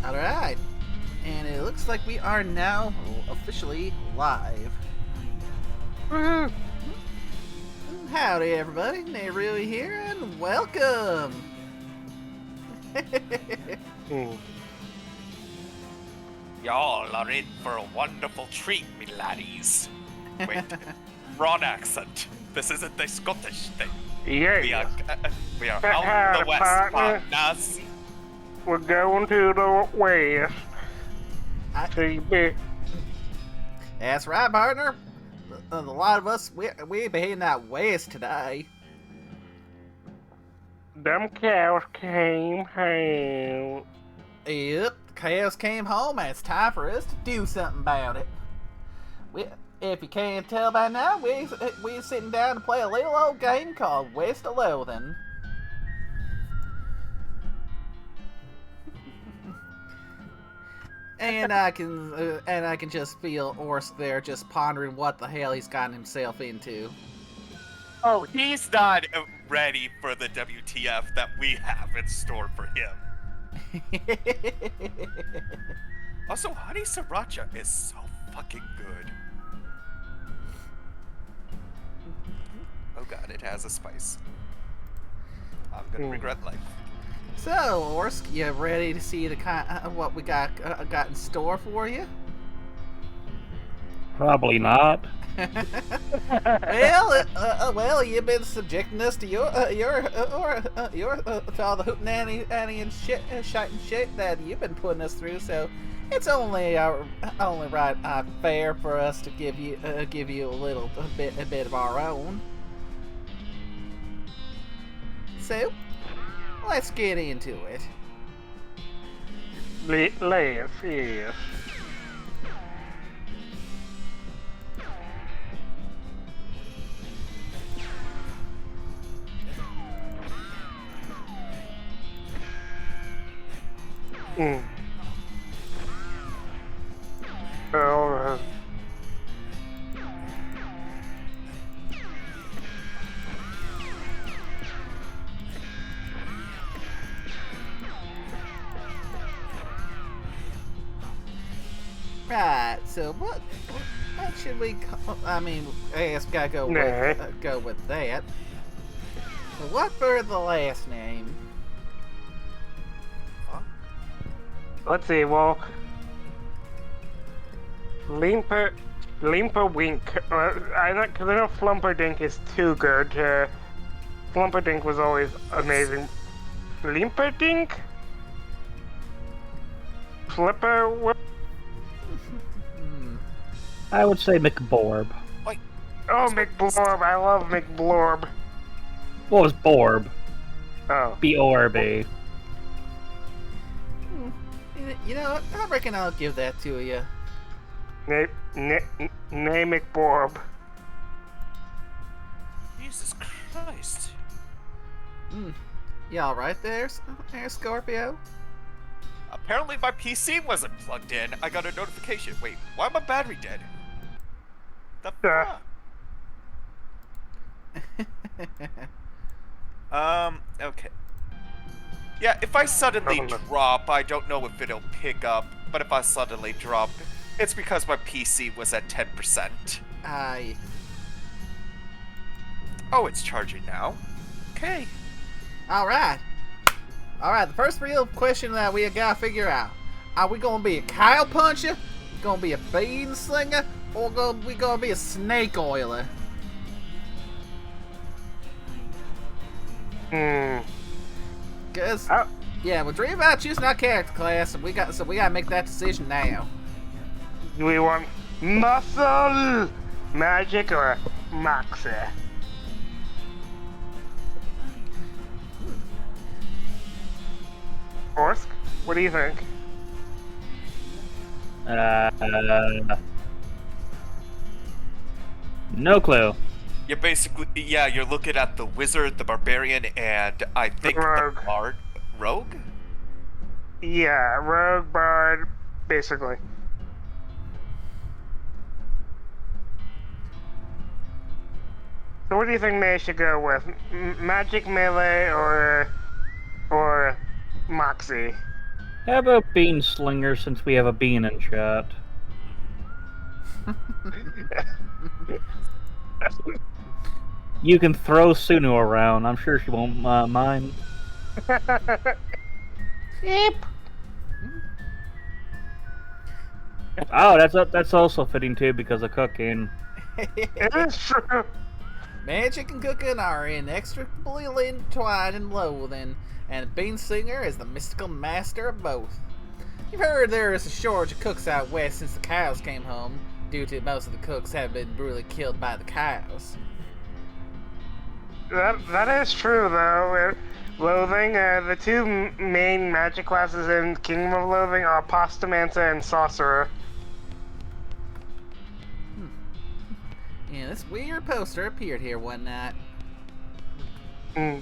Alright, and it looks like we are now officially live. Woohoo! Howdy, everybody. Nehru here, and welcome! Y'all are in for a wonderful treat, me laddies. Wait, wrong accent. This isn't the Scottish thing. Yeah. We are out in the west, partners. We're going to the west. That's right, partner. A lot of us, we be heading out west today. Them cows came home. Yep, the cows came home, and it's time for us to do something about it. If you can't tell by now, we're sitting down to play a little old game called West of Loathing. And I can just feel Orsk there, just pondering what the hell he's gotten himself into. Oh, he's not ready for the WTF that we have in store for him. Also, honey sriracha is so fucking good. Oh god, it has a spice. I'm gonna regret life. So, Orsk, you ready to see the what we got in store for you? Probably not. Well, you've been subjecting us to your to all the hootenanny and shit that you've been putting us through. So, it's only right fair for us to give you a bit of our own. So, let's get into it. Let's, yes. Oh, Right. So what should we? I mean, I guess we gotta go with that. So what for the last name? let's see, well, Limper Wink. I know Flumperdink is too good. Flumperdink was always amazing. Limperdink? Flipper? I would say McBorb. Wait. Oh, McBlorb. I love McBlorb. What was Borb? Oh. B-O-R-B. You know what? I reckon I'll give that to you. Name McBorb. Jesus Christ. You all right there, Scorpio? Apparently my PC wasn't plugged in. I got a notification. Wait, why my battery dead? The fuck? Okay. Yeah, if I suddenly drop, I don't know if it'll pick up, but if I suddenly drop, it's because my PC was at 10%. Aye. Oh, it's charging now. Okay. Alright, the first real question that we gotta figure out. Are we gonna be a cow puncher, gonna be a bean slinger, or we gonna be a snake oiler? Cause, yeah, we're dreaming about choosing our character class, and we gotta make that decision now. Do we want muscle, magic, or moxie? Orsk, what do you think? No clue. You're basically, yeah, you're looking at the wizard, the barbarian, and I think the bard. Rogue? Yeah, rogue, bard, basically. So what do you think they should go with? Magic melee or Moxie? How about Bean Slinger since we have a bean in chat? You can throw Sunu around. I'm sure she won't mind. Yep. Oh, that's also fitting too because of cooking. It is true. Magic and cooking are inextricably entwined in loathing, and Bean Singer is the mystical master of both. You've heard there is a shortage of cooks out west since the cows came home, due to most of the cooks having been brutally killed by the cows. That is true, though. Loathing, the two main magic classes in Kingdom of Loathing are Pastamancer and Sorcerer. And this weird poster appeared here one night. Mm.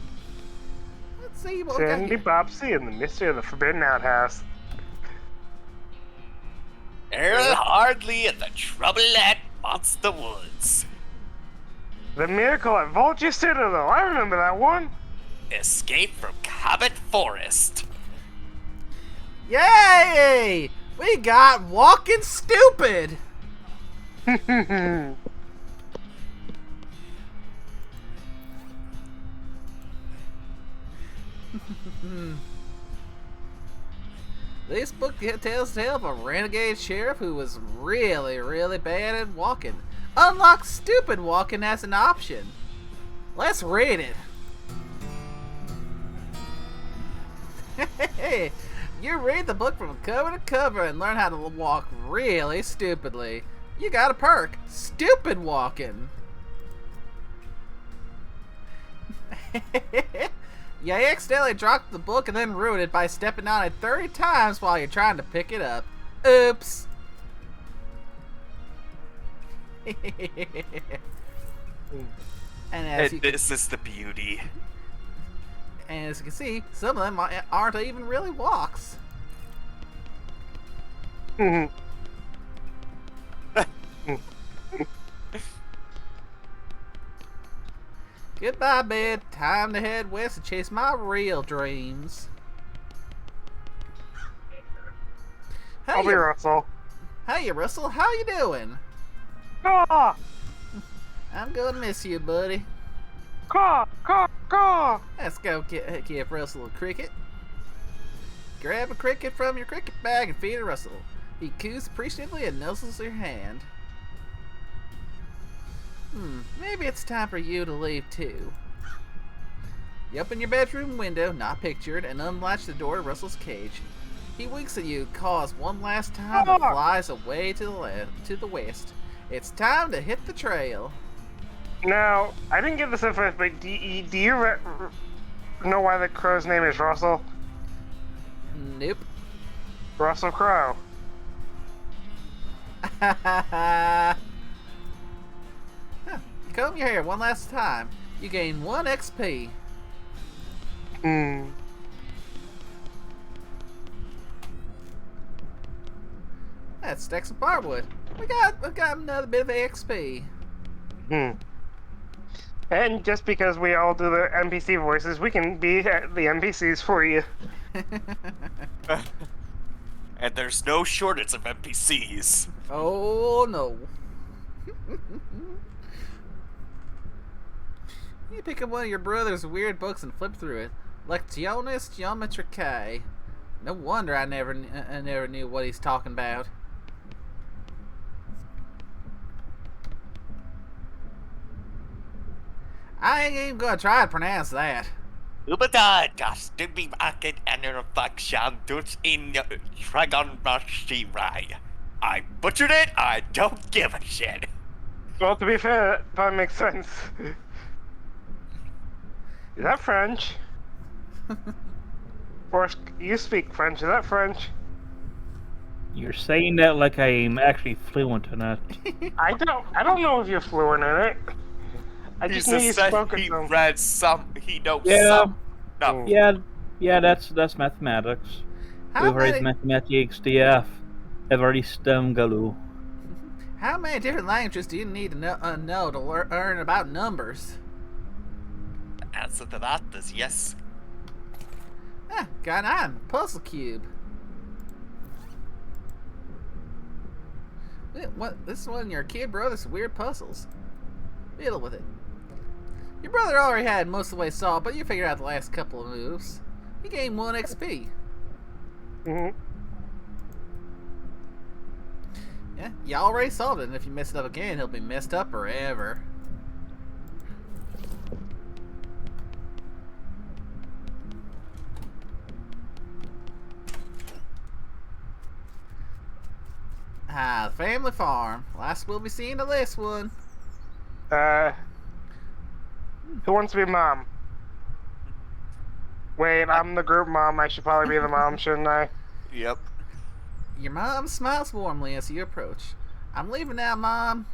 Let's see what we got Sanity here. Bopsy and the Mystery of the Forbidden Outhouse. Earl Hardly and the Trouble at Monster Woods. The Miracle at Vulture Citadel. I remember that one. Escape from Comet Forest. Yay! We got Walking Stupid! This book tells the tale of a renegade sheriff who was really, really bad at walking. Unlock stupid walking as an option. Let's read it. Hey, you read the book from cover to cover and learn how to walk really stupidly. You got a perk, stupid walking. You accidentally dropped the book and then ruined it by stepping on it 30 times while you're trying to pick it up. Oops. And This is the beauty. as you can see, some of them aren't even really walks. Goodbye, bed. Time to head west and chase my real dreams. I'll be Russell. Hey, Russell. How you doing? Caw! I'm gonna miss you, buddy. Caw! Caw! Caw! Let's go give Russell a cricket. Grab a cricket from your cricket bag and feed it Russell. He coos appreciatively and nuzzles your hand. Maybe it's time for you to leave too. You open your bedroom window, not pictured, and unlatch the door to Russell's cage. He winks at you, caws one last time, and flies away to the west. It's time to hit the trail. Now, I didn't get this at first, but do you know why the crow's name is Russell? Nope. Russell Crowe. Comb your hair one last time. You gain 1 XP. That stacks some firewood. We got another bit of XP. And just because we all do the NPC voices, we can be the NPCs for you. And there's no shortage of NPCs. Oh no. You pick up one of your brother's weird books and flip through it. Lectionis Geometricae. No wonder I never knew what he's talking about. I ain't even gonna try to pronounce that. Ubada das to be market and reflection dus in Dragon Rush Rai. I butchered it, I don't give a shit. Well, to be fair, that makes sense. Is that French? Or you speak French, is that French? You're saying that like I'm actually fluent in it. I don't know if you're fluent in it. I He just knew you just said spoke he it some. read some, he knows Yeah. some. No. Yeah, that's mathematics. How We've raised many, mathematics DF. Every STEM galoo. how many different languages do you need to know to learn about numbers? The answer to that is yes. Got 9. Puzzle cube. What? This is one you're a kid, bro. This is weird puzzles. Deal with it. Your brother already had most of the way solved, but you figured out the last couple of moves. He gained 1 XP. Mm-hmm. Yeah, you already solved it, and if you mess it up again, he'll be messed up forever. The family farm. Last we'll be seeing of this one. Who wants to be mom? Wait, I'm the group mom. I should probably be the mom, shouldn't I? Yep. Your mom smiles warmly as you approach. I'm leaving now, Mom.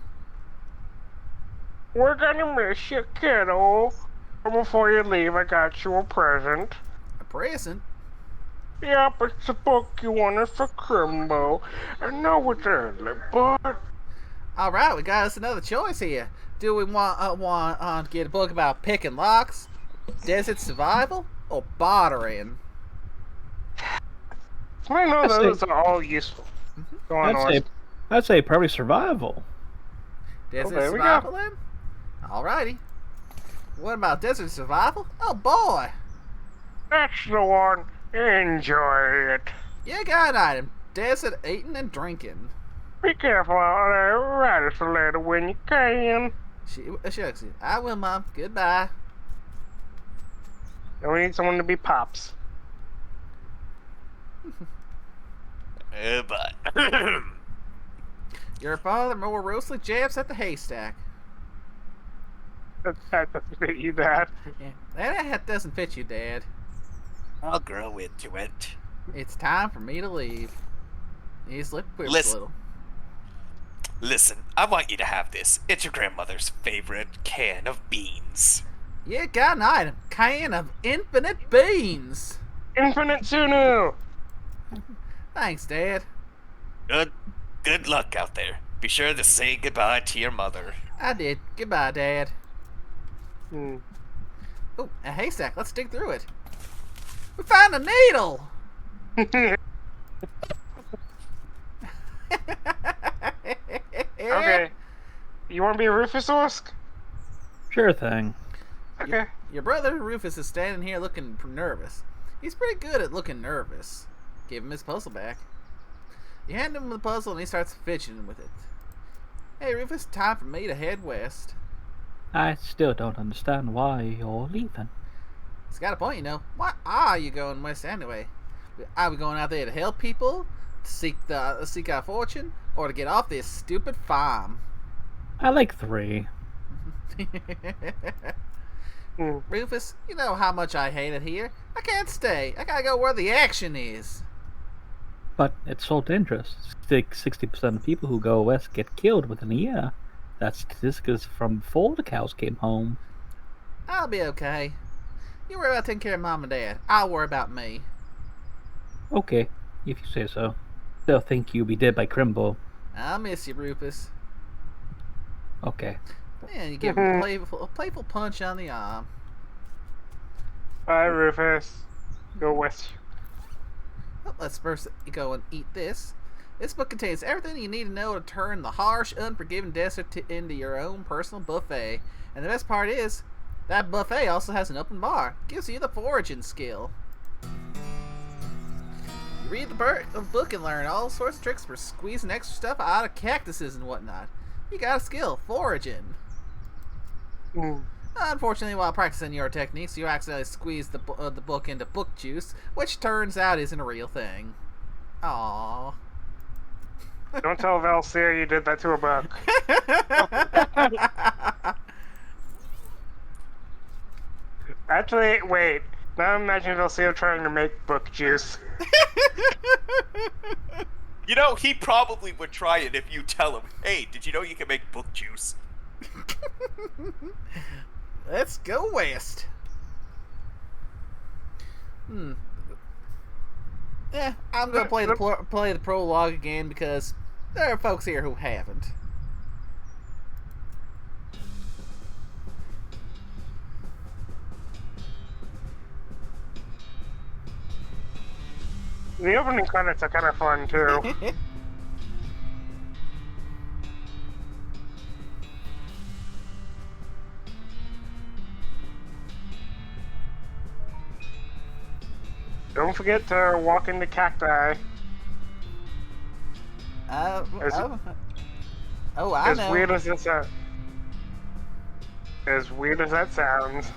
We're gonna miss you, kiddo. But before you leave, I got you a present. A present? Yep, it's a book you wanted for Crimbo. I know it's early, but... Alright, we got us another choice here. Do we want to get a book about picking locks, desert survival, or bartering? I know those are all useful. Go on, I'd say probably survival. Desert there we survival then? Alrighty. What about desert survival? Oh boy! That's the one. Enjoy it. You got an item. Desert eating and drinking. Be careful out there. Write us a letter when you can. Shucks. I will, Mom. Goodbye. And we need someone to be Pops. But Your father morosely jabs at the haystack. That doesn't fit you, Dad. Yeah, that hat doesn't fit you, Dad. I'll grow into it. It's time for me to leave. His lip quivers a Listen. little. Listen, I want you to have this. It's your grandmother's favorite can of beans. You got an item. Can of infinite beans. Infinite Sunu! Thanks, Dad. Good luck out there. Be sure to say goodbye to your mother. I did. Goodbye, Dad. Hmm. Oh, a haystack. Let's dig through it. We found a needle! Okay. You want to be Rufus Orsk? Sure thing. Okay. Your brother Rufus is standing here looking nervous. He's pretty good at looking nervous. Give him his puzzle back. You hand him the puzzle and he starts fidgeting with it. Hey Rufus, time for me to head west. I still don't understand why you're leaving. He's got a point, you know. Why are you going west anyway? Are we going out there to help people, to seek our fortune, or to get off this stupid farm? I like 3. Rufus, you know how much I hate it here. I can't stay. I gotta go where the action is. But it's sold interest. 60% of people who go west get killed within a year. That statistic is from before the cows came home. I'll be okay. You worry about taking care of Mom and Dad. I'll worry about me. Okay, if you say so. They'll think you'll be dead by Crimbo. I'll miss you, Rufus. Okay. And you give him a playful punch on the arm. Bye, Rufus. Go west. Well, let's first go and eat this. This book contains everything you need to know to turn the harsh, unforgiving desert into your own personal buffet. And the best part is, that buffet also has an open bar. Gives you the foraging skill. You read the book and learn all sorts of tricks for squeezing extra stuff out of cactuses and whatnot. You got a skill, foraging. Unfortunately, while practicing your techniques, you accidentally squeeze the book into book juice, which turns out isn't a real thing. Aww. Don't tell Valseer you did that to a book. Actually, wait. Now I'm imagining Valseer trying to make book juice. You know, he probably would try it if you tell him, hey, did you know you can make book juice? Let's go west. I'm gonna play the prologue again because there are folks here who haven't. The opening credits are kind of fun, too. forget to walk into cacti. As- I As know. weird as it sounds. As weird as that sounds.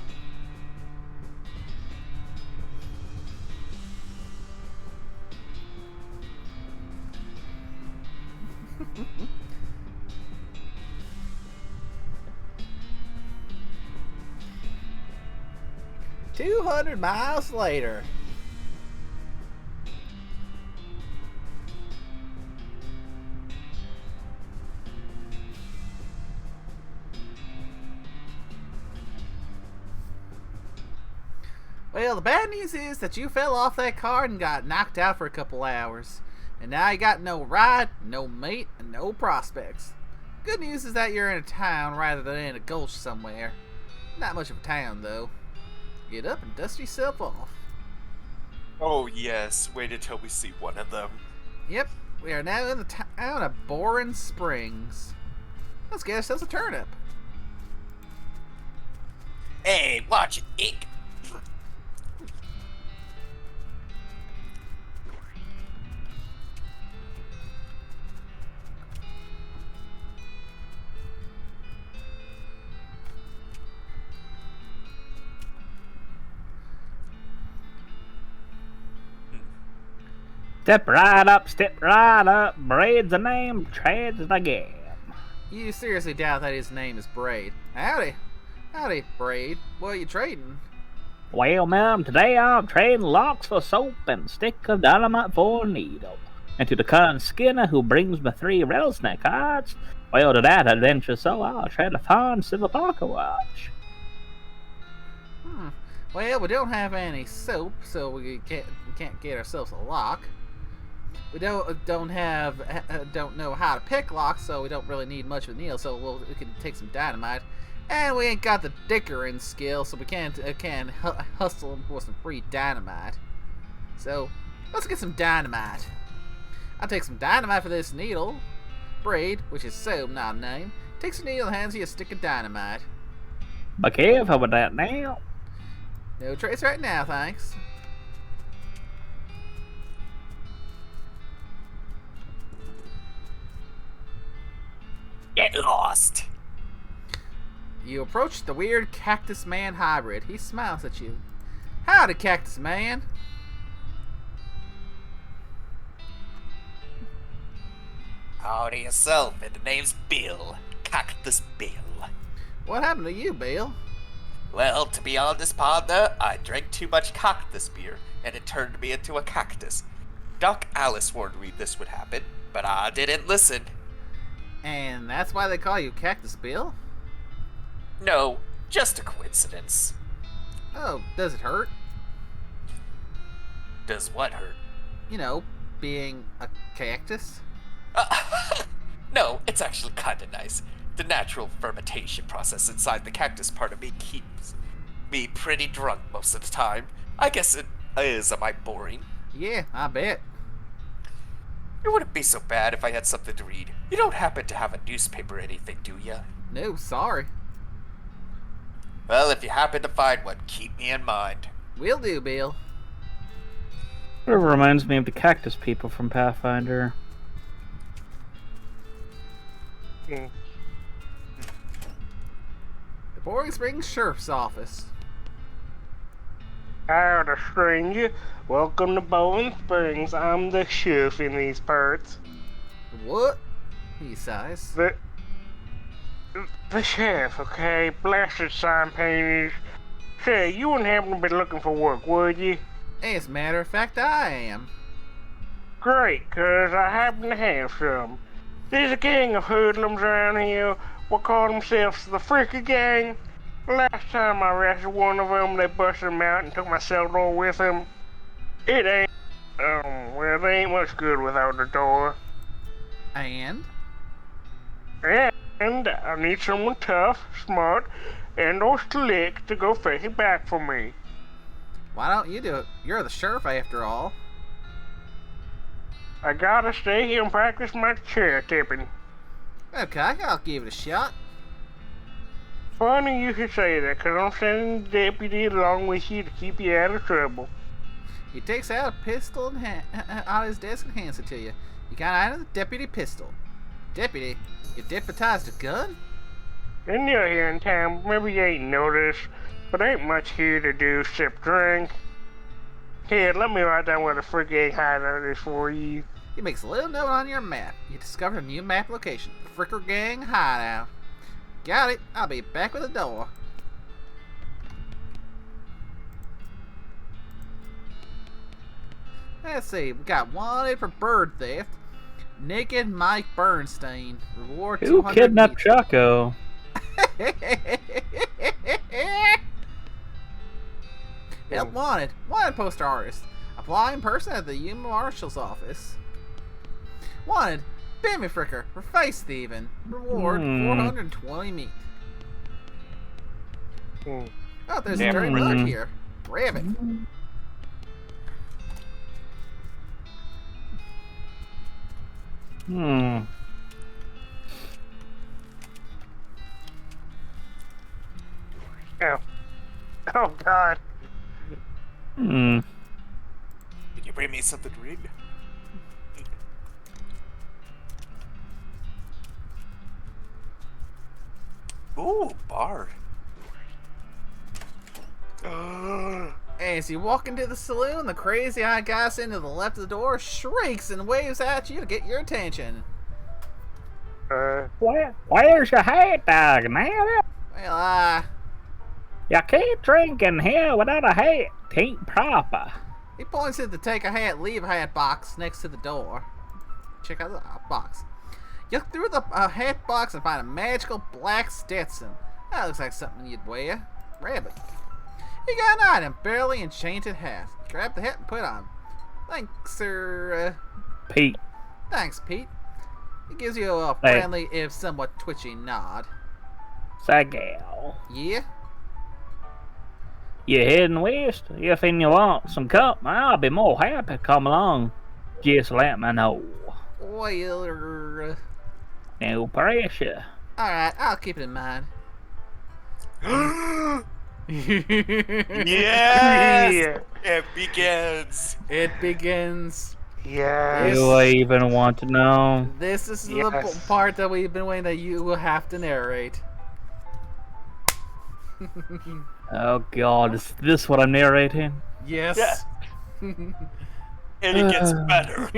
$200 later. Well, the bad news is that you fell off that cart and got knocked out for a couple hours. And now you got no ride, no mate, and no prospects. Good news is that you're in a town rather than in a gulch somewhere. Not much of a town, though. Get up and dust yourself off. Oh yes, wait until we see one of them. Yep, we are now in the town of Boren Springs. Let's get ourselves a turnip. Hey, watch it, Ink. Step right up. Braid's the name, Tread's the game. You seriously doubt that his name is Braid? Howdy. Howdy, Braid. What are you trading? Well, ma'am, today I'm trading locks for soap and stick of dynamite for a needle. And to the con skinner who brings me 3 rattlesnake cards, well, to that adventure so I'll trade a fine silver pocket watch. Well, we don't have any soap, so we can't get ourselves a lock. We don't know how to pick locks, so we don't really need much of a needle. So we can take some dynamite, and we ain't got the dickering skill, so we can't hustle them for some free dynamite. So let's get some dynamite. I'll take some dynamite for this needle. Braid, which is soap, not a name, takes a needle and hands you a stick of dynamite. Be careful with that now. No trace right now, thanks. Get lost. You approach the weird Cactus Man hybrid. He smiles at you. Howdy, Cactus Man. Howdy yourself, and the name's Bill. Cactus Bill. What happened to you, Bill? Well, to be honest, partner, I drank too much cactus beer, and it turned me into a cactus. Doc Alice warned me this would happen, but I didn't listen. And that's why they call you Cactus Bill? No, just a coincidence. Oh, does it hurt? Does what hurt? You know, being a cactus? No, it's actually kinda nice. The natural fermentation process inside the cactus part of me keeps me pretty drunk most of the time. I guess it is a mite boring. Yeah, I bet. It wouldn't be so bad if I had something to read. You don't happen to have a newspaper or anything, do ya? No, sorry. Well, if you happen to find one, keep me in mind. Will do, Bill. It reminds me of the cactus people from Pathfinder. Mm. The Boring Springs Sheriff's Office. Howdy, stranger. Welcome to Bowling Springs. I'm the sheriff in these parts. What? He sighs. The sheriff, okay? Blasted sign painters. Say, you wouldn't happen to be looking for work, would you? As a matter of fact, I am. Great, 'cause I happen to have some. There's a gang of hoodlums around here what call themselves the Freaky Gang. Last time I arrested one of them, they busted him out and took my cell door with them. It ain't, well, they ain't much good without the door. And? And I need someone tough, smart, and or slick to go fetch it back for me. Why don't you do it? You're the sheriff after all. I gotta stay here and practice my chair tipping. Okay, I'll give it a shot. Funny you should say that, 'cause I'm sending the deputy along with you to keep you out of trouble. He takes out a pistol out of his desk and hands it to you. You got out of the deputy pistol. Deputy, you deputized a gun? And you're here in town, maybe you ain't noticed, but ain't much here to do except drink. Here, let me write down where the freaking hideout is for you. He makes a little note on your map. You discovered a new map location. Fricker Gang hideout. Got it. I'll be back with the door. Let's see. We got wanted for bird theft. Naked Mike Bernstein. Reward Who 200 kidnapped each. Chaco? Help wanted. Wanted poster artist. Apply in person at the U Marshal's office. Wanted. Bimmy Fricker for face thieving. Reward 420 meat. Oh, there's a dirty mug here. Grab it. Oh God. Can you bring me something to read? Ooh, bar. As you walk into the saloon, the crazy-eyed guy sitting to the left of the door shrieks and waves at you to get your attention. Where's your hat, dog, man? Well, You can't drink in here without a hat. Tain't proper. he points at the take a hat, leave a hat box next to the door. Check out the box. You look through the hat box and find a magical black Stetson. That looks like something you'd wear. Grab it. You got an item, barely enchanted hat. Grab the hat and put it on. Thanks, sir. Pete. Thanks, Pete. He gives you a friendly, if somewhat twitchy nod. Sagal. Yeah? You heading west? If you want some company, I'll be more happy to come along. Just let me know. Well, No pressure. alright, I'll keep it in mind. Yes! It begins! It begins. Yes. Do I even want to know? This is the Yes. part that we've been waiting that you will have to narrate. Oh God, is this what I'm narrating? Yes. And it gets better.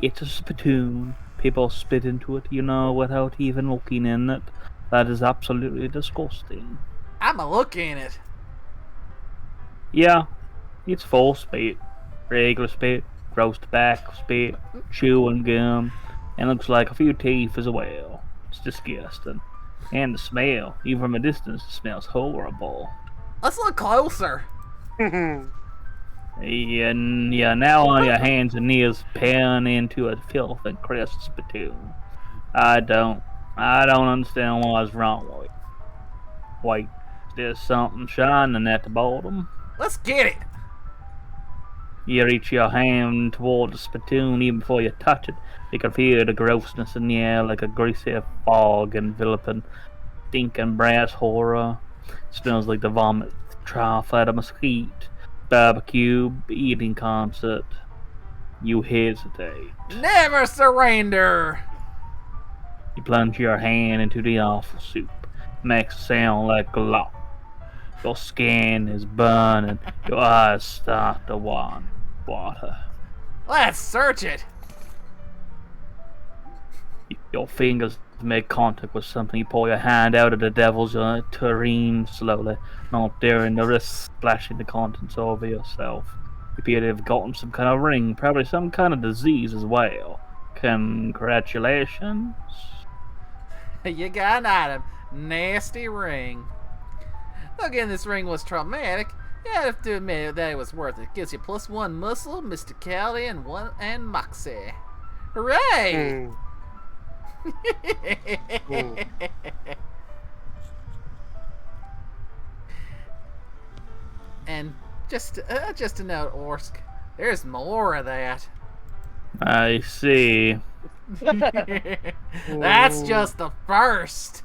It's a spittoon. People spit into it, without even looking in it. That is absolutely disgusting. I'm a look in it. Yeah, it's full spit. Regular spit, gross tobacco spit, chewing gum, and looks like a few teeth as well. It's disgusting. And the smell, even from a distance, it smells horrible. Let's look closer. Yeah, now on your hands and knees, pan into a filth and crisp spittoon. I don't understand what's wrong with it. Wait, there's something shining at the bottom. Let's get it. You reach your hand toward the spittoon even before you touch it. You can feel the grossness in the air like a greasy fog enveloping stinking brass horror. It smells like the vomit trough at a mesquite barbecue eating concert. You hesitate. Never surrender. You plunge your hand into the awful soup. It makes a sound like a lock. Your skin is burning. Your eyes start to water. Let's search it. Your fingers make contact with something. You pull your hand out of the devil's tureen slowly, not daring to risk splashing the contents over yourself. You appear to have gotten some kind of ring, probably some kind of disease as well. Congratulations. You got an item. Nasty ring. Again, this ring was traumatic. You have to admit that it was worth it. Gives you +1 muscle, mysticality, and moxie. Hooray! And just a note, Orsk. There's more of that. I see. That's just the first.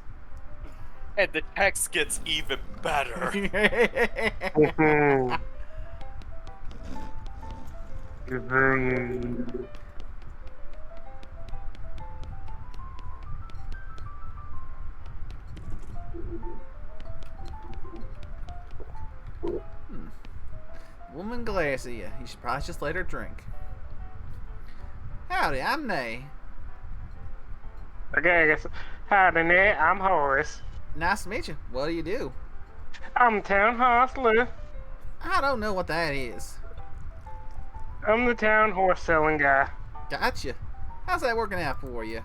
And the text gets even better. Woman glares at you. You should probably just let her drink. Howdy, I'm Nay. Okay, I guess. Howdy, Nate. I'm Horace. Nice to meet you. What do you do? I'm town hostler. I don't know what that is. I'm the town horse selling guy. Gotcha. How's that working out for you?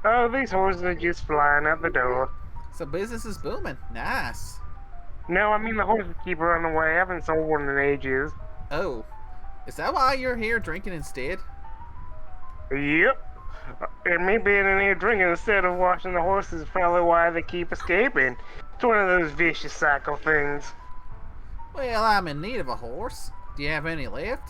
Oh, these horses are just flying out the door. So business is booming. Nice. No, I mean the horses keep running away. I haven't sold one in ages. Oh, is that why you're here drinking instead? Yep. And me being in here drinking instead of watching the horses is probably why they keep escaping. It's one of those vicious cycle things. Well, I'm in need of a horse. Do you have any left?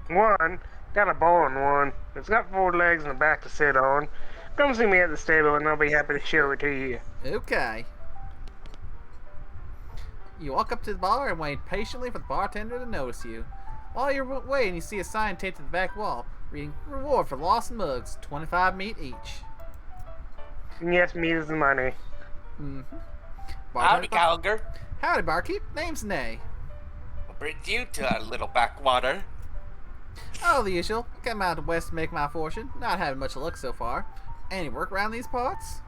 One, got a boring one. It's got 4 legs and a back to sit on. Come see me at the stable and I'll be happy to show it to you. Okay. You walk up to the bar and wait patiently for the bartender to notice you. While you're waiting, you see a sign taped to the back wall, reading "Reward for lost mugs, 25 meat each." And yes, meat is the money. Mm-hmm. Howdy, Gallagher. Howdy, barkeep. Name's Nay. What brings you to our little backwater? Oh, the usual. Come out to West to make my fortune. Not having much luck so far. Any work around these parts?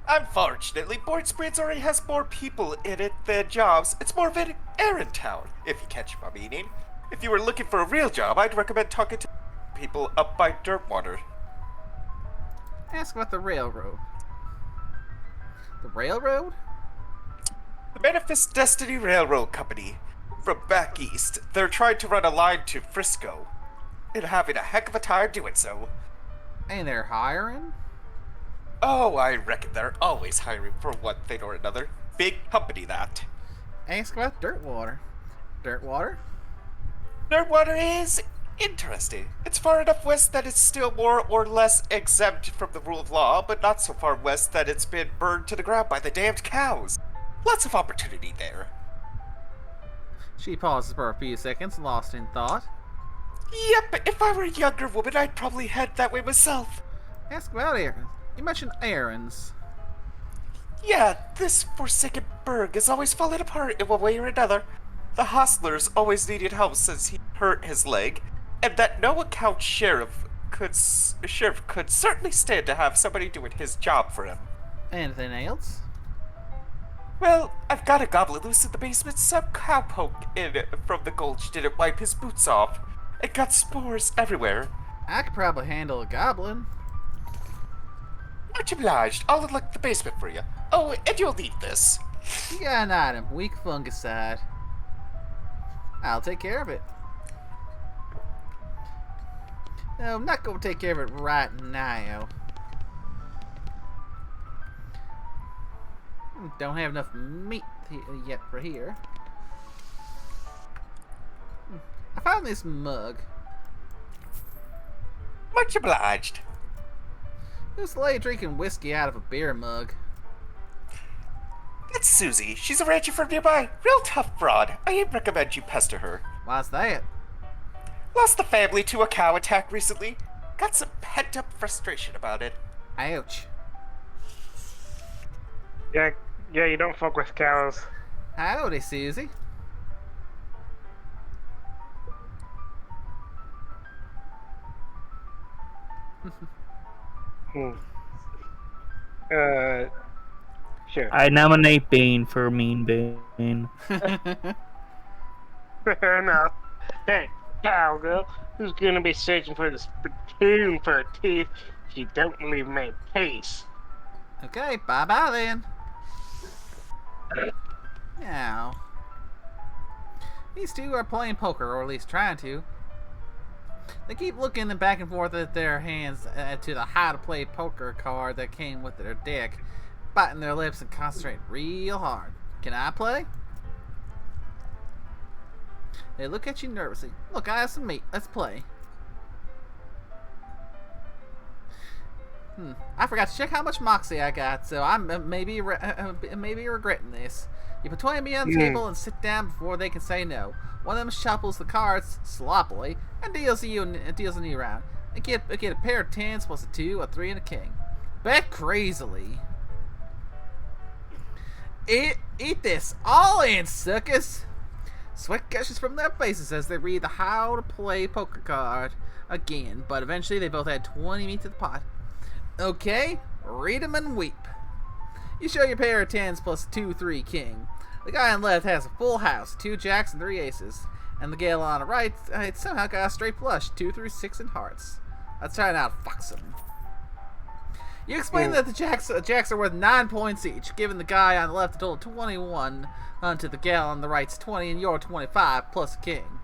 Unfortunately, Board Springs already has more people in it than jobs. It's more of an errand town, if you catch my meaning. If you were looking for a real job, I'd recommend talking to people up by Dirtwater. Ask about the railroad. The railroad? The Manifest Destiny Railroad Company. From back east, they're trying to run a line to Frisco. And having a heck of a time doing so. And they're hiring? Oh, I reckon they're always hiring for one thing or another. Big company, that. Ask about Dirtwater. Dirtwater? Dirtwater is interesting. It's far enough west that it's still more or less exempt from the rule of law, but not so far west that it's been burned to the ground by the damned cows. Lots of opportunity there. She pauses for a few seconds, lost in thought. Yep, if I were a younger woman, I'd probably head that way myself. Ask about errands. You mentioned errands. Yeah, this forsaken burg is always falling apart in one way or another. The hostler's always needed help since he hurt his leg, and that no-account sheriff could certainly stand to have somebody doing his job for him. Anything else? Well, I've got a goblin loose in the basement. Some cowpoke in from the gulch didn't wipe his boots off. It got spores everywhere. I could probably handle a goblin. Much obliged. I'll unlock the basement for you. Oh, and you'll need this. You got an item, weak fungicide. I'll take care of it. No, I'm not going to take care of it right now. Don't have enough meat yet for here. I found this mug. Much obliged. This lady drinking whiskey out of a beer mug. That's Susie. She's a rancher from nearby. Real tough broad. I recommend you pester her. Why's that? Lost the family to a cow attack recently. Got some pent-up frustration about it. Ouch. Yeah, you don't fuck with cows. Howdy, Susie. Sure. I nominate Bean for Mean Bean. Fair enough. Hey, cowgirl, who's gonna be searching for the spittoon for her teeth if you don't leave me in peace? Okay, bye-bye then. Now, these two are playing poker, or at least trying to. They keep looking back and forth at their hands to the how-to-play poker card that came with their deck, biting their lips and concentrating real hard. Can I play? They look at you nervously. Look, I have some meat. Let's play. I forgot to check how much moxie I got, so I'm maybe regretting this. You put 20 me on the table and sit down before they can say no. One of them shuffles the cards sloppily and deals a new round. I get a pair of 10s plus a 2, a 3, and a king. Bet crazily. Eat this all in, suckers. Sweat gushes from their faces as they read the how to play poker card again, but eventually they both add 20 meat to the pot. Okay, read 'em and weep. You show your pair of 10s plus 2, 3, king. The guy on the left has a full house, 2 jacks and 3 aces. And the gal on the right somehow got a straight flush, 2 through 6 in hearts. Let's try and outfox him. You explain that the jacks are worth 9 points each, giving the guy on the left a total of 21, to the gal on the right's 20, and your 25 plus a king.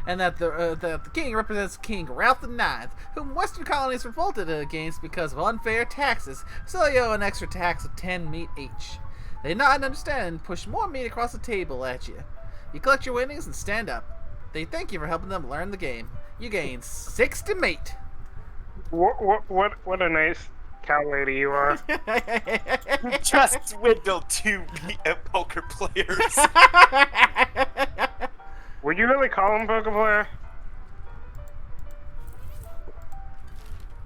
And that the king represents King Ralph IX, whom Western colonies revolted against because of unfair taxes, so they owe an extra tax of 10 meat each. They nod and understand and push more meat across the table at you. You collect your winnings and stand up. They thank you for helping them learn the game. You gain 60 meat. What a nice cow lady you are. Just swindled 2 poker players. Would you really call him poker player?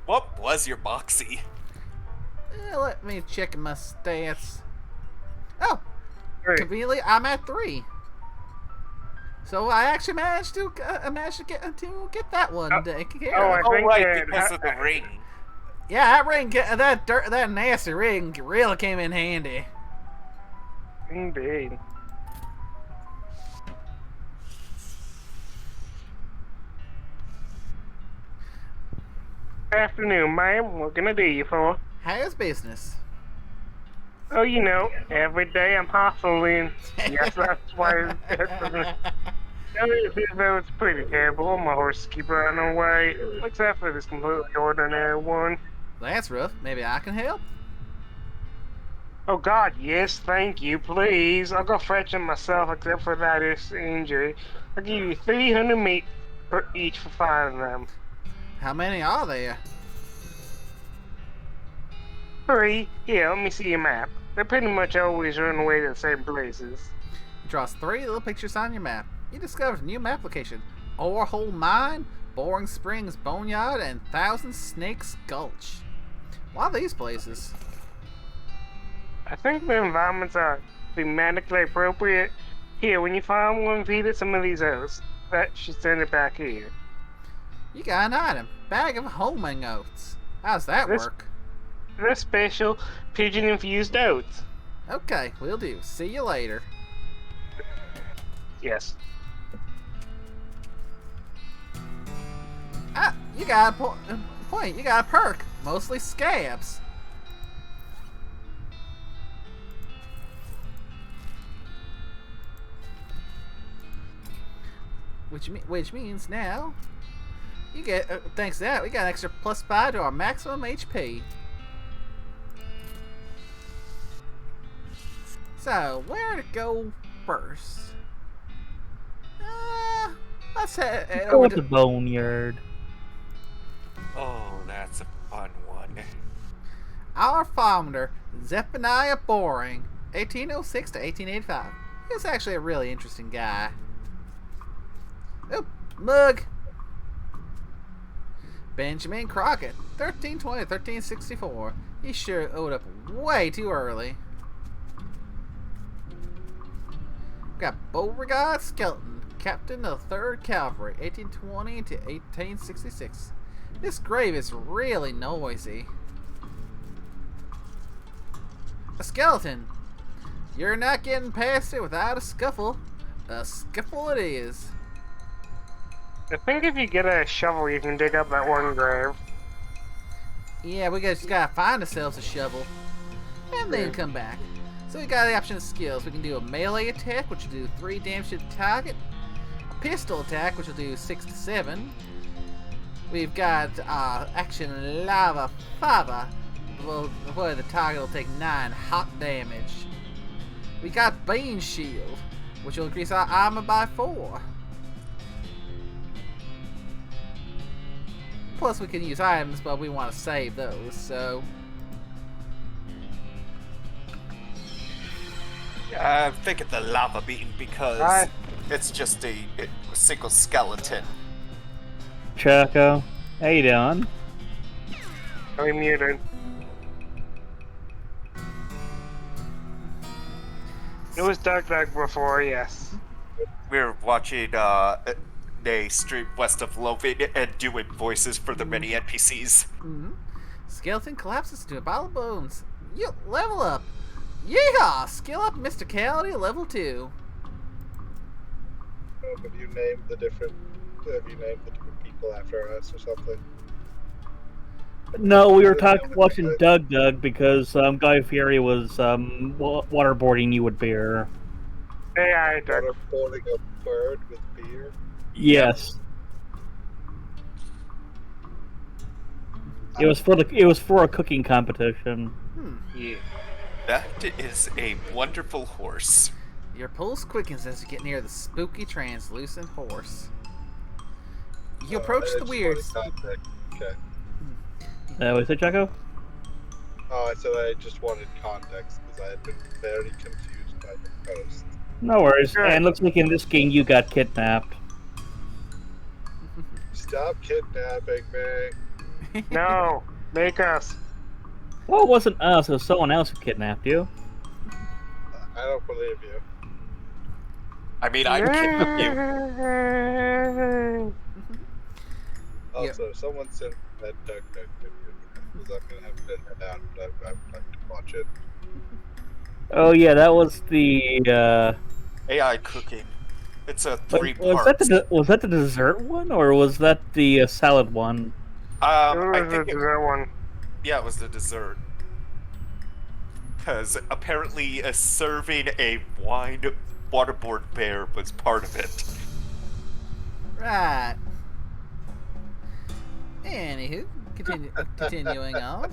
What was your moxie? Let me check my stats. Oh, 3. conveniently, I'm at 3. So I actually managed to get that one taken care of. I think right, because of the ring. Yeah, that nasty ring really came in handy. Indeed. Afternoon, ma'am. What can I do you for? How's business? Oh, you know, every day I'm hustling. Yes, that's why it's pretty terrible. My horses keep running away, except for this completely ordinary one. That's rough. Maybe I can help. Oh God, yes, thank you, please. I'll go fetch them myself, except for that injury. I'll give you 300 meat per each for 5 of them. How many are there? 3? Here, let me see your map. They pretty much always run away to the same places. You draw 3 little pictures on your map. You discovered a new map location. Orehole Mine, Boring Springs Boneyard, and Thousand Snakes Gulch. What are these places? I think the environments are thematically appropriate. Here, when you find one, feed it some of these oats. That should send it back here. You got an item. Bag of homing oats. How's that work? They're special pigeon-infused oats. Okay, will do. See you later. Yes. Ah, you got a point. You got a perk. Mostly scabs. Which means now you get thanks to that we got an extra +5 to our maximum HP. So where to go first? Let's head Go over to the boneyard. Oh, that's a fun one. Our founder, Zephaniah Boring, 1806 to 1885. He was actually a really interesting guy. Oop, mug. Benjamin Crockett, 1320 to 1364. He sure owed up way too early. Got Beauregard Skelton, Captain of the 3rd Cavalry, 1820 to 1866. This grave is really noisy. A skeleton. You're not getting past it without a scuffle. A scuffle it is. I think if you get a shovel, you can dig up that one grave. Yeah, we just gotta find ourselves a shovel. And then come back. So we got the option of skills. We can do a melee attack, which will do 3 damage to the target. A pistol attack, which will do 6 to 7. We've got action lava fava, where the target will take 9 hot damage. We got bean shield, which will increase our armor by 4. Plus, we can use items, but we want to save those, so... I'm thinking the lava bean because Hi. it's just a single skeleton. Choco, how you doing? I'm muted. It was Doug before, yes. We're watching a stream West of Loathing and doing voices for the many NPCs. Mm-hmm. Skeleton collapses into a pile of bones. You level up. Yeehaw! Skill up mysticality level 2. Have you named the different people after us or something? No, we were watching Doug because Guy Fieri was waterboarding you with beer. Hey, I Doug. Waterboarding a bird with beer? Yes. It was for a cooking competition. Yeah. That is a wonderful horse. Your pulse quickens as you get near the spooky translucent horse. You approach I the just weird... wanted context. Okay. What is it, Choco? Oh, I said I just wanted context because I had been very confused by the post. No worries. Sure. And looks like in this game you got kidnapped. Stop kidnapping me. No, make us. Well, it wasn't us, it was someone else who kidnapped you. I don't believe you. I mean, I'm kidding you. Also, someone sent that Duck video because I'm gonna have to head out, but I'd like to watch it. Oh yeah, that was the AI cooking. It's a was 3-part. was that the dessert one or was that the salad one? I It think was that one. yeah, it was the dessert. Because apparently serving a wine waterboard bear was part of it. Right. Anywho, continuing on.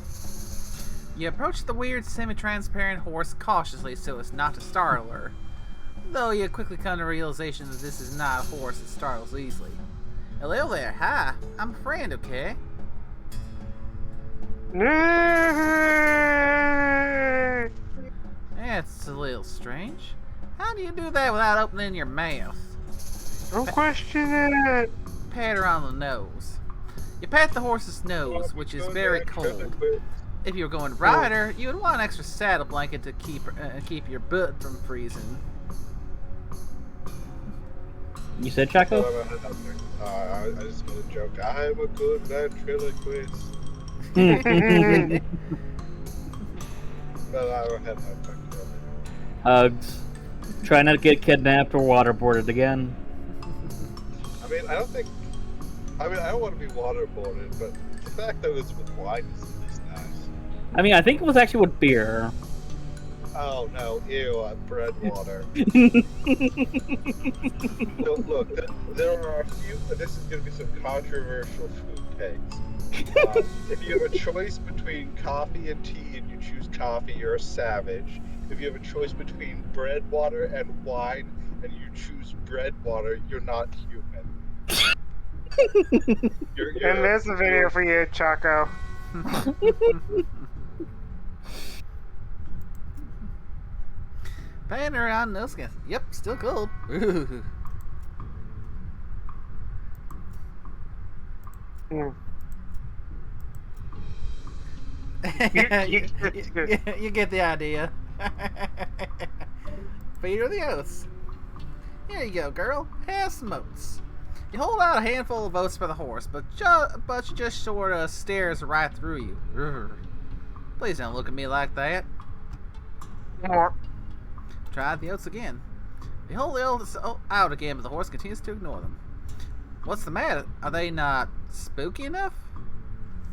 You approach the weird semi-transparent horse cautiously so as not to startle her. Though you quickly come to the realization that this is not a horse that startles easily. Hello there, hi. I'm a friend, okay? That's a little strange. How do you do that without opening your mouth? Don't question it. Pat her on the nose. You pat the horse's nose, which is very cold. If you were going to ride her, you would want an extra saddle blanket to keep your butt from freezing. You said Choco? I just made a joke. I'm a good ventriloquist. But I don't have that back. Hugs. Try not to get kidnapped or waterboarded again. I mean, I don't want to be waterboarded, but the fact that it's with wine is at least nice. I mean, I think it was actually with beer. Oh no, ew, bread water. Look, there are a few, this is going to be some controversial food takes. If you have a choice between coffee and tea and you choose coffee, you're a savage. If you have a choice between bread water and wine and you choose bread water, you're not human. And there's a video for you, Choco. Pan around no skin. Yep, still cold. Ooh. You get the idea. Feed her the oats. Here you go, girl. Have some oats. You hold out a handful of oats for the horse, but she just sort of stares right through you. Urgh. Please don't look at me like that. Try the oats again. You hold the oats out again, but the horse continues to ignore them. What's the matter? Are they not spooky enough?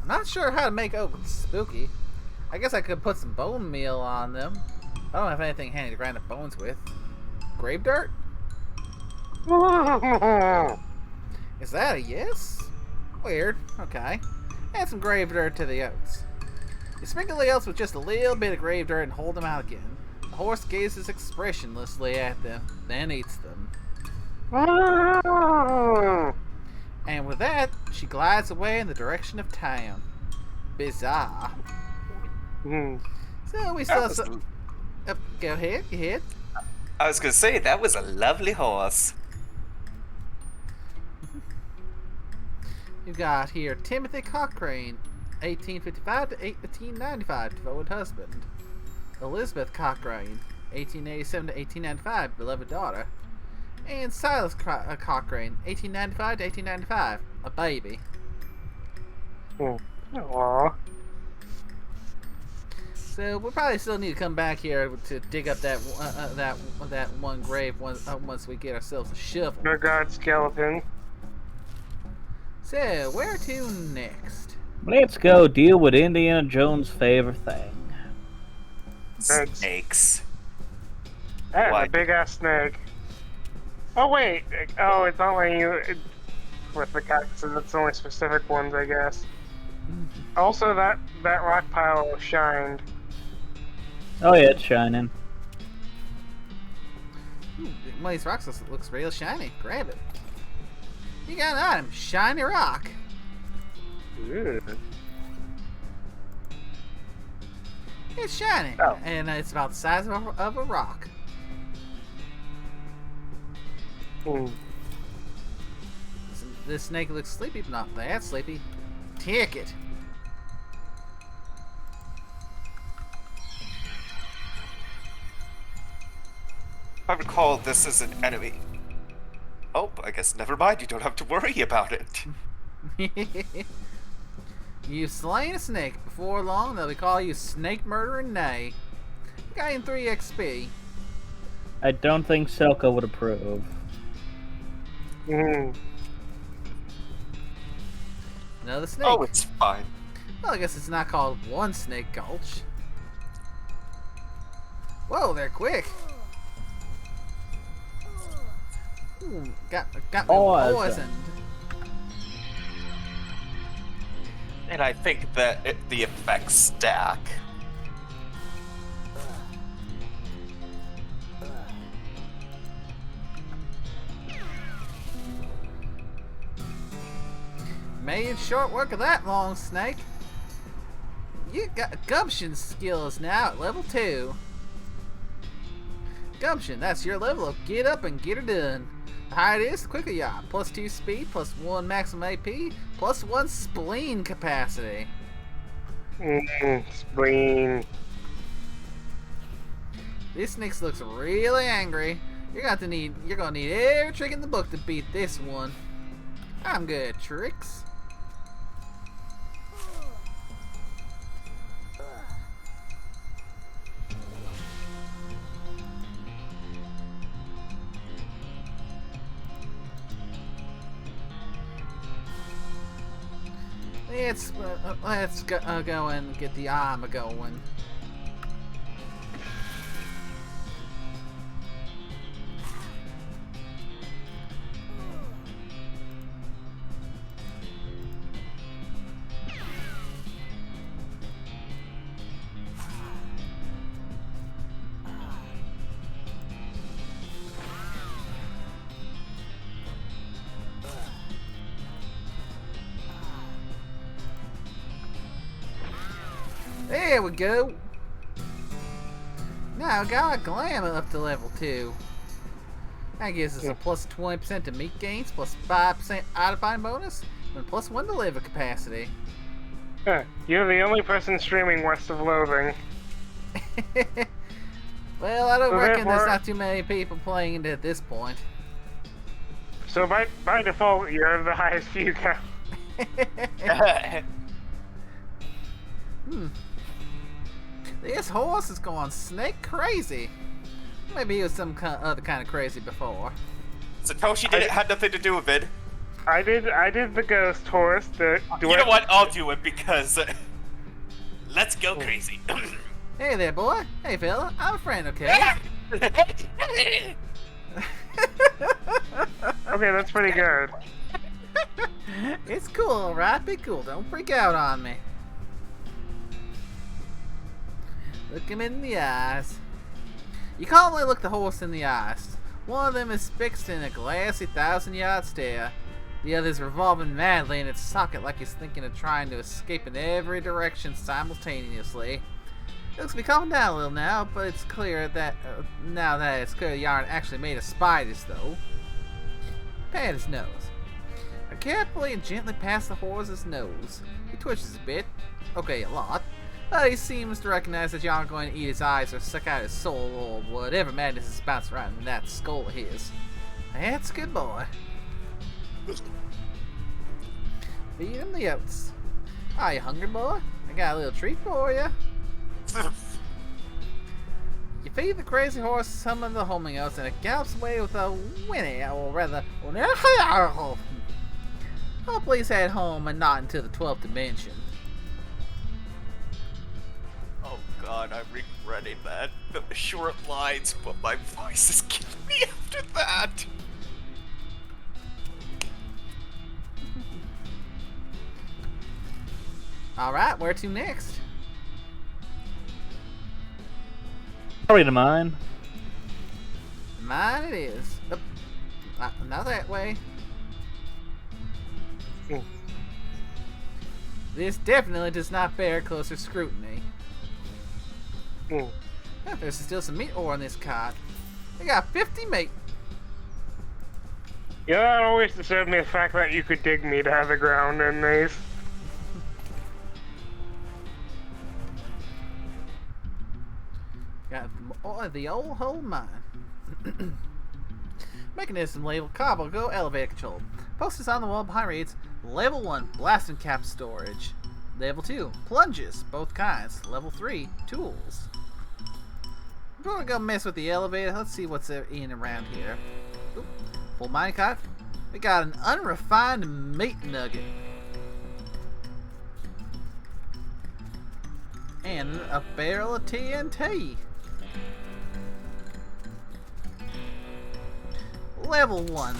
I'm not sure how to make oats spooky. I guess I could put some bone meal on them. I don't have anything handy to grind up bones with. Grave dirt? Is that a yes? Weird. Okay. Add some grave dirt to the oats. You sprinkle the oats with just a little bit of grave dirt and hold them out again. The horse gazes expressionlessly at them, then eats them. And with that, she glides away in the direction of town. Bizarre. Hmm. So we That saw was, go ahead, go ahead. I was gonna say, that was a lovely horse. You got here Timothy Cochrane, 1855 to 1895, devoted husband. Elizabeth Cochrane, 1887 to 1895, beloved daughter. And Silas Cochrane, 1895 to 1895, a baby. Aww. So we'll probably still need to come back here to dig up that one grave once we get ourselves a shovel. Good God, skeleton. So where to next? Let's go deal with Indiana Jones' favorite thing. Thanks. Snakes. That Why? a big ass snake. Oh wait. Oh, it's not letting you with the cactuses. It's only specific ones, I guess. Also, that rock pile shined. Oh yeah, it's shining. One of these rocks looks real shiny. Grab it. You got an item, shiny rock. Ooh. It's shiny, Oh. and it's about the size of a rock. Hmm. This snake looks sleepy, but not that sleepy. Take it. I recall this is an enemy. Oh, I guess never mind. You don't have to worry about it. You've slain a snake. Before long, they'll call you Snake Murderer Nay. Gain 3 XP. I don't think Selka would approve. Hmm. Another snake. Oh, it's fine. Well, I guess it's not called One Snake Gulch. Whoa, they're quick. Ooh, got me poisoned. And I think that the effects stack. Made short work of that, long snake. You got gumption skills now at level 2. Gumption, that's your level of get up and get her done. The higher it is, the quicker you are. Plus 2 speed, plus 1 maximum AP, plus 1 spleen capacity. Spleen. This snake looks really angry. You're gonna need every trick in the book to beat this one. I'm good at tricks. Let's go and get the armor going. There we go. Now got glamour up to level 2. That gives us a plus 20% to meat gains, plus 5% item bonus, and plus 1 to liver capacity. You're the only person streaming West of Loathing. Well, I don't So reckon there's therefore- not too many people playing it at this point. So by default, you're the highest view count. This horse is going snake crazy. Maybe he was some other kind of crazy before. Satoshi didn't have nothing to do with it. I did the ghost horse. You know what? I'll do it because let's go crazy. Hey there, boy. Hey, fella. I'm a friend, okay? Okay, that's pretty good. It's cool, alright? Be cool. Don't freak out on me. Look him in the eyes. You calmly look the horse in the eyes. One of them is fixed in a glassy 1,000-yard stare. The other's revolving madly in its socket like he's thinking of trying to escape in every direction simultaneously. It looks to be calming down a little now, but it's clear that the yarn actually made of spiders, though. Pat his nose. I carefully and gently pass the horse's nose. He twitches a bit. Okay, a lot. But he seems to recognize that you aren't going to eat his eyes or suck out his soul or whatever madness is bouncing around in that skull of his. That's a good boy. Feed him the oats. Are you hungry, boy? I got a little treat for you. You feed the crazy horse some of the homing oats and it gallops away with a whinny, or rather, hopefully he's head home and not into the 12th dimension. Oh god, I'm regretting that. The short lines, but my voice is killing me after that. Alright, where to next? Sorry to mine. Mine it is. Not that way. This definitely does not bear closer scrutiny. There's still some meat ore in this cart. We got 50 meat. Yeah, that always disturbed me, the fact that you could dig meat out of the ground in these. Got the old hole mine. Mechanism label Cargo elevator control. Posters on the wall behind reads Level 1 blasting cap storage. Level 2 plunges, both kinds. Level 3 tools. Before we go mess with the elevator, let's see what's in and around here. Oop, full minecart. We got an unrefined meat nugget. And a barrel of TNT. Level 1.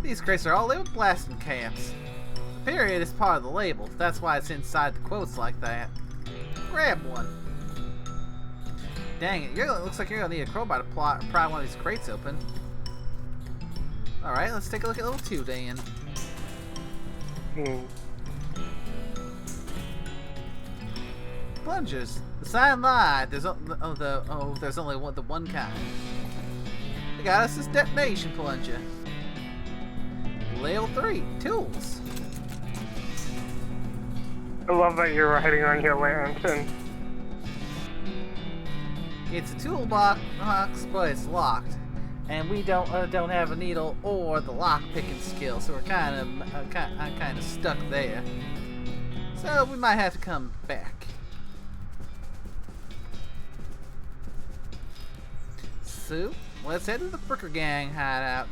These crates are all labeled blasting caps. The period is part of the label, that's why it's inside the quotes like that. Grab one. Dang it, looks like you're gonna need a crowbar to pry one of these crates open. Alright, let's take a look at level 2 then. Plungers. The sign lied. There's only the one kind. They got us this detonation plunger. Level 3 tools. I love that you're riding on your lantern. It's a toolbox, but it's locked, and we don't have a needle or the lock picking skill, so we're kind of stuck there. So we might have to come back. So let's head to the Fricker Gang hideout.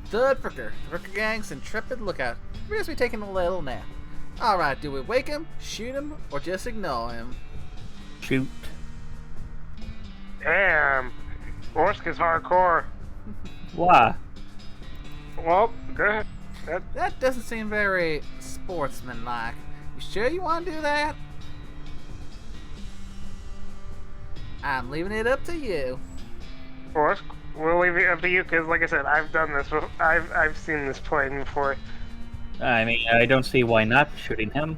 Third Fricker. The Fricker Gang's intrepid lookout appears to be taking a little nap. Alright, do we wake him, shoot him, or just ignore him? Shoot. Damn. Orsk is hardcore. Why? Well, go ahead. That doesn't seem very sportsmanlike. You sure you want to do that? I'm leaving it up to you. Orsk, we'll leave it up to you, because like I said, I've done this. I've seen this played before. I mean, I don't see why not shooting him.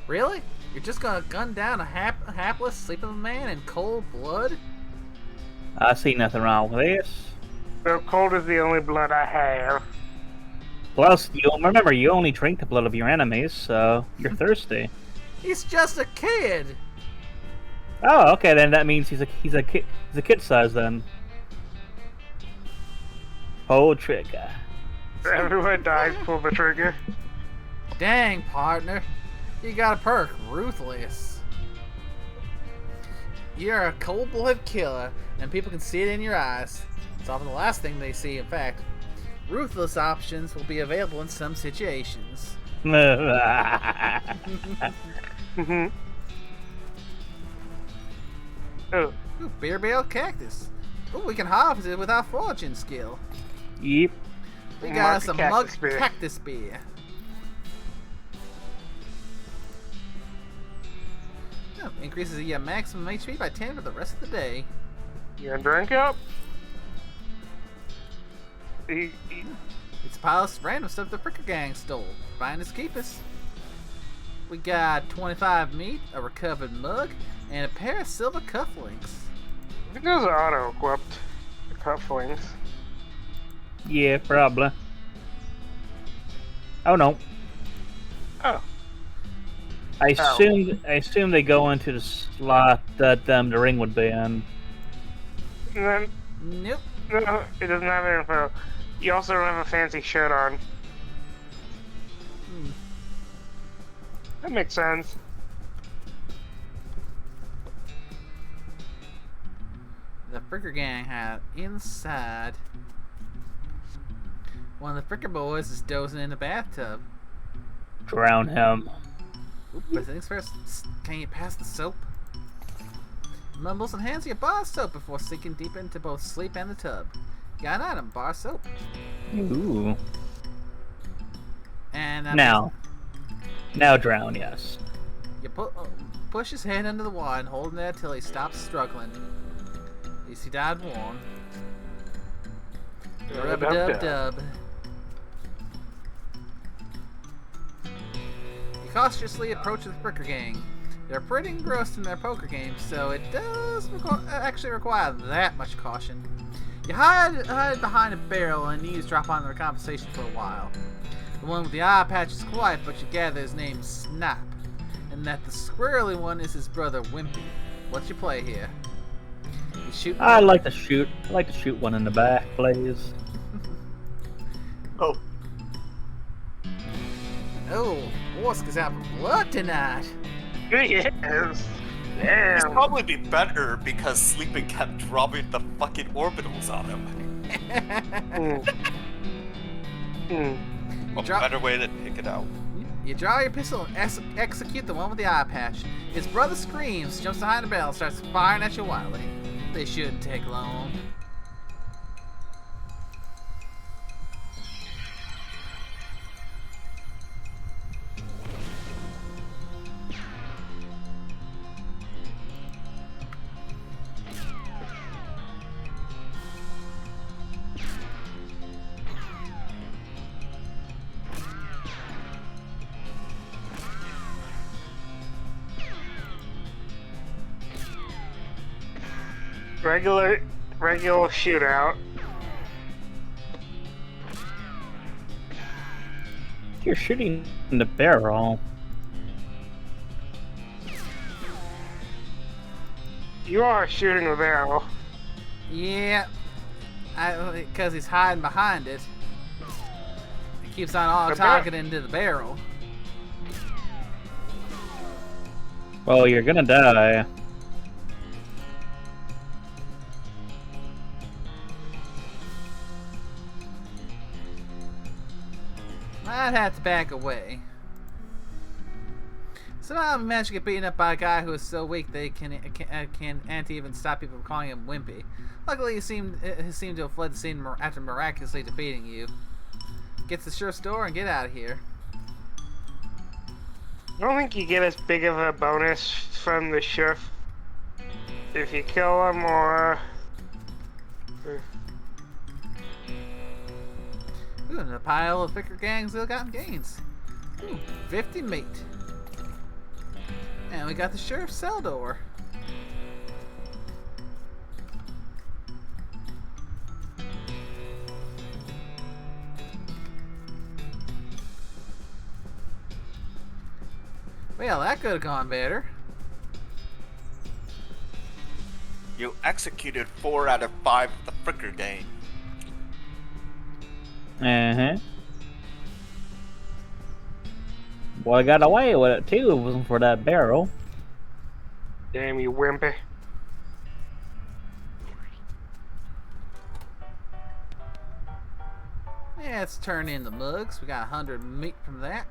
Really? You're just gonna gun down a hapless, sleeping man in cold blood? I see nothing wrong with this. So cold is the only blood I have. Plus, remember, you only drink the blood of your enemies, so you're thirsty. He's just a kid! Oh, okay, then that means he's a kid size then. Pull trigger. Everyone dies, pull the trigger. Dang, partner. You got a perk, Ruthless. You're a cold-blooded killer, and people can see it in your eyes. It's often the last thing they see, in fact. Ruthless options will be available in some situations. Oh. Ooh, beer bale cactus. Ooh, we can harvest it with our foraging skill. Yep. We got us a mug beer. cactus beer. Increases your maximum HP by 10 for the rest of the day. You gonna drink up? It's a pile of random stuff the Fricker Gang stole. Find his keepers. We got 25 meat, a recovered mug, and a pair of silver cufflinks. I think those are auto-equipped. The cufflinks. Yeah, probably. Oh no. Oh. I assume they go into the slot that the ring would be in. And then, Nope. no, it doesn't have info. You also don't have a fancy shirt on. That makes sense. The Fricker Gang had inside. One of the Fricker boys is dozing in the bathtub. Drown him. But things first, can you pass the soap? Mumbles and hands you a bar of soap before sinking deep into both sleep and the tub. Got an item, bar of soap. Ooh. And Now drown, yes. you push his head under the water and hold him there till he stops struggling. At least he died warm. Rub-a-dub-dub. You cautiously approach the Fricker Gang. They're pretty engrossed in their poker games, so it does actually require that much caution. You hide behind a barrel and eavesdrop on their conversation for a while. The one with the eye patch is quiet, but you gather his name's Snap, and that the squirrely one is his brother Wimpy. What's your play here? You shoot. I'd like to shoot one in the back, please. Oh, Oh, Orsk is out for blood tonight. Yes. it'd Damn. probably be better because sleeping kept dropping the fucking orbitals on him. A Drop- better way to pick it out. You draw your pistol and execute the one with the eye patch. His brother screams, jumps behind the barrel, and starts firing at you wildly. They shouldn't take long. Regular shootout. You're shooting in the barrel. You are shooting a barrel. Yeah, because he's hiding behind it. He keeps on auto-targeting to the barrel. Well, you're gonna die. I'd have to back away. Somehow I managed to get beaten up by a guy who is so weak they can't even stop people from calling him Wimpy. Luckily, he seemed to have fled the scene after miraculously defeating you. Get to the sure store and get out of here. I don't think you get as big of a bonus from the chef if you kill him or. Ooh, and a pile of Fricker Gang's ill-gotten gains. Ooh, 50 meat. And we got the sheriff's cell door. Well, that could have gone better. You executed 4 out of 5 of the Fricker Gang. Uh-huh. Well, I got away with it too. It wasn't for that barrel. Damn you, wimpy. Yeah, let's turn in the mugs. We got 100 meat from that.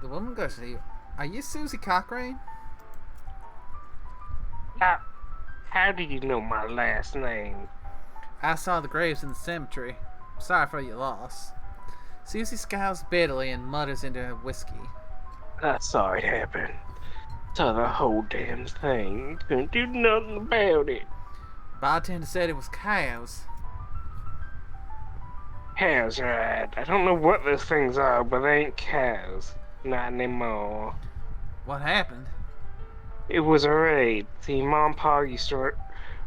The woman goes to you. Are you Susie Cochrane? How did you know my last name? I saw the graves in the cemetery. Sorry for your loss. Susie scowls bitterly and mutters into her whiskey. I saw it happen. Saw the whole damn thing. Couldn't do nothing about it. Bartender said it was cows. Cows, right. I don't know what those things are, but they ain't cows. Not anymore. What happened? It was a raid. See, Mom and Pa used to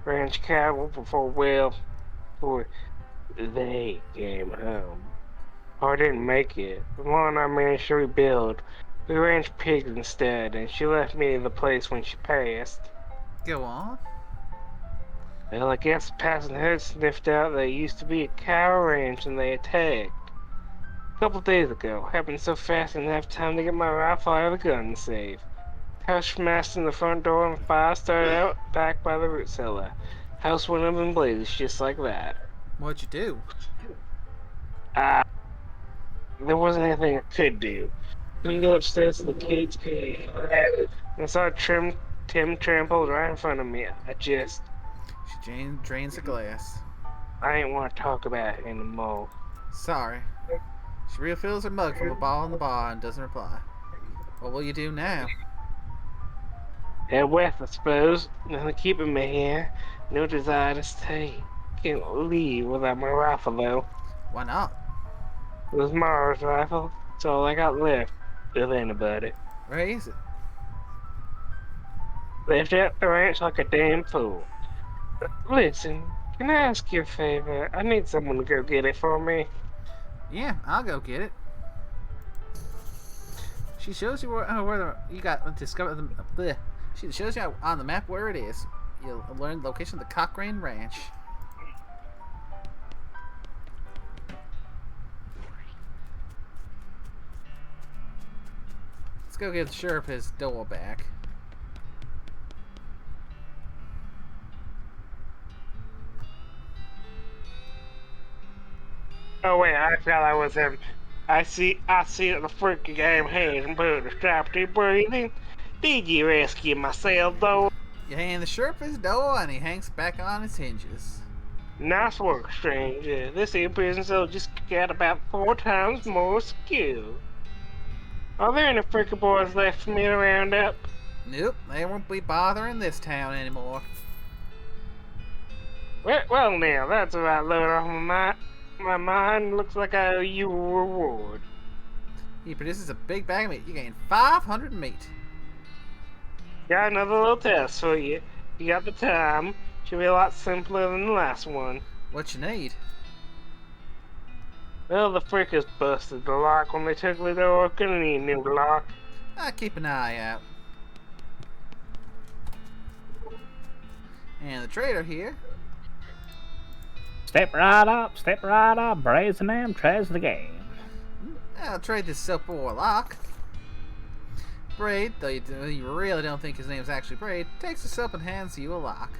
ranch cattle before they came home. Pa didn't make it. The lawn I managed to rebuild. We ranched pigs instead, and she left me the place when she passed. Go on. Well, I guess the passing herd sniffed out there used to be a cow ranch and they attacked. A couple days ago. Happened so fast I didn't have time to get my rifle out of the gun safe. House smashed in the front door and fire started out back by the root cellar. House went up in blazes just like that. What'd you do? There wasn't anything I could do. We go upstairs to the kids' cave. I saw Tim trampled right in front of me. She drains the glass. I ain't want to talk about it anymore. Sorry. She refills her mug from a bottle in the bar and doesn't reply. What will you do now? Head west, I suppose. Nothing keeping me here. No desire to stay. Can't leave without my rifle, though. Why not? It was Mara's rifle. It's all I got left with anybody. Where is it? Left out the ranch like a damn fool. Listen, can I ask you a favor? I need someone to go get it for me. Yeah, I'll go get it. She shows you where you got discovered the. Bleh. She shows you on the map where it is. You'll learn the location of the Cochrane Ranch. Let's go give the sheriff his door back. Oh wait, I thought I was him. I see that the freaking game hasn't put a stop to breathing. Did you rescue myself, though? You hand the sheriff his door and he hangs back on his hinges. Nice work, stranger. This here prison cell just got about 4 times more skill. Are there any freaking boys left for me to round up? Nope, they won't be bothering this town anymore. Well now, that's about load off my mind. Looks like I owe you a reward. He produces a big bag of meat. You gain 500 meat. Got another little test for you. You got the time. Should be a lot simpler than the last one. What you need? Well, the frickers busted the lock when they took the door. Gonna need a new lock. I'll keep an eye out. And the trader here. Step right up, brazen them, treads the game. I'll trade this soap for a lock. Braid, though you really don't think his name's actually Braid, takes the soap and hands you a lock.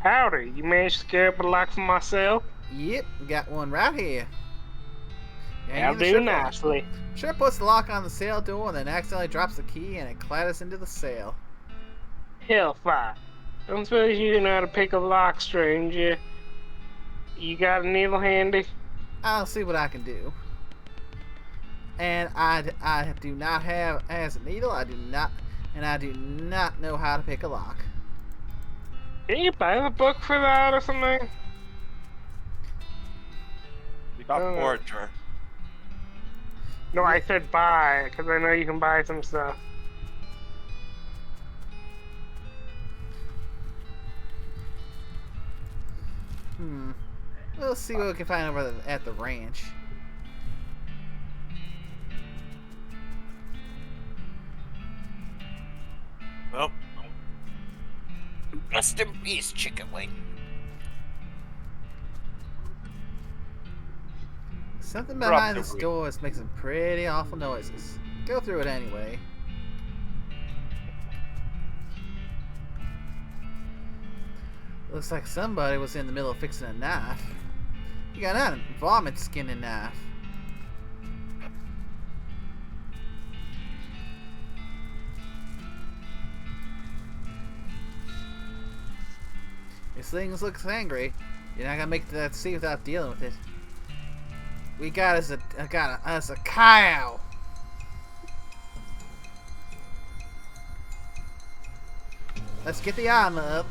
Howdy, you managed to scare up a lock for myself? Yep, got one right here. I'll do nicely. Sure puts the lock on the cell door and then accidentally drops the key and it clatters into the cell. Hellfire. Don't suppose you know how to pick a lock, stranger. You got a needle handy? I'll see what I can do. And I do not have as a needle. I do not know how to pick a lock. Can you buy the book for that or something? We got Forger. No, I said buy, because I know you can buy some stuff. We'll see what we can find over at the ranch. Well, rest in peace, chicken wing. Something Drop behind the this ring. door is making some pretty awful noises. Go through it anyway. Looks like somebody was in the middle of fixing a knife. You got a vomit skinning knife. This thing looks angry. You're not gonna make that sea without dealing with it. We got us a cow. Let's get the armor up.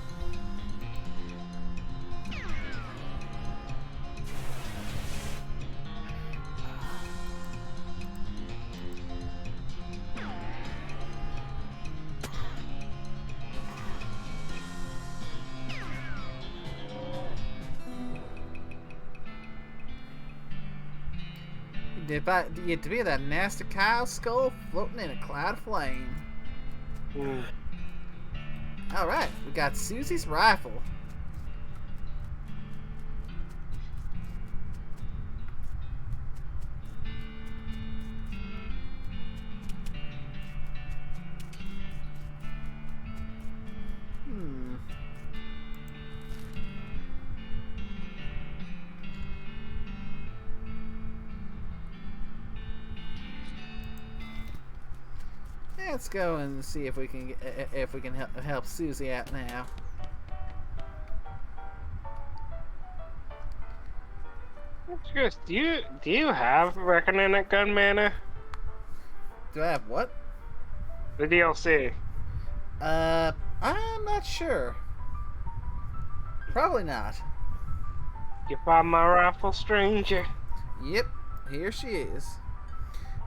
You to be that nasty cow skull floating in a cloud of flame. Alright, we got Susie's rifle. Let's go and see if we can help Susie out now. Just, do you have Reckoning at Gun Mana? Do I have what? The DLC. I'm not sure. Probably not. You find my rifle, stranger? Yep, here she is.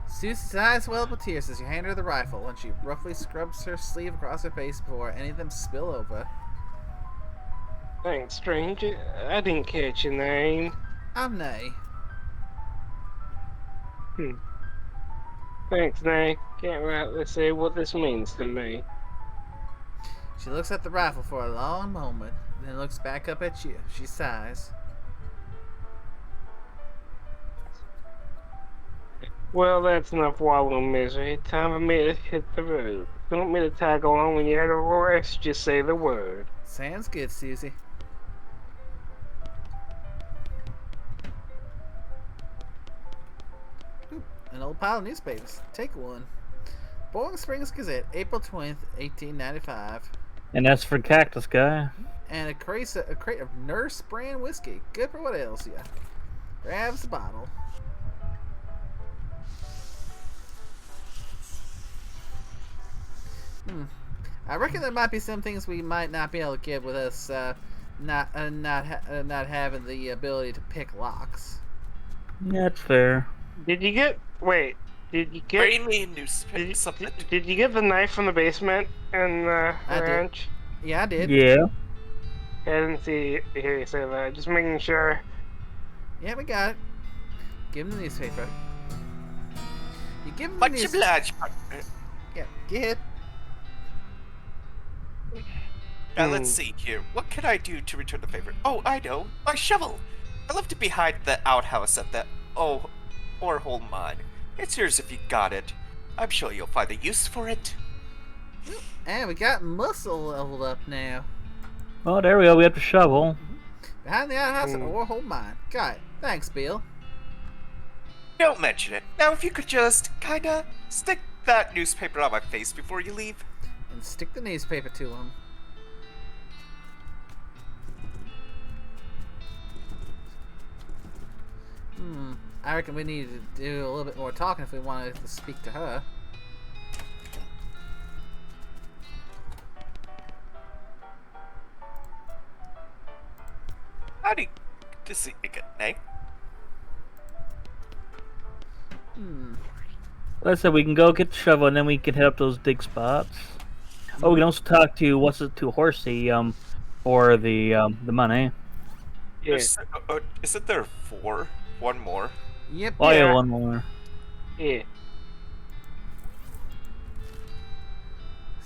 Susie's eyes well up with tears as you hand her the rifle, and she roughly scrubs her sleeve across her face before any of them spill over. Thanks, stranger. I didn't catch your name. I'm Nay. Thanks, Nay. Can't rightly say what this means to me. She looks at the rifle for a long moment, then looks back up at you. She sighs. Well, that's enough wallowing misery. Time for me to hit the road. If you want me to tag along when you're at a rest, just say the word. Sounds good, Susie. Ooh, an old pile of newspapers. Take one. Bowling Springs Gazette, April 20th, 1895. And that's for Cactus Guy. And a crate of Nurse brand whiskey. Good for what else, yeah. Grabs the bottle. I reckon there might be some things we might not be able to get with us not having the ability to pick locks. That's fair. Did you get... Wait. Did you get... Bring me a newspaper, something. Did you get the knife from the basement in the ranch? Yeah, I did. Yeah. I didn't hear you say that. Just making sure. Yeah, we got it. Give him the newspaper. You give him the Much newspaper. obliged, partner. Yeah, get. Now let's see here. What can I do to return the favor? Oh, I know. My shovel! I left it behind the outhouse at the Orhole mine. It's yours if you got it. I'm sure you'll find a use for it. And we got muscle leveled up now. Oh, there we go. We have to shovel. Behind the outhouse at Orhole mine. Got it. Thanks, Bill. Don't mention it. Now if you could just kinda stick that newspaper on my face before you leave. And stick the newspaper to him. I reckon we need to do a little bit more talking if we wanted to speak to her. Howdy. Good to see you again, eh? Like I said, we can go get the shovel and then we can hit up those dig spots. Oh, we can also talk to Horsey, for the money. Yeah. Isn't there 4? One more? Yep. Oh yeah, one more. Yeah.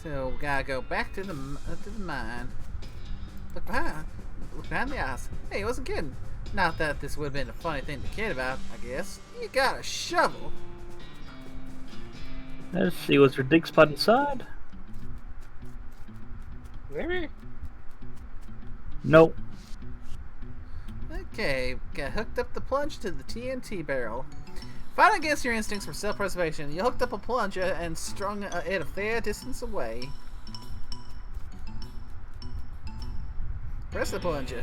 So we gotta go back to the mine. Look behind the eyes. Hey, he wasn't kidding. Not that this would have been a funny thing to kid about, I guess. You got a shovel. Let's see, was there a dig spot inside? Maybe. Nope. Okay, got hooked up the plunge to the TNT barrel. Fighting against your instincts for self-preservation, you hooked up a plunger and strung it a fair distance away. Press the plunger.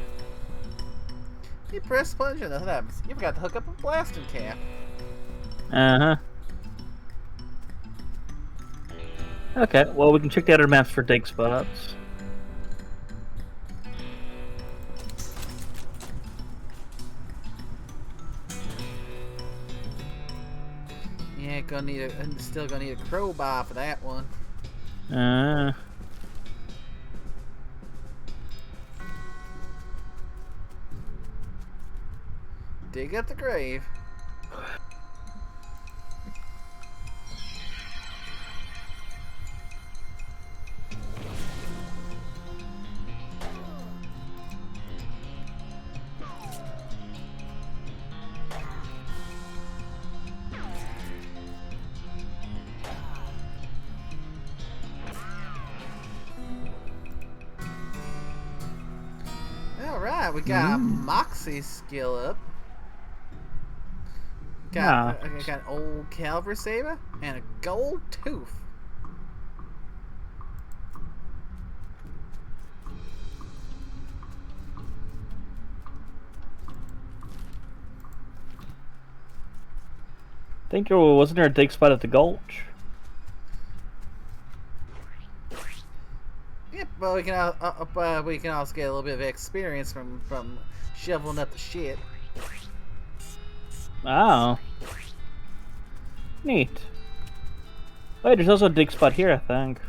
You press the plunger, nothing happens. You forgot to hook up a blasting cap. Uh-huh. Okay, well, we can check the other maps for dig spots. Yeah, still gonna need a crowbar for that one. Dig up the grave. Alright, we got a Moxie skill up. Got an old Calvary Saber and a gold tooth. I think wasn't there a dig spot at the Gulch? Yep, but we can also get a little bit of experience from shoveling up the shit. Oh. Neat. Wait, there's also a dig spot here, I think.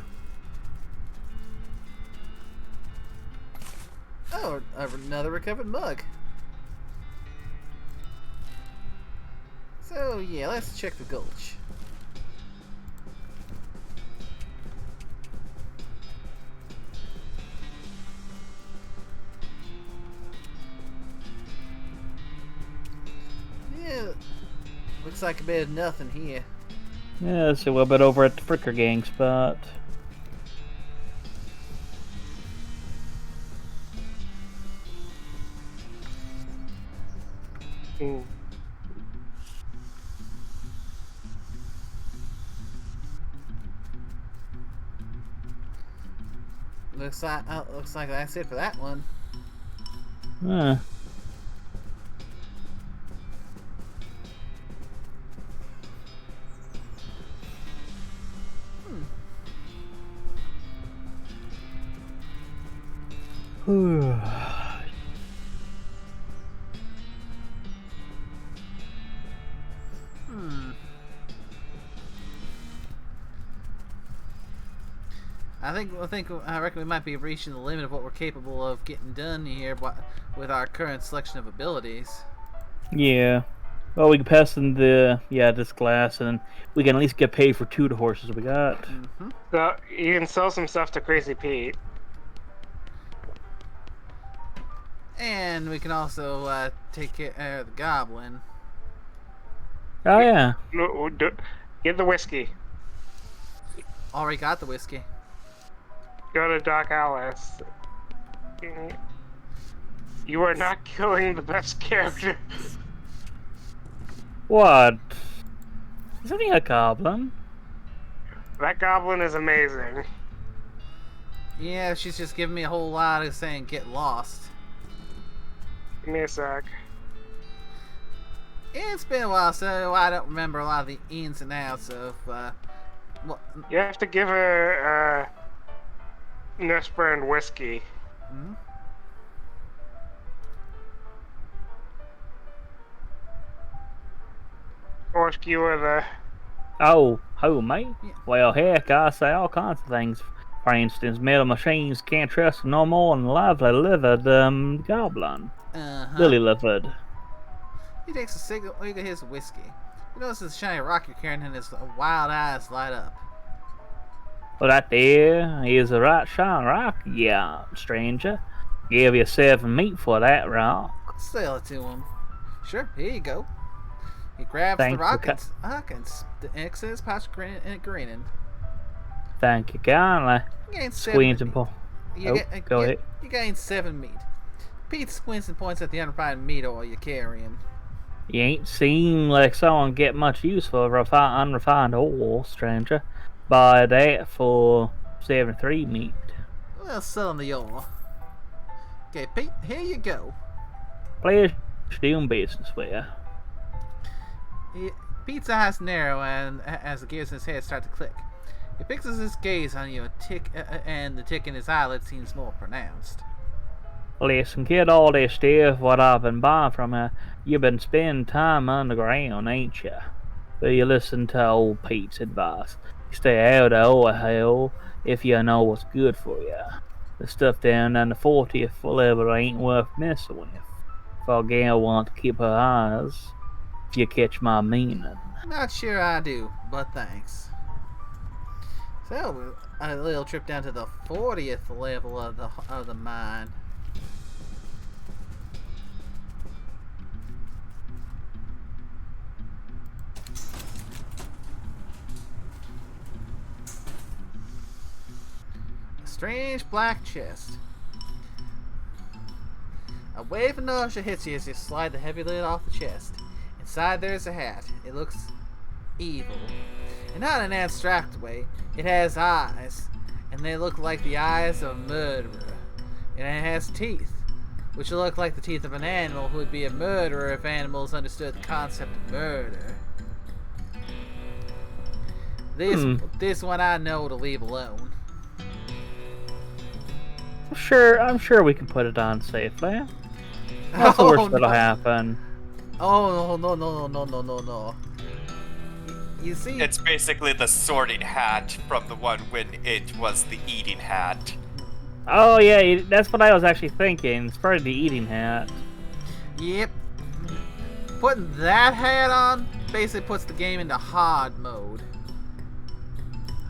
Oh, another recovered mug. So yeah, let's check the gulch. Yeah, looks like a bit of nothing here. Yeah, let's see a little bit over at the Fricker Gang spot. Mm. Looks like that's it for that one. Huh. I reckon we might be reaching the limit of what we're capable of getting done here with our current selection of abilities. Yeah. Well, we can pass in this glass, and we can at least get paid for 2 of the horses we got. Mm-hmm. So you can sell some stuff to Crazy Pete. And we can also take care of the goblin. Oh, yeah. Get the whiskey. Already got the whiskey. Go to Doc Alice. You are not killing the best character. What? Isn't he a goblin? That goblin is amazing. Yeah, she's just giving me a whole lot of saying get lost. Give me a sec. It's been a while, so I don't remember a lot of the ins and outs of, You have to give her, nurse brand whiskey. Hmm? Or skewer the... Oh, who, me? Yeah. Well, heck, I say all kinds of things. For instance, metal machines can't trust no more than lively livered goblin. Lily livered. He takes a cigarette, look at his whiskey. He notices the shiny rock you're carrying and his wild eyes light up. Well, that there is a right shine rock, yeah, stranger. Give you 7 meat for that rock. Sell it to him. Sure, here you go. He grabs Thank the rock you, and exits his pouch grinning. Thank you kindly. You gain 7 Squeeze and meat. pull. Go ahead. You gain 7 meat. Pete squints and points at the unrefined meat oil you're carrying. You ain't seem like someone get much use for unrefined oil, stranger. Buy that for 73 meat. Well, selling the oil. Okay, Pete, here you go. Pleasure doing business with you. Pete's eyes narrow and as the gears in his head start to click. He fixes his gaze on you, and the tick in his eyelid seems more pronounced. Listen, kid, all this stuff what I've been buying from you, you've been spending time underground, ain't you? But you listen to old Pete's advice. Stay out of oil hell if you know what's good for you. The stuff down on the 40th level ain't worth messing with. If a gal wants to keep her eyes, if you catch my meaning. Not sure I do, but thanks. So, a little trip down to the 40th level of the mine. A strange black chest. A wave of nausea hits you as you slide the heavy lid off the chest. Inside there's a hat. It looks evil. And not in an abstract way. It has eyes. And they look like the eyes of a murderer. And it has teeth. Which look like the teeth of an animal who would be a murderer if animals understood the concept of murder. This one I know to leave alone. I'm sure we can put it on safely. What's the worst that'll happen? Oh, no. You see... It's basically the sorting hat from the one when it was the eating hat. Oh, yeah, that's what I was actually thinking. It's probably the eating hat. Yep. Putting that hat on basically puts the game into hard mode.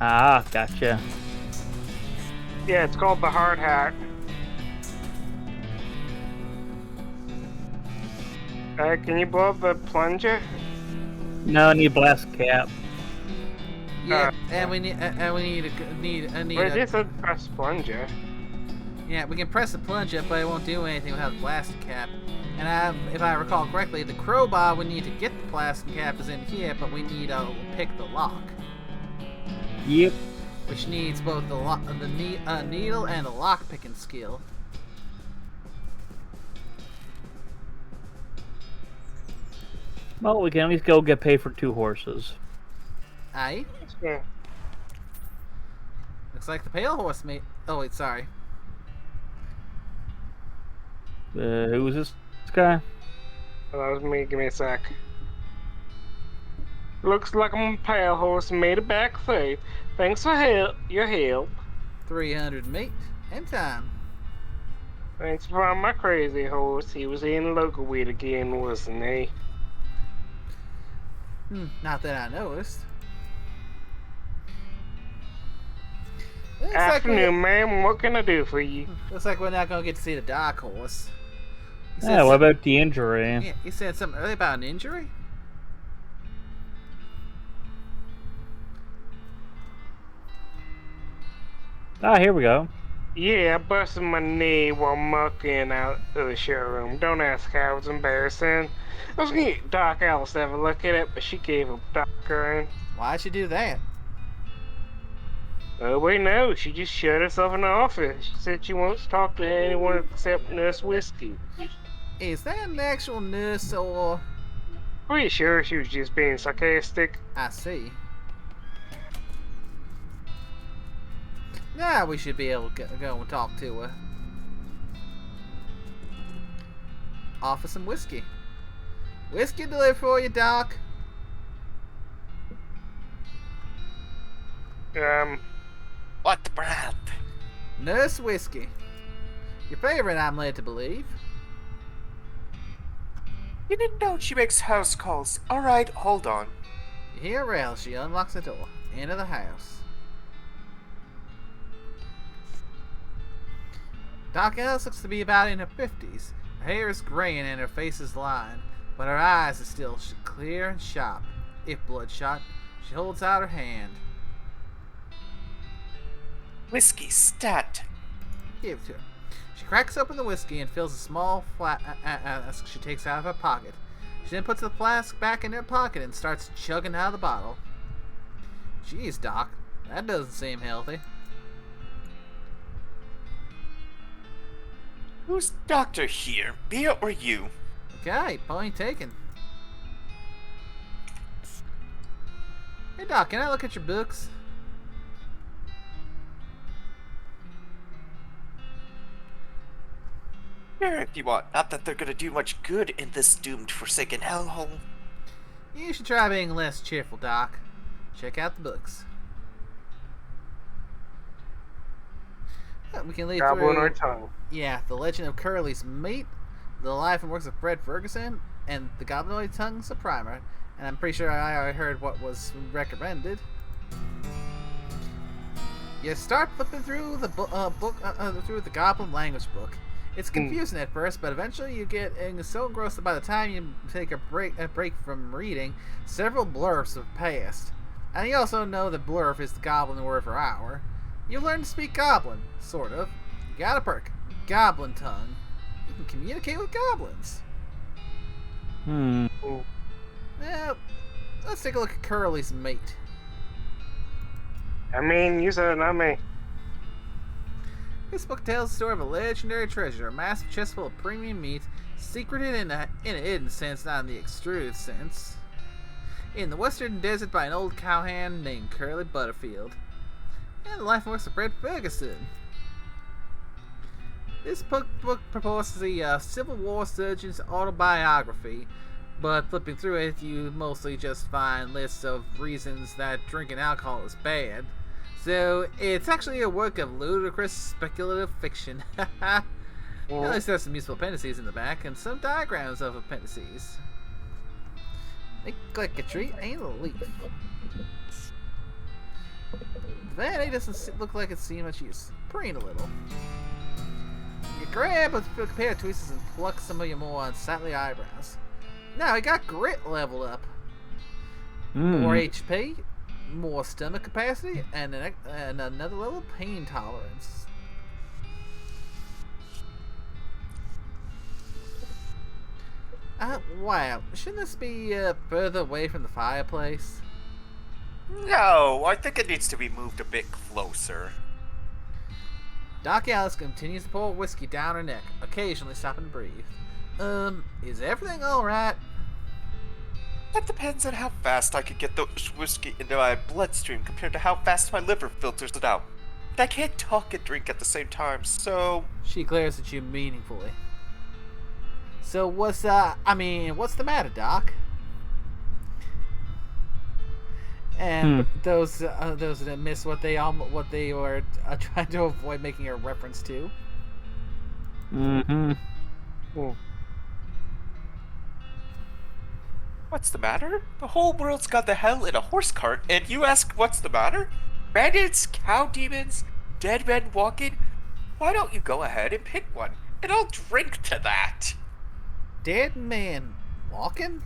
Ah, gotcha. Yeah, it's called the hard hat. Can you blow up the plunger? No, I need blast cap. Yep, and we need Wait, this is press plunger. Yeah, we can press the plunger, but it won't do anything without the plastic cap. And if I recall correctly, the crowbar we need to get the plastic cap is in here, but we need to pick the lock. Yep. Which needs both the needle and the lock picking skill. Well, we can at least go get paid for 2 horses. Aye. Yeah. Looks like the pale horse mate. Oh wait, sorry. Who's this guy? Oh, that was me. Give me a sec. Looks like I'm a pale horse made it back safe. Thanks for your help. 300 meat and time. Thanks for my crazy horse. He was in local weed again, wasn't he? Not that I noticed. Afternoon, ma'am. What can I do for you? Looks like we're not gonna get to see the dark horse. Yeah, what about the injury? Yeah, you said something earlier about an injury? Ah, here we go. Yeah, I busted my knee while mucking out of the showroom. Don't ask how, it was embarrassing. I was gonna get Doc Alice to have a look at it, but she gave up Doc crying. Why'd you do that? Oh, wait, no, she just shut herself in the office. She said she wants to talk to anyone except Nurse Whiskey. Is that an actual nurse or... Pretty sure she was just being sarcastic. I see. Now we should be able to go and talk to her. Offer some whiskey. Whiskey delivered for you, Doc. What brand? Nurse Whiskey. Your favorite, I'm led to believe. You didn't know she makes house calls. Alright, hold on. You hear a rail, she unlocks the door. Into the house. Doc Ellis looks to be about in her 50s. Her hair is graying and her face is lined, but her eyes are still clear and sharp, if bloodshot. She holds out her hand. Whiskey stat. Give it to her. She cracks open the whiskey and fills a small flask she takes out of her pocket. She then puts the flask back in her pocket and starts chugging out of the bottle. Jeez, Doc, that doesn't seem healthy. Who's doctor here, me or you? Okay, point taken. Hey Doc, can I look at your books? Sure, if you want. Not that they're gonna do much good in this doomed, forsaken hellhole. You should try being less cheerful, Doc. Check out the books. We can lead Goblin through... or tongue. Yeah, The Legend of Curly's Meat, The Life and Works of Fred Ferguson, and The Goblinoid Tongue's a primer. And I'm pretty sure I already heard what was recommended. You start flipping through the through the Goblin language book. It's confusing at first, but eventually you get so engrossed that by the time you take a break from reading, several blurfs have passed. And you also know that blurf is the Goblin word for hour. You learn to speak Goblin, sort of. You got a perk, Goblin Tongue. You can communicate with goblins. Now, let's take a look at Curly's Mate. I mean, you said it, not me. This book tells the story of a legendary treasure, a massive chest full of premium meat, secreted in a hidden sense, not in the extruded sense, in the western desert by an old cowhand named Curly Butterfield. And the life and works of Fred Ferguson. This book purports a Civil War surgeon's autobiography, but flipping through it, you mostly just find lists of reasons that drinking alcohol is bad. So, it's actually a work of ludicrous speculative fiction. At least there's some useful appendices in the back, and some diagrams of appendices. They like a tree, ain't a leaf. Vanity doesn't look like it's seen much use. Preen a little. You grab a pair of tweezers and pluck some of your more unsightly eyebrows. Now, he got grit leveled up. More HP, more stomach capacity, and another level of pain tolerance. Wow. Shouldn't this be further away from the fireplace? No, I think it needs to be moved a bit closer. Doc Alice continues to pour whiskey down her neck, occasionally stopping to breathe. Is everything alright? That depends on how fast I could get the whiskey into my bloodstream compared to how fast my liver filters it out. And I can't talk and drink at the same time, so... She glares at you meaningfully. So what's the matter, Doc? And those that miss what they were trying to avoid making a reference to. What's the matter? The whole world's got the hell in a horse cart, and you ask what's the matter? Bandits, cow demons, dead men walking? Why don't you go ahead and pick one, and I'll drink to that. Dead man walking?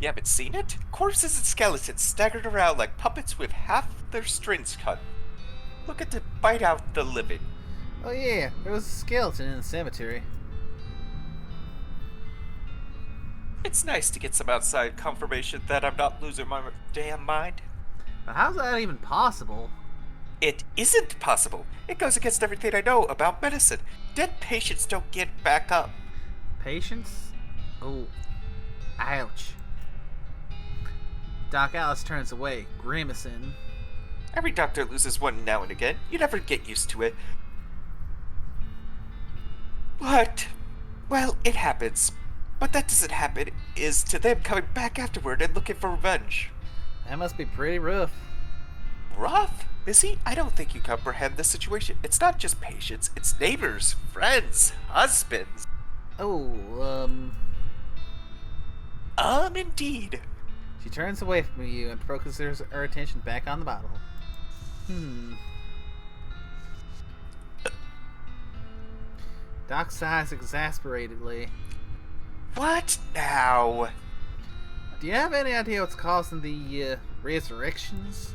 You haven't seen it? Corpses and skeletons staggered around like puppets with half their strings cut. Looking to bite out the living. Oh yeah, there was a skeleton in the cemetery. It's nice to get some outside confirmation that I'm not losing my damn mind. But how's that even possible? It isn't possible. It goes against everything I know about medicine. Dead patients don't get back up. Patience? Oh, ouch. Doc Alice turns away, grimacing. Every doctor loses one now and again. You never get used to it. But, well, it happens. But that doesn't happen is to them coming back afterward and looking for revenge. That must be pretty rough. Rough? Missy, I don't think you comprehend the situation. It's not just patients, it's neighbors, friends, husbands. Indeed. She turns away from you and focuses her attention back on the bottle. Doc sighs exasperatedly. What now? Do you have any idea what's causing the resurrections?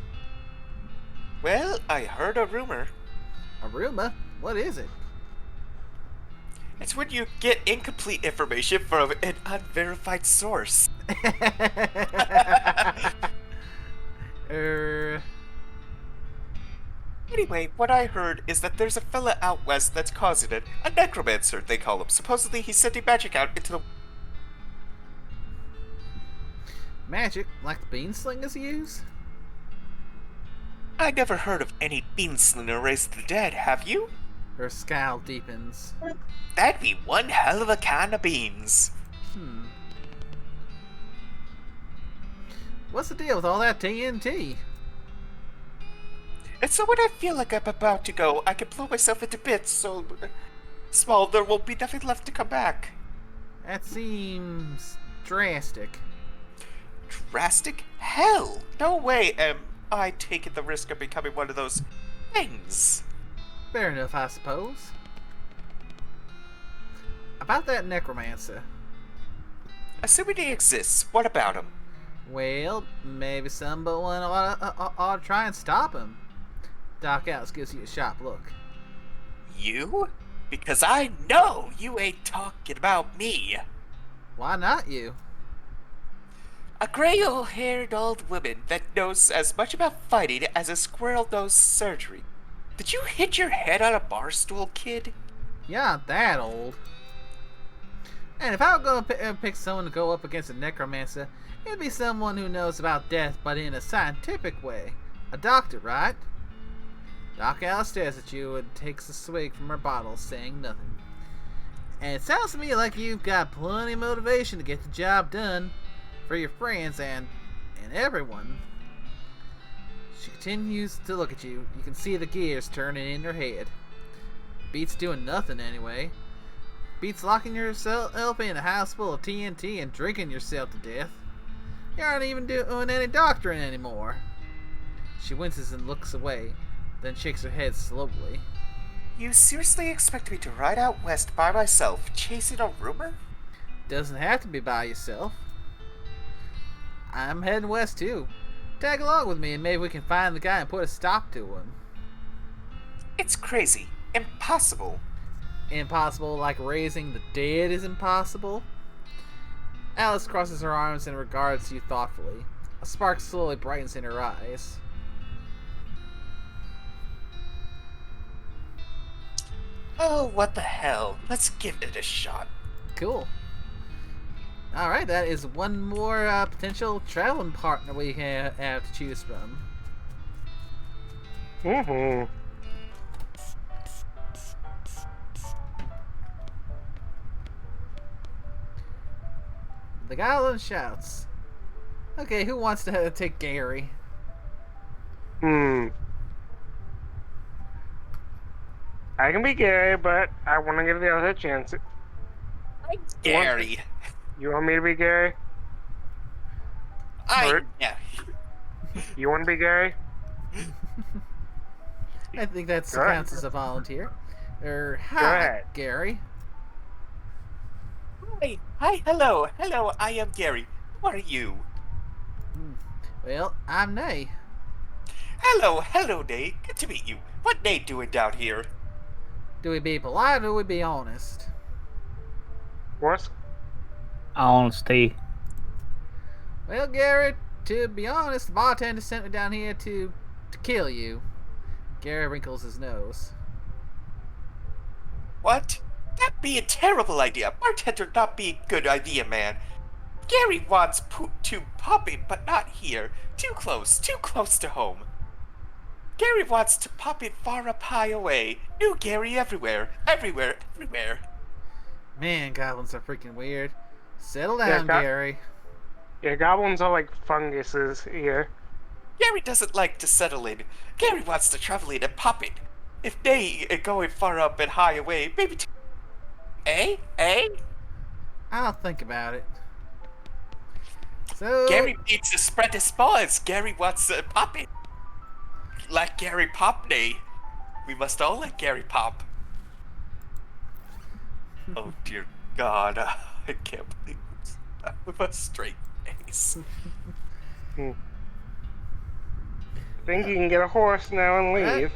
Well, I heard a rumor. A rumor? What is it? It's when you get incomplete information from an unverified source. Anyway, what I heard is that there's a fella out west that's causing it. A necromancer, they call him. Supposedly he's sending magic out into the... Magic, like the bean slingers use? I never heard of any beanslinger raise the dead, have you? Her scowl deepens. That'd be one hell of a can of beans. What's the deal with all that TNT? And so when I feel like I'm about to go, I can blow myself into bits so small there won't be nothing left to come back. That seems drastic. Drastic? Hell! No way am I taking the risk of becoming one of those things. Fair enough, I suppose. About that necromancer. Assuming he exists, what about him? Well, maybe someone ought to try and stop him. Doc Alice gives you a sharp look. You? Because I know you ain't talking about me. Why not you? A gray-haired old woman that knows as much about fighting as a squirrel knows surgery. Did you hit your head on a bar stool, kid? You're not that old. And if I were going to pick someone to go up against a necromancer, it'd be someone who knows about death, but in a scientific way. A doctor, right? Doc Alice stares at you and takes a swig from her bottle, saying nothing. And it sounds to me like you've got plenty of motivation to get the job done for your friends and everyone. She continues to look at you. You can see the gears turning in her head. Beats doing nothing anyway. Beats locking yourself in a house full of TNT and drinking yourself to death. You aren't even doing any doctoring anymore. She winces and looks away, then shakes her head slowly. You seriously expect me to ride out west by myself, chasing a rumor? Doesn't have to be by yourself. I'm heading west too. Tag along with me and maybe we can find the guy and put a stop to him. It's crazy. Impossible. Impossible like raising the dead is impossible? Alice crosses her arms and regards you thoughtfully. A spark slowly brightens in her eyes. Oh, what the hell. Let's give it a shot. Cool. Alright, that is one more potential traveling partner we have to choose from. Mm-hmm. The goblin shouts. Okay, who wants to take Gary? I can be Gary, but I want to give the other a chance. Gary. You want me to be Gary? Yeah. You want to be Gary? I think that Go ahead. counts as a volunteer. Go Hi, ahead. Gary. Hi, hello, I am Gary. Who are you? Well, I'm Nay. Hello, Nate. Good to meet you. What Nate doing down here? Do we be polite or do we be honest? What? Honesty. Well, Gary, to be honest, the bartender sent me down here to kill you. Gary wrinkles his nose. What? That'd be a terrible idea. Bartender not be a good idea, man. Gary wants to pop it, but not here. Too close to home. Gary wants to pop it far up high away. New Gary everywhere. Man, goblins are freaking weird. Settle down, Yeah, Gary. Yeah, goblins are like funguses here. Gary doesn't like to settle in. Gary wants to travel in and pop it. If they going far up and high away, maybe Eh? I'll think about it. So, Gary needs to spread his spores. Gary wants to pop it. Let Gary pop, Nay. We must all let Gary pop. Oh dear God, I can't believe it's that with a straight face. Think you can get a horse now and leave.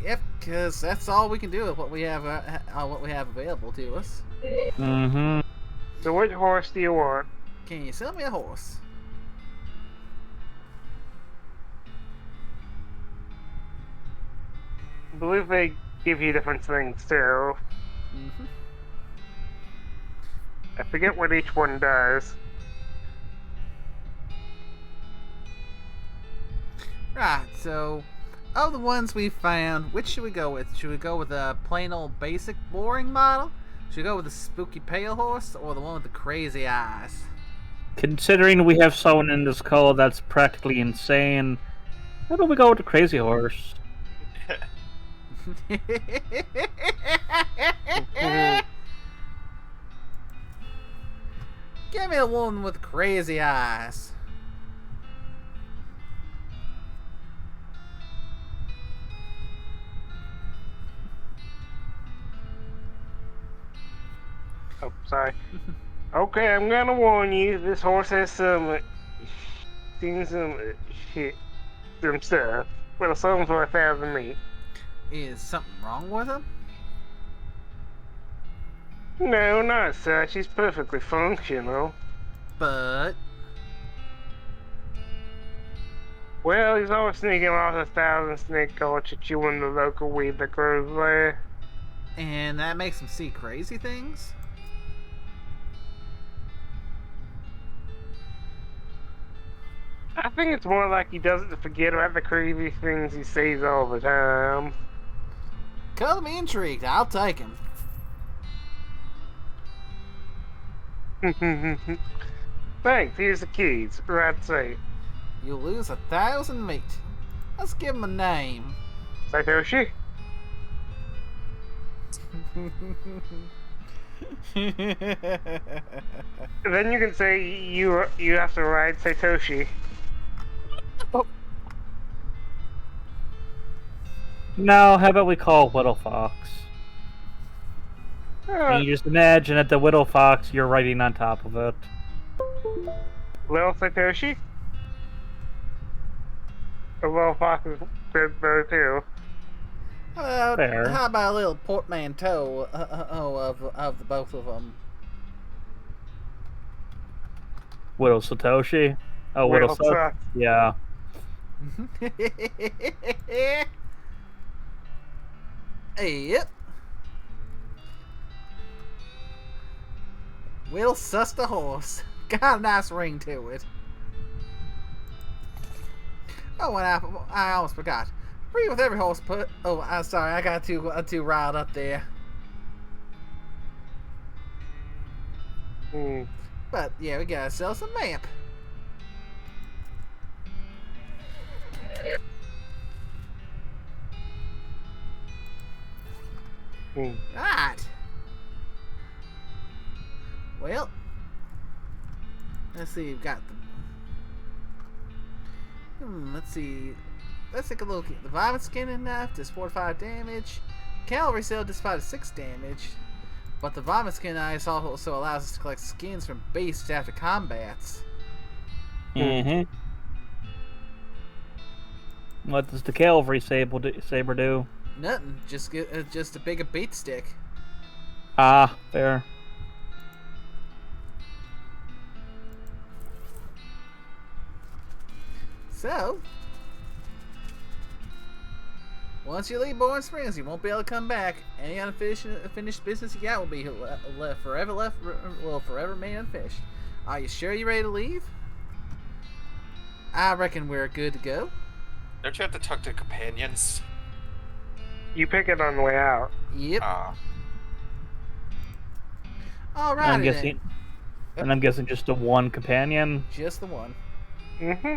Yep, because that's all we can do with what we have available to us. Mm-hmm. So which horse do you want? Can you sell me a horse? believe they give you different things too. Mm-hmm. I forget what each one does. Right, so of the ones we found, which should we go with? Should we go with a plain old basic boring model? Should we go with the spooky pale horse or the one with the crazy eyes? Considering we have someone in this call that's practically insane, how about we go with the crazy horse? Give me the one with the crazy eyes. Oh, sorry. Okay, I'm gonna warn you. This horse has seen some shit, some stuff. Well, something's worth having me. Is something wrong with him? No, not such. He's perfectly functional. But Well, he's always sneaking off 1,000 snake culture, chewing the local weed that grows there. and that makes him see crazy things? I think it's more like he doesn't forget about the creepy things he sees all the time. Color me intrigued. I'll take him. Thanks, here's the keys. Right safe. You'll lose 1,000 meat. Let's give him a name. Satoshi? Then you can say you have to ride Satoshi. No, how about we call Widow Fox? And you just imagine that the Widow Fox, you're riding on top of it. Little Satoshi? A little fox is good though too. Fair. How about a little portmanteau of the both of them? Widow Satoshi. Oh, Widow Little Satoshi. Fox. Yeah. Yep. Will suss the horse. Got a nice ring to it. Oh, and I almost forgot. Free with every horse put. Oh, I'm sorry. I got too riled up there. But yeah, we gotta sell some map. Right. Well, let's see. We've got the. Let's see. Let's take a look. The vomit skin enough does 45 damage. Cavalry Cell does 5 to 6 damage. But the vomit skin ice also allows us to collect skins from beasts after combats. Mm-hmm. What does the cavalry saber do? Nothing. Just a bigger beat stick. Ah, fair. So, once you leave Bourne Springs, you won't be able to come back. Any unfinished business you got will be forever remain unfinished. Are you sure you're ready to leave? I reckon we're good to go. Don't you have to talk to companions? You pick it on the way out. Yep. Alrighty I'm then. guessing, and I'm guessing just the one companion. Just the one. Mm-hmm.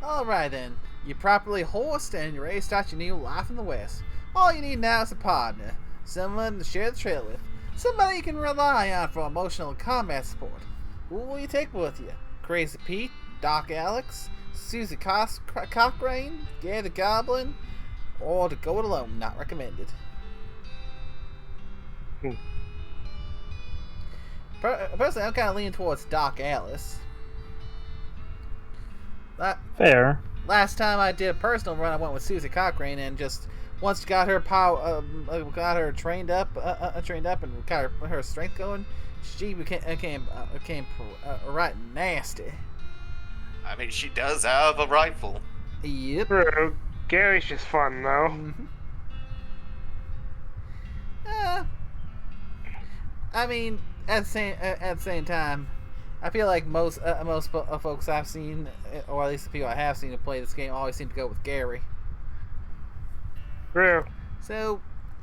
Alright then. You're properly horsed and you're ready to start your new life in the West. All you need now is a partner. Someone to share the trail with. Somebody you can rely on for emotional and combat support. Who will you take with you? Crazy Pete? Doc Alex? Susie Cochrane? Gary the Goblin? Or to go it alone? Not recommended. Personally, I'm kind of leaning towards Doc Alice. Fair. Last time I did a personal run, I went with Susie Cochrane, and just once got her got her trained up, and got her strength going, she became right nasty. I mean, she does have a rifle. Yep. Gary's just fun though. Mm-hmm. I mean, at the same time, I feel like most folks I've seen, or at least the people I have seen who play this game, always seem to go with Gary. True. So,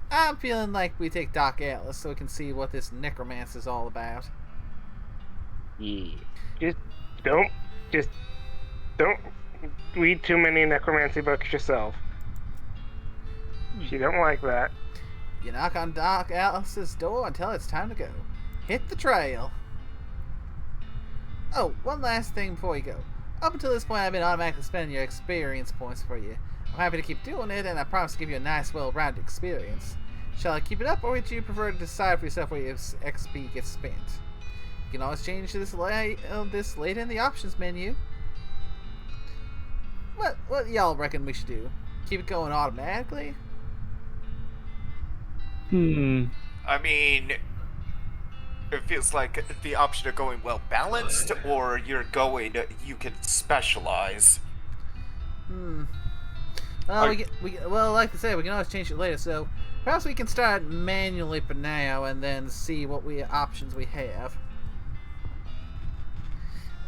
I'm feeling like we take Doc Atlas so we can see what this necromancy is all about. Yeah. Just don't read too many necromancy books yourself. She don't like that. You knock on Doc Atlas's door and tell it's time to go. Hit the trail. Oh, one last thing before you go. Up until this point, I've been automatically spending your experience points for you. I'm happy to keep doing it, and I promise to give you a nice, well-rounded experience. Shall I keep it up, or would you prefer to decide for yourself where your XP gets spent? You can always change this later in the options menu. What y'all reckon we should do? Keep it going automatically? I mean, it feels like the option of going well balanced, or you can specialize. Well, well, like I said, we can always change it later. So perhaps we can start manually for now, and then see what options we have.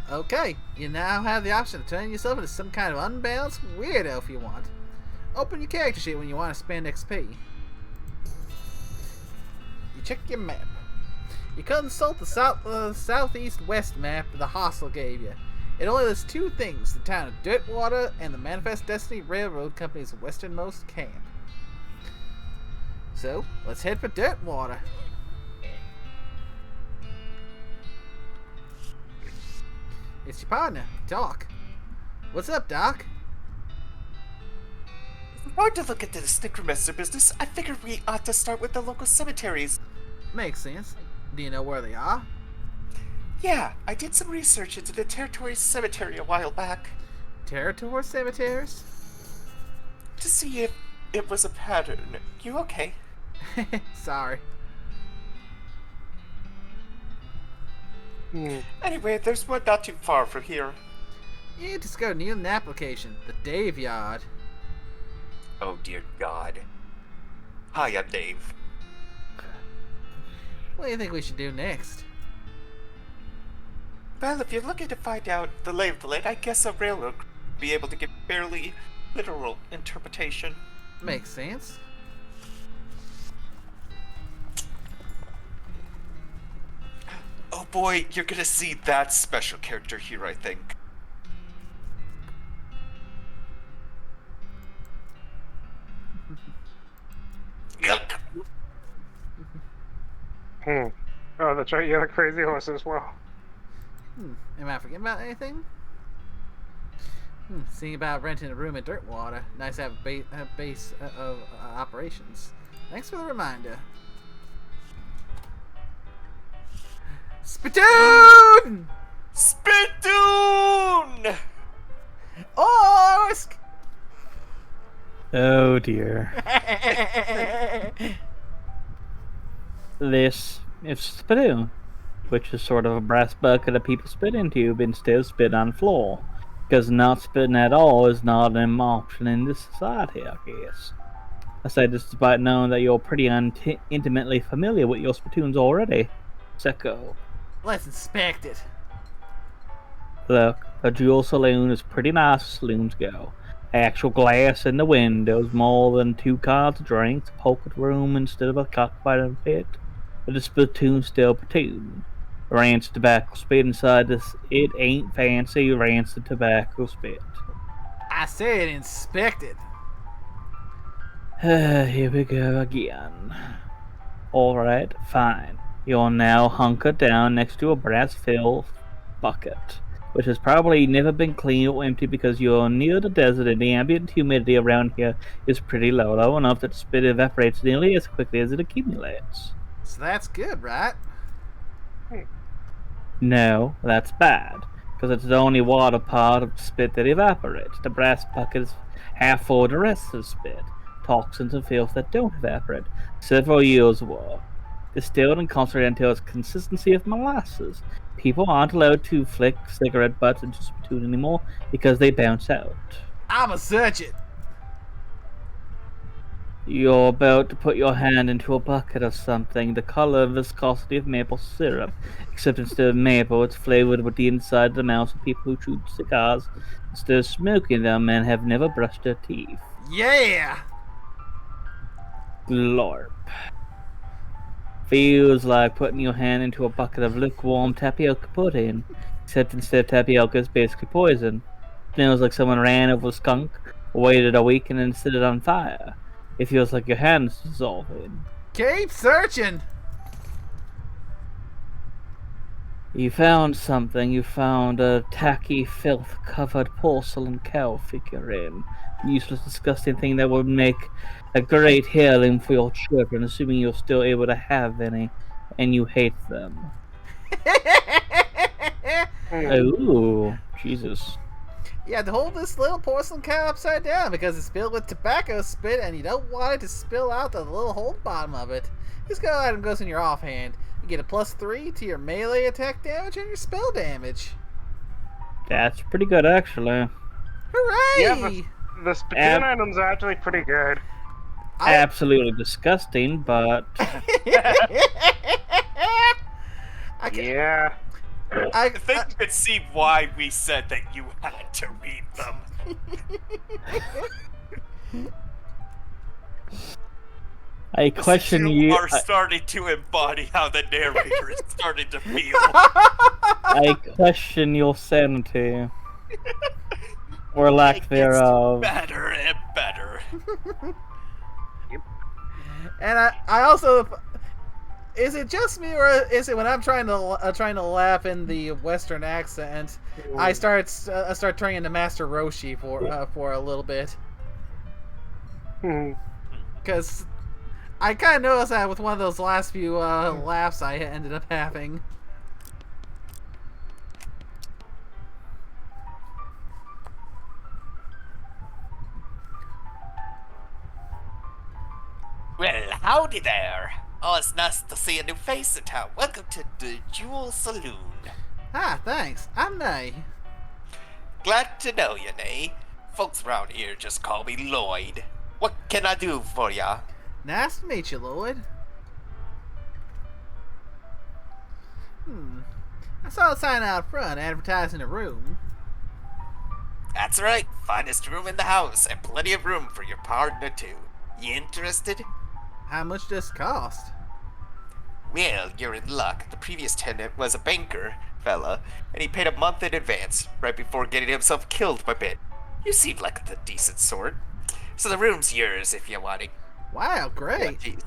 Okay, you now have the option of turning yourself into some kind of unbalanced weirdo if you want. Open your character sheet when you want to spend XP. You check your map. You consult the southeast-west map the hostel gave you. It only lists two things: the town of Dirtwater and the Manifest Destiny Railroad Company's westernmost camp. So, let's head for Dirtwater. It's your partner, Doc. What's up, Doc? If we're going to look into this necromancer business, I figured we ought to start with the local cemeteries. Makes sense. Do you know where they are? Yeah, I did some research into the Territory Cemetery a while back. Territory cemeteries? To see if it was a pattern. You okay? Sorry. Anyway, there's one not too far from here. You just go near an application. The Dave Yard. Oh dear God. Hi, I'm Dave. What do you think we should do next? Well, if you're looking to find out the lay of the land, I guess a railroad could be able to give fairly literal interpretation. Makes sense. Oh boy, you're gonna see that special character here, I think. Yuck. Oh, that's right, you're the crazy horse as well. Am I forgetting about anything? Seeing about renting a room in Dirtwater. Nice to have a base of operations. Thanks for the reminder. Spittoon! Spittoon! Orsk! Oh dear. This is spittoon, which is sort of a brass bucket that people spit into, but instead spit on the floor. Because not spitting at all is not an option in this society, I guess. I say this despite knowing that you're pretty intimately familiar with your spittoons already. Secco. Let's inspect it. Look, a jewel saloon is pretty nice as saloons go. Actual glass in the windows, more than 2 kinds of drinks, a pocket room instead of a cockfighting pit. But the spittoon's still spittoon. Rancid tobacco spit inside this. It ain't fancy rancid tobacco spit. I said inspect it. Here we go again. Alright, fine. You're now hunkered down next to a brass fill bucket, which has probably never been cleaned or emptied because you're near the desert and the ambient humidity around here is pretty low enough that the spit evaporates nearly as quickly as it accumulates. So that's good, right? No, that's bad, because it's the only water part of the spit that evaporates. The brass bucket is half full of the rest of the spit, toxins and filth that don't evaporate. Several years' work. Distilled and concentrated until its consistency of molasses. People aren't allowed to flick cigarette butts into spittoon anymore because they bounce out. I'ma search it. You're about to put your hand into a bucket of something the color and viscosity of maple syrup, except instead of maple, it's flavored with the inside of the mouths of people who chew cigars instead of smoking them and have never brushed their teeth. Yeah! Glorp. Feels like putting your hand into a bucket of lukewarm tapioca pudding, except instead of tapioca, it's basically poison. Smells like someone ran over a skunk, waited a week, and then set it on fire. It feels like your hand's dissolving. Keep searching! You found something. You found a tacky, filth-covered porcelain cow figurine. Useless, disgusting thing that would make a great heirloom for your children, assuming you're still able to have any, and you hate them. Oh, Jesus. You have to hold this little porcelain cow upside down because it's filled with tobacco spit and you don't want it to spill out the little hole bottom of it. This item goes in your offhand. You get a +3 to your melee attack damage and your spell damage. That's pretty good, actually. Hooray! Yeah, the spittoon item's actually pretty good. Absolutely disgusting, but Yeah. I think you could see why we said that you had to read them. I question you. are starting to embody how the narrator is starting to feel. I question your sanity. Or lack thereof. Better and better. And I also, is it just me or is it when I'm trying to laugh in the Western accent, I start turning into Master Roshi for a little bit, because I kind of noticed that with one of those last few laughs I ended up having. Well, howdy there. Oh, it's nice to see a new face in town. Welcome to the Jewel Saloon. Ah, thanks. I'm Nay. Glad to know you, Nay. Folks around here just call me Lloyd. What can I do for ya? Nice to meet you, Lloyd. I saw a sign out front advertising a room. That's right. Finest room in the house, and plenty of room for your partner, too. You interested? How much does it cost? Well, you're in luck. The previous tenant was a banker fella, and he paid a month in advance, right before getting himself killed by Bit. You seem like the decent sort. So the room's yours if you want it. Wow, great. Geez.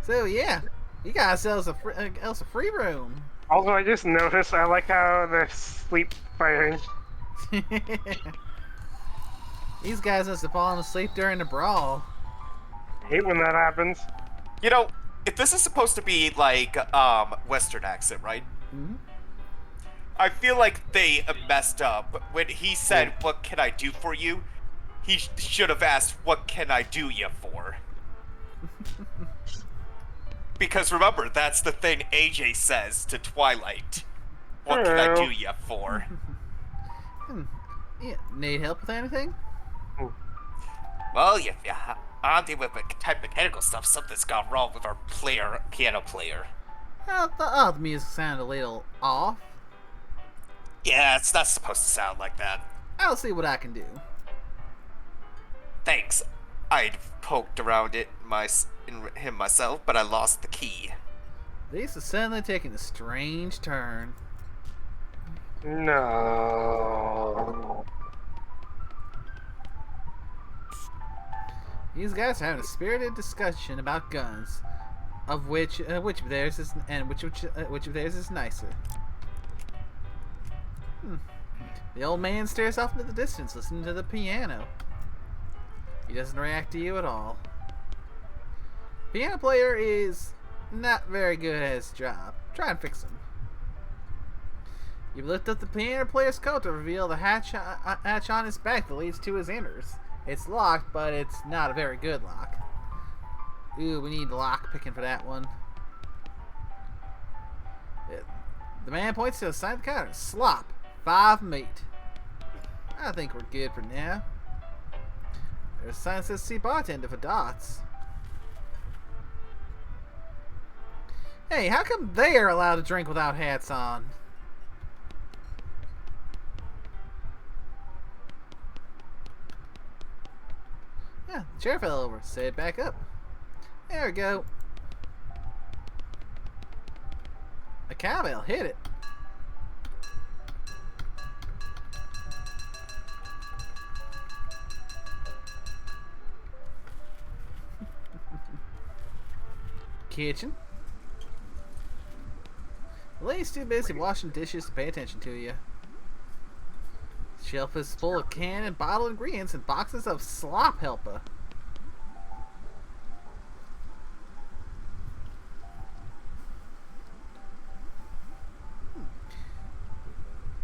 So yeah, you guys sell us a free room. Also, I just noticed, I like how they're sleep fighting. These guys must have fallen asleep during the brawl. I hate when that happens. You know, if this is supposed to be like Western accent, right? Mm-hmm. I feel like they messed up when he said, "What can I do for you?" He should have asked, "What can I do you for?" Because remember, that's the thing AJ says to Twilight. What can I do you for? Yeah, need help with anything? Well, if you aren't dealing with type mechanical stuff, something's gone wrong with our piano player. The music sounded a little off. Yeah, it's not supposed to sound like that. I'll see what I can do. Thanks. I'd poked around it him myself, but I lost the key. This is suddenly taking a strange turn. No. These guys are having a spirited discussion about guns, of which of theirs is which of theirs is nicer. The old man stares off into the distance, listening to the piano. He doesn't react to you at all. Piano player is not very good at his job. Try and fix him. You lift up the piano player's coat to reveal the hatch on his back that leads to his innards. It's locked, but it's not a very good lock. Ooh, we need lock picking for that one. The man points to the side of the counter. Slop. 5 meat. I think we're good for now. There's a sign that says see bartender for dots. Hey, how come they're allowed to drink without hats on? Yeah, the chair fell over. Set it back up. There we go. A cowbell hit it. Kitchen. The lady's too busy washing dishes to pay attention to you. The shelf is full of canned and bottled ingredients and boxes of slop helper.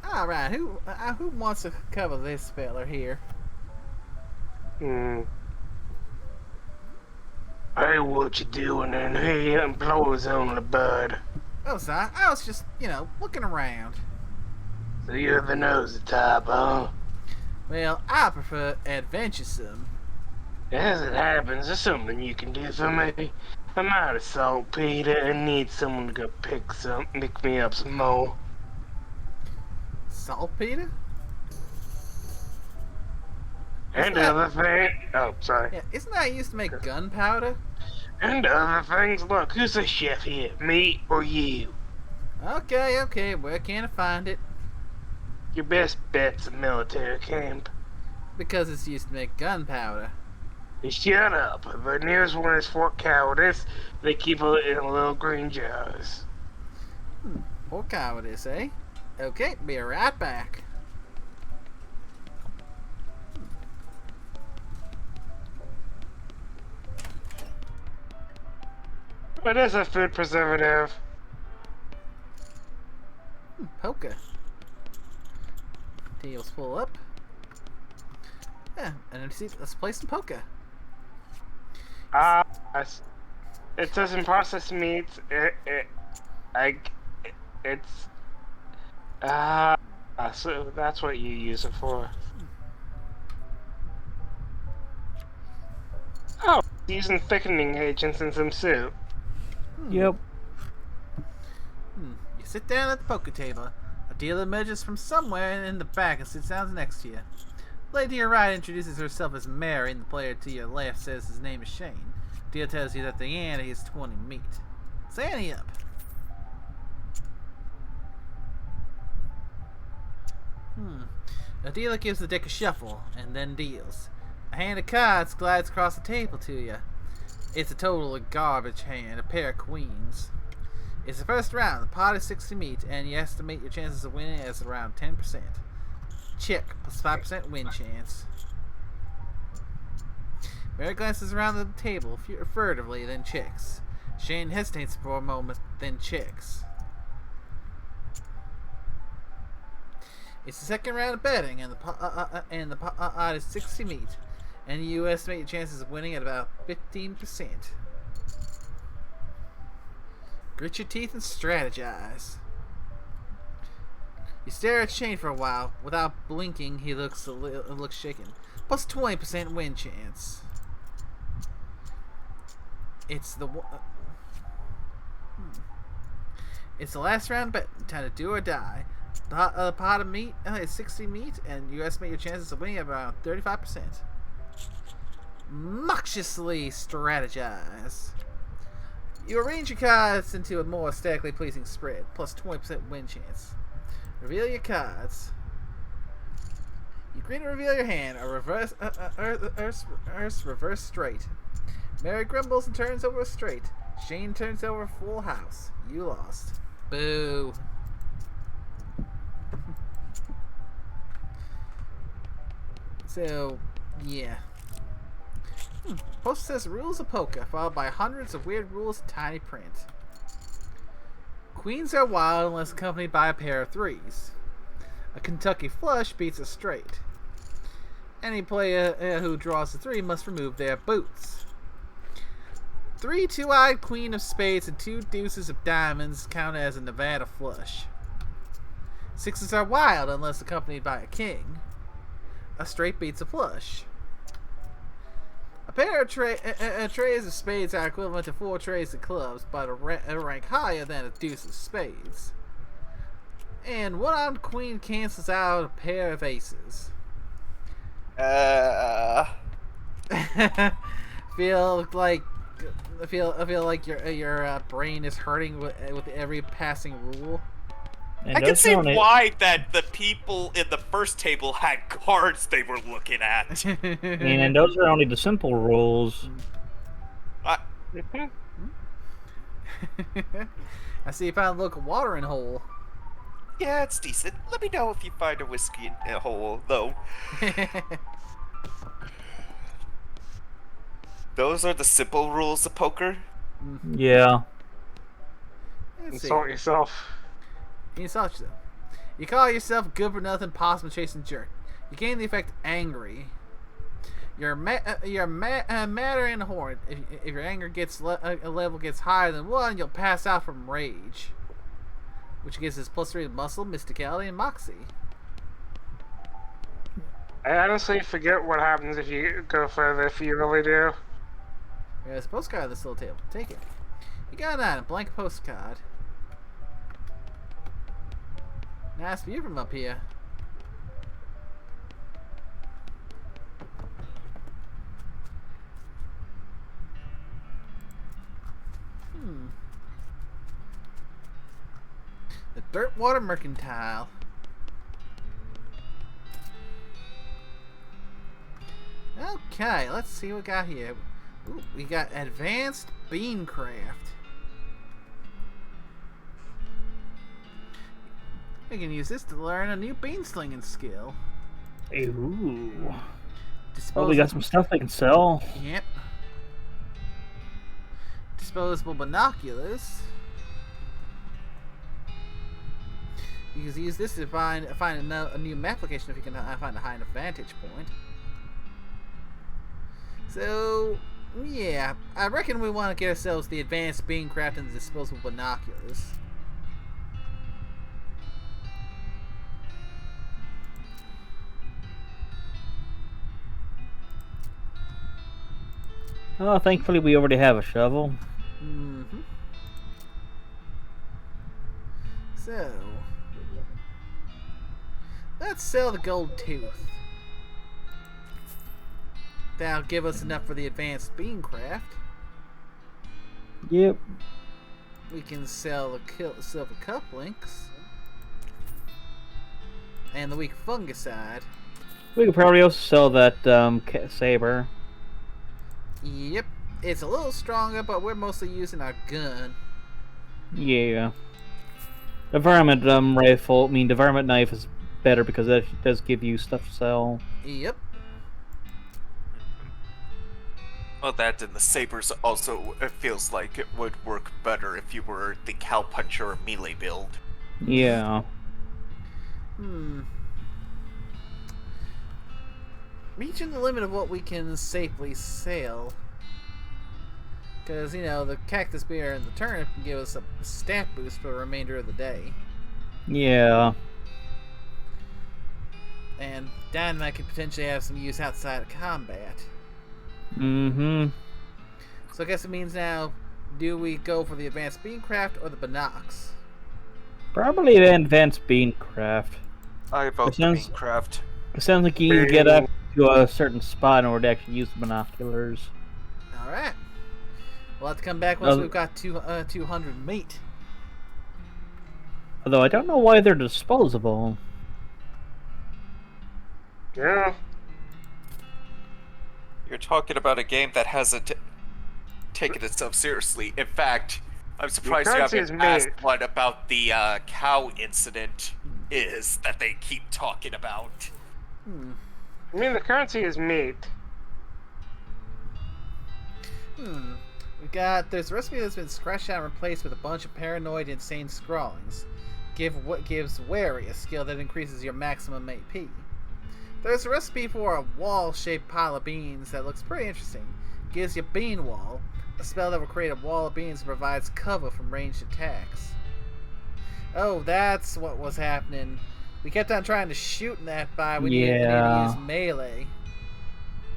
Alright, who wants to cover this feller here? Hey, what you doing in here? Employees only, bud. Oh, sorry. I was just, looking around. So you're the nosy type, huh? Well, I prefer adventuresome. As it happens, there's something you can do for me. I'm out of saltpeter and need someone to go pick me up some more. Saltpeter? And other things. Oh, sorry. Yeah, isn't that used to make gunpowder? And other things. Look, who's the chef here? Me or you? Okay. Where can I find it? Your best bet's a military camp. Because it's used to make gunpowder. Shut up. The nearest one is Fort Cowardice. They keep it in little green jars. Poor cowardice, eh? Okay, be right back. What is a food preservative? Polka. Deals full up. Yeah, and let's play some polka. It doesn't process meats. So that's what you use it for. Oh, using thickening agents in some soup. Yep. You sit down at the poker table. A dealer emerges from somewhere in the back and sits down next to you. The lady to your right introduces herself as Mary, and the player to your left says his name is Shane. The dealer tells you that the ante is 20 meat. Sanity up. The dealer gives the deck a shuffle and then deals. A hand of cards glides across the table to you. It's a total garbage hand, a pair of queens. It's the first round. The pot is 60 meat, and you estimate your chances of winning as around 10%. Check, plus 5% win chance. Mary glances around the table furtively, then checks. Shane hesitates for a moment, then checks. It's the second round of betting, and the pot is 60 meat, and you estimate your chances of winning at about 15%. Grit your teeth and strategize. You stare at Shane for a while. Without blinking, he looks shaken. Plus 20% win chance. It's the last round bet. Time to do or die. The pot of meat is 60 meat, and you estimate your chances of winning at around 35%. Obnoxiously strategize. You arrange your cards into a more aesthetically pleasing spread, plus 20% win chance. Reveal your cards. You grin and reveal your hand, a reverse straight. Mary grumbles and turns over a straight. Shane turns over a full house. You lost. Boo. So, yeah. Poster says rules of poker, followed by hundreds of weird rules in tiny print. Queens are wild unless accompanied by a pair of threes. A Kentucky flush beats a straight. Any player who draws a three must remove their boots. 3 two-eyed queen of spades and 2 deuces of diamonds count as a Nevada flush. Sixes are wild unless accompanied by a king. A straight beats a flush. pair of trays of spades are equivalent to 4 trays of clubs, but a rank higher than a deuce of spades. And one-armed queen cancels out a pair of aces. feel like your brain is hurting with every passing rule. And I can those see are only- why that the people in the first table had cards they were looking at. And those are only the simple rules. Mhm. I see you found a local watering hole. Yeah, it's decent. Let me know if you find a whiskey in a hole, though. Those are the simple rules of poker. Yeah. Let's see. Insult yourself. You insult yourself. You call yourself a good for nothing, possum chasing jerk. You gain the effect angry. You're madder and horrid. If your anger gets level gets higher than 1, you'll pass out from rage, which gives us +3 to muscle, mysticality, and moxie. I honestly forget what happens if you go further, if you really do. There's a postcard on this little table. Take it. You got a blank postcard. Nice view from up here. The Dirtwater Mercantile. Okay, let's see what we got here. Ooh, we got Advanced Beancraft. We can use this to learn a new bean slinging skill. Ooh. Disposable. Oh, we got some stuff we can sell. Yep. Disposable binoculars. You can use this to find a new map location if you can find a high enough vantage point. So, yeah, I reckon we want to get ourselves the advanced beancraft and the disposable binoculars. Oh, thankfully we already have a shovel. Mm-hmm. So, let's sell the gold tooth. That'll give us enough for the advanced beancraft. Yep. We can sell the silver cufflinks and the weak fungicide. We could probably also sell that saber. Yep, it's a little stronger, but we're mostly using our gun. Yeah. The varmint rifle, the varmint knife is better because that does give you stuff to sell. Yep. Well, that and the sabers also, it feels like it would work better if you were the cowpuncher or melee build. Yeah. Reaching the limit of what we can safely sell. Because, the cactus beer and the turnip can give us a stat boost for the remainder of the day. Yeah. And dynamite could potentially have some use outside of combat. Mm-hmm. So I guess it means now, do we go for the advanced beancraft or the binocs? Probably the advanced beancraft. I vote the Beancraft. It sounds like you need to get up to a certain spot in order to actually use the binoculars. Alright. We'll have to come back once we've got 200 meat. Although I don't know why they're disposable. Yeah. You're talking about a game that hasn't taken itself seriously. In fact, I'm surprised you currency haven't is asked made. what about the cow incident is that they keep talking about. I mean, the currency is meat. There's a recipe that's been scratched out and replaced with a bunch of paranoid, insane scrawlings. Gives Wary a skill that increases your maximum AP. There's a recipe for a wall-shaped pile of beans that looks pretty interesting. Gives you Bean Wall, a spell that will create a wall of beans and provides cover from ranged attacks. Oh, that's what was happening. We kept on trying to shoot in that fire. We needed to use melee.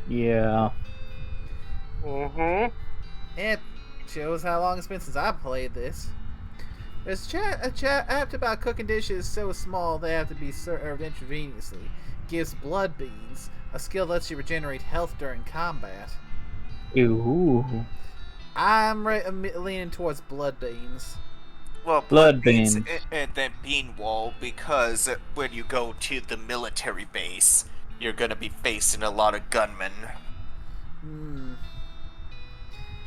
Yeah. Mm-hmm. It shows how long it's been since I played this. There's a chapter about cooking dishes so small they have to be served intravenously. Gives blood beans, a skill that lets you regenerate health during combat. Ooh. I'm leaning towards blood beans. Well, Blood beans beans. and then bean wall, because when you go to the military base, you're gonna be facing a lot of gunmen. Hmm.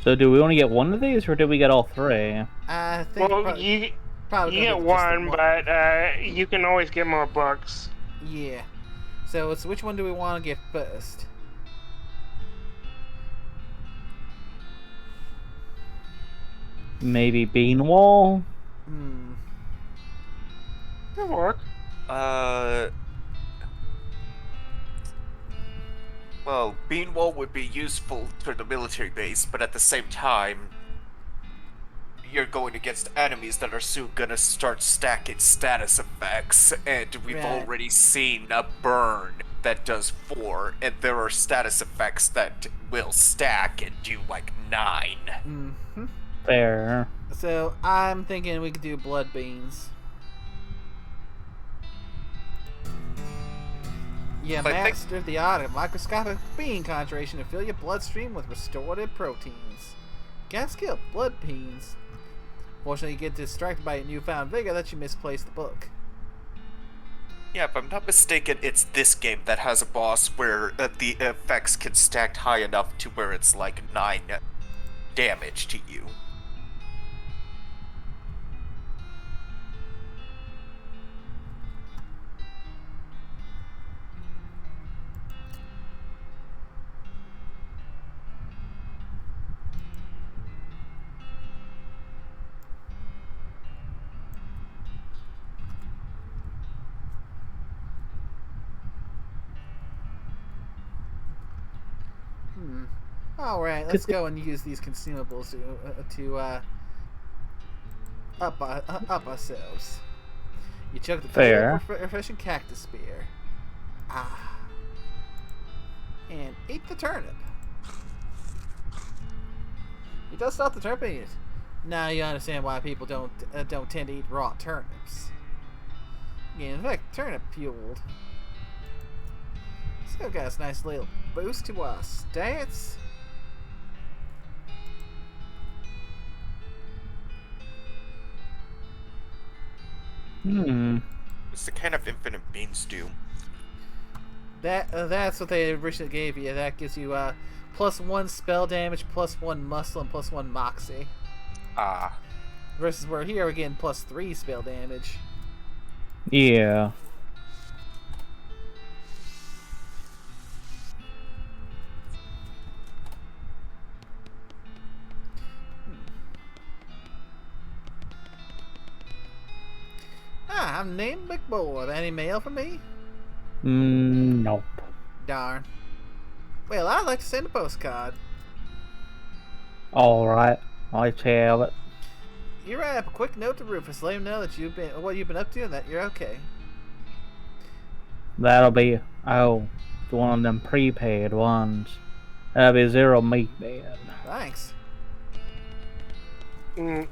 So do we only get one of these, or do we get all three? I think Well, probably you gonna get be just the one, but you can always get more books. Yeah. So it's which one do we want to get first? Maybe bean wall? Hmm. It'll work. Well, bean wall would be useful for the military base, but at the same time, you're going against enemies that are soon gonna start stacking status effects, and we've Right. already seen a burn that does 4, and there are status effects that will stack and do like 9. Mm-hmm. Fair. So I'm thinking we could do blood beans. Yeah, I think- master the art of microscopic bean concentration to fill your bloodstream with restorative proteins. Got skill, blood beans. Fortunately, you get distracted by your newfound vigor that you misplaced the book. Yeah, if I'm not mistaken, it's this game that has a boss where the effects can stack high enough to where it's like 9 damage to you. Alright, let's go and use these consumables to up ourselves. You chug the Fair. refreshing cactus spear. Ah. And eat the turnip. You just stop the turnip and eat it. Now you understand why people don't tend to eat raw turnips. Yeah, in fact, turnip fueled. Still got a nice little boost to our stats. It's the kind of infinite beans do. That's what they originally gave you. That gives you +1 spell damage, +1 muscle, and +1 moxie. Ah. Versus where here we're getting +3 spell damage. Yeah. Ah, I'm named McBoy. Any mail for me? Nope. Darn. Well, I'd like to send a postcard. Alright. I have it. You write up a quick note to Rufus. Let him know that what you've been up to and that you're okay. That'll be, oh, it's one of them prepaid ones. That'll be 0 meat bed. Thanks. Mm.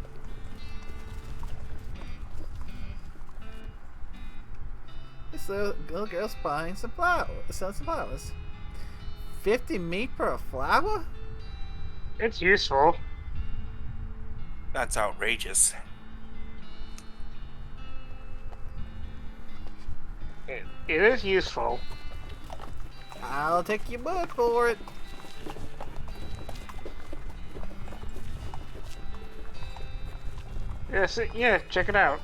This little girl's buying some flowers. Selling some flowers. 50 meat per a flower? It's useful. That's outrageous. It is useful. I'll take your word for it. Yes, yeah, check it out.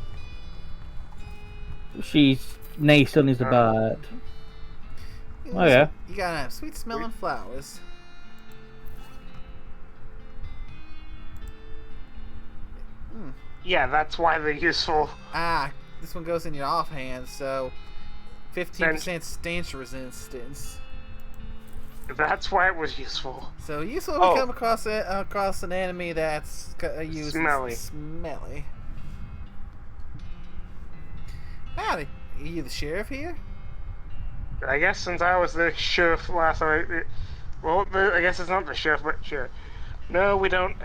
Nay still needs to buy it. Oh yeah. You got sweet smelling flowers. Yeah, that's why they're useful. Ah, this one goes in your offhand, so 15% stench resistance. That's why it was useful. So useful when we come across an enemy that's used smelly. Howdy, are you the sheriff here? I guess since I was the sheriff last night, Well, I guess it's not the sheriff, but sure. No, we don't.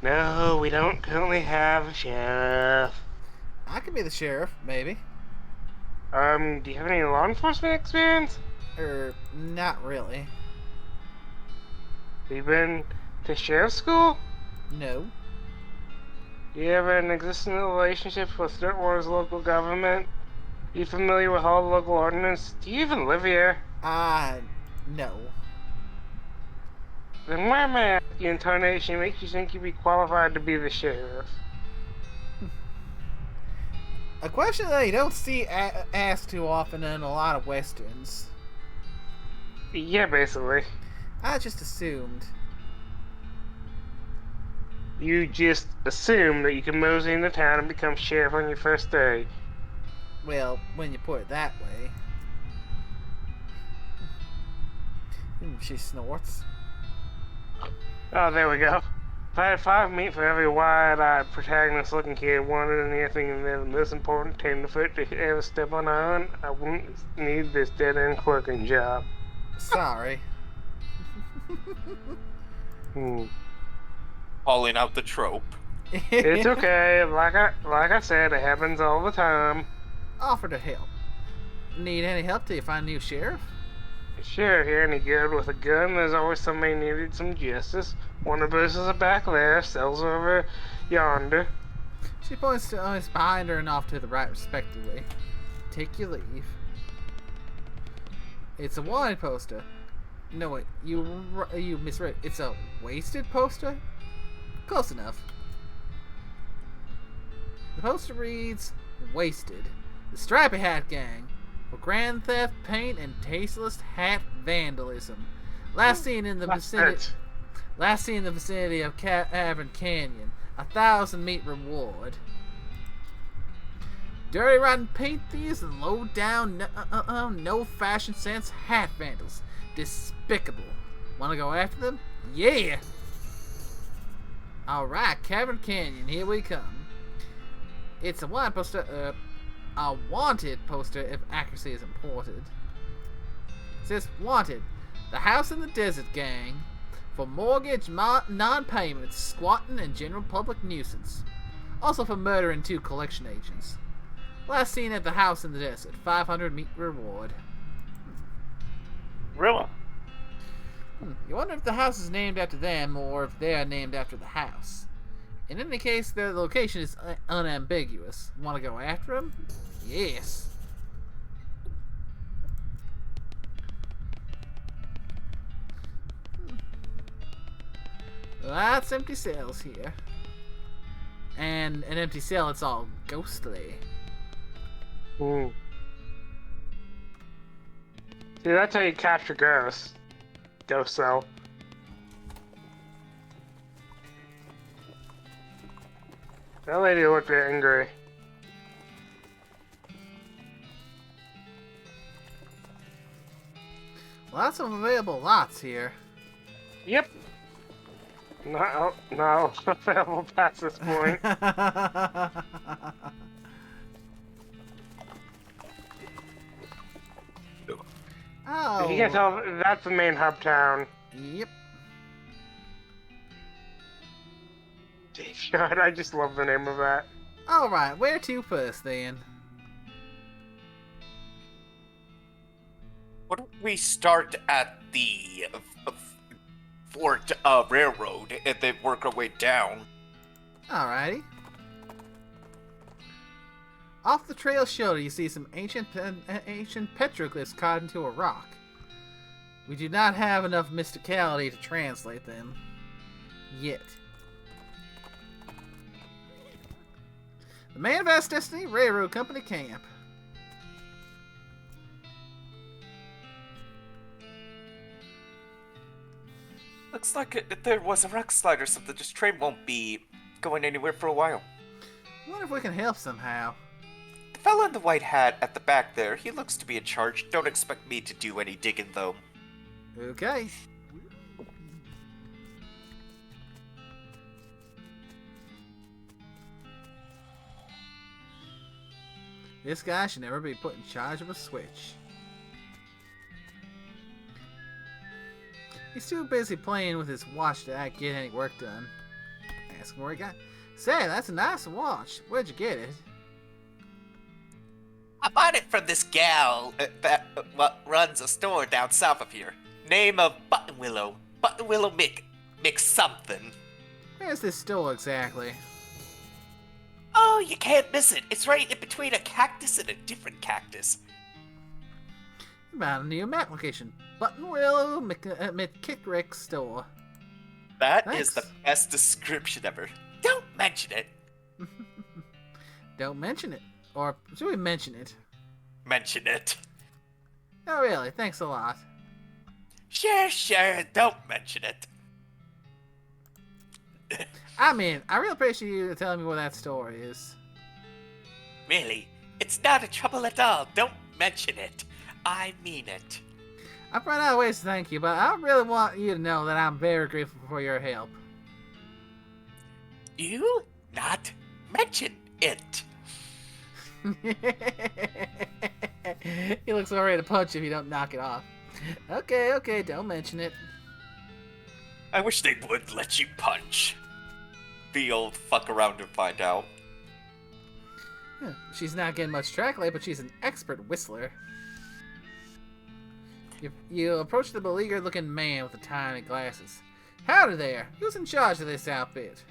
No, we don't currently have a sheriff. I could be the sheriff, maybe. Do you have any law enforcement experience? Not really. Have you been to sheriff school? No. Do you have an existing relationship with Dirtwater's local government? Are you familiar with all the local ordinance? Do you even live here? No. Then why am I asking you intonation makes you think you'd be qualified to be the sheriff? A question that you don't see asked too often in a lot of westerns. Yeah, basically. I just assumed. You just assume that you can mosey into town and become sheriff on your first day. Well, when you put it that way. She snorts. Oh, there we go. If I had 5 meat for every wide-eyed protagonist-looking kid wanted anything and they're the most important tenderfoot to ever step on island, I wouldn't need this dead-end clerking job. Sorry. Calling out the trope. It's okay. Like I said, it happens all the time. Offer to help. Need any help till you find a new sheriff? Sure, here any good with a gun, there's always somebody needed some justice. One of us is back there, sells over yonder. She points to us behind her and off to the right, respectively. Take your leave. It's a wanted poster. No, wait, you misread. It's a wasted poster? Close enough. The poster reads, Wasted. The Stripey Hat Gang. For grand theft, paint, and tasteless hat vandalism. Last seen in the vicinity of Cavern Canyon. 1,000 meat reward. Dirty, rotten paint thieves and low down, no fashion sense hat vandals. Despicable. Wanna go after them? Yeah! Alright, Cavern Canyon, here we come. It's a wanted poster, a wanted poster if accuracy is important. It says, Wanted. The House in the Desert Gang. For mortgage non-payments, squatting, and general public nuisance. Also for murdering 2 collection agents. Last seen at the House in the Desert. 500 meat reward. Really? You wonder if the house is named after them or if they are named after the house. In any case, the location is unambiguous. Want to go after him? Yes. Lots empty cells here. And an empty cell, it's all ghostly. See, that's how you capture ghosts. Ghost cell. That lady looked angry. Lots of available lots here. Yep. No, available past this point. Oh. You can tell that's the main hub town. Yep. God, I just love the name of that. Alright, where to first then? Why don't we start at the Fort Railroad and then work our way down? Alrighty. Off the trail shoulder, you see some ancient petroglyphs carved into a rock. We do not have enough mysticality to translate them. Yet. The Manifest Destiny Railroad Company Camp. Looks like there was a rock slide or something. This train won't be going anywhere for a while. I wonder if we can help somehow. The fellow in the white hat at the back there, he looks to be in charge. Don't expect me to do any digging, though. Okay. This guy should never be put in charge of a switch. He's too busy playing with his watch to get any work done. Ask him where he got. Say, that's a nice watch. Where'd you get it? I bought it from this gal that runs a store down south of here. Name of Buttonwillow. Buttonwillow Mick something. Where's this store exactly? Oh, you can't miss it. It's right in between a cactus and a different cactus. About a new map location. Buttonwillow McKickrick store. That Thanks. is the best description ever. Don't mention it. Don't mention it. Or should we mention it? Mention it. Oh, really? Thanks a lot. Sure, don't mention it. I mean, I really appreciate you telling me where that store is. Really, it's not a trouble at all. Don't mention it. I mean it. I've run out of ways to thank you, but I really want you to know that I'm very grateful for your help. You not mention it. He looks so ready to punch if you don't knock it off. Okay, don't mention it. I wish they would let you punch. The old fuck around and find out. She's not getting much track light, but she's an expert whistler. You approach the beleaguered-looking man with the tiny glasses. Howdy there. Who's in charge of this outfit?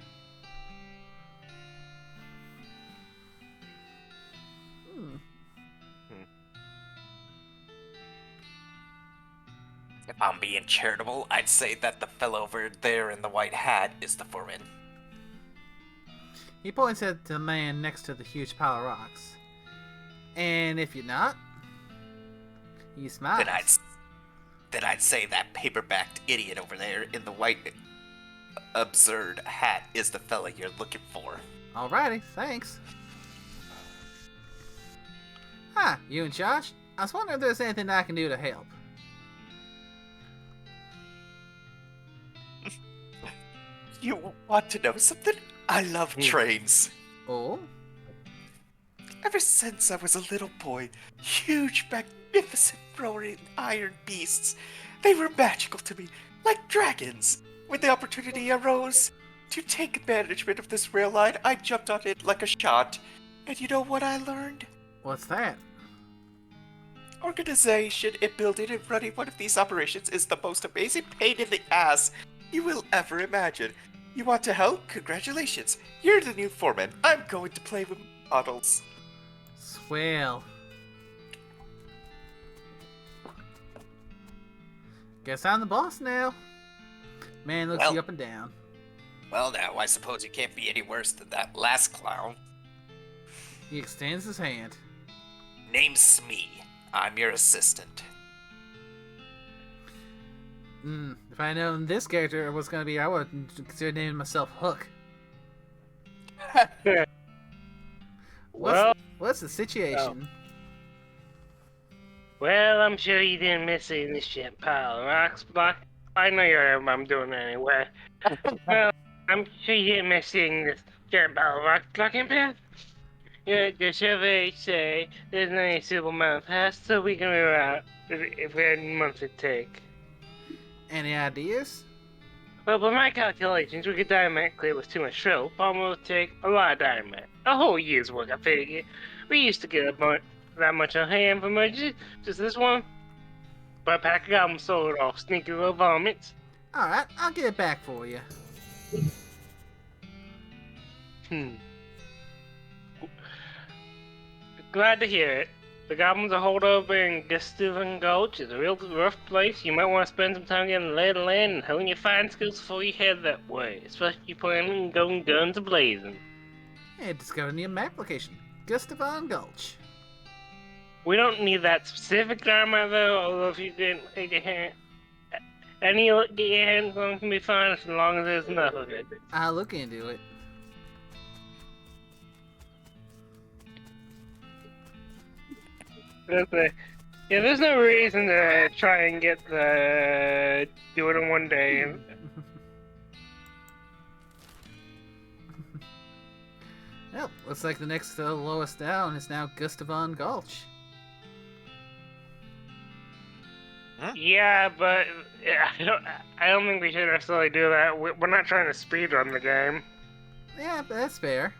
If I'm being charitable, I'd say that the fellow over there in the white hat is the foreman. He points at the man next to the huge pile of rocks. And if you're not, he smiles. Then I'd say that paper-backed idiot over there in the white absurd hat is the fella you're looking for. Alrighty, thanks. Hi, you in charge? I was wondering if there's anything I can do to help. You want to know something? I love trains. Oh? Ever since I was a little boy, huge, magnificent, roaring iron beasts, they were magical to me, like dragons. When the opportunity arose to take management of this rail line, I jumped on it like a shot. And you know what I learned? What's that? Organization and building and running one of these operations is the most amazing pain in the ass you will ever imagine. You want to help? Congratulations. You're the new foreman. I'm going to play with models. Swell. Guess I'm the boss now. Man looks you up and down. Well now, I suppose you can't be any worse than that last clown. He extends his hand. Name's Smee. I'm your assistant. If I known this character was gonna be, I would consider naming myself Hook. What's the situation? Well, I'm sure you didn't miss seeing this shit pile of rocks, but I know I'm doing it anyway. Well, I'm sure you didn't miss seeing this giant pile of rocks blocking path. The surveys say there's not any suitable amount of paths, so we can move out if we had months to take. Any ideas? Well, by my calculations, we could dynamite clear with too much fill. Palmer will take a lot of dynamite. A whole year's work, I figure. We used to get that much on hand for emergencies. Just this one. But a pack of goblins sold it off, sneaky little varmints. Alright, I'll get it back for you. Glad to hear it. The goblins are holed up in Gustavin Gulch. It's a real rough place. You might want to spend some time getting the lay of the land and honing your fine skills before you head that way. Especially if you plan on going guns a-blazing. Hey, discovered a new map location. Gustavon Gulch. We don't need that specific dynamite though, although if you get your hand... Any you get your hands on can be fine as long as there's enough of it. I'll look into it. Yeah, there's no reason to try and do it in one day. Well, looks like the next lowest down is now Gustavon Gulch. Yeah, but Yeah, I don't think we should necessarily do that. We're not trying to speedrun the game. Yeah, but that's fair.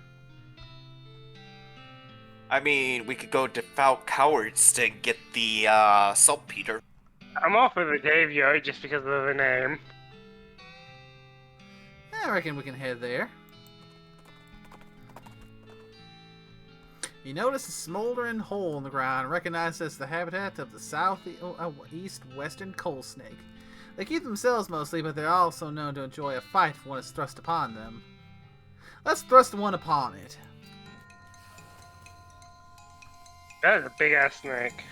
I mean, we could go devout cowards to get the saltpeter. I'm all for the graveyard just because of the name. I reckon we can head there. You notice a smoldering hole in the ground, recognized as the habitat of the southeast western coal snake. They keep themselves mostly, but they're also known to enjoy a fight if one is thrust upon them. Let's thrust one upon it. That is a big ass snake.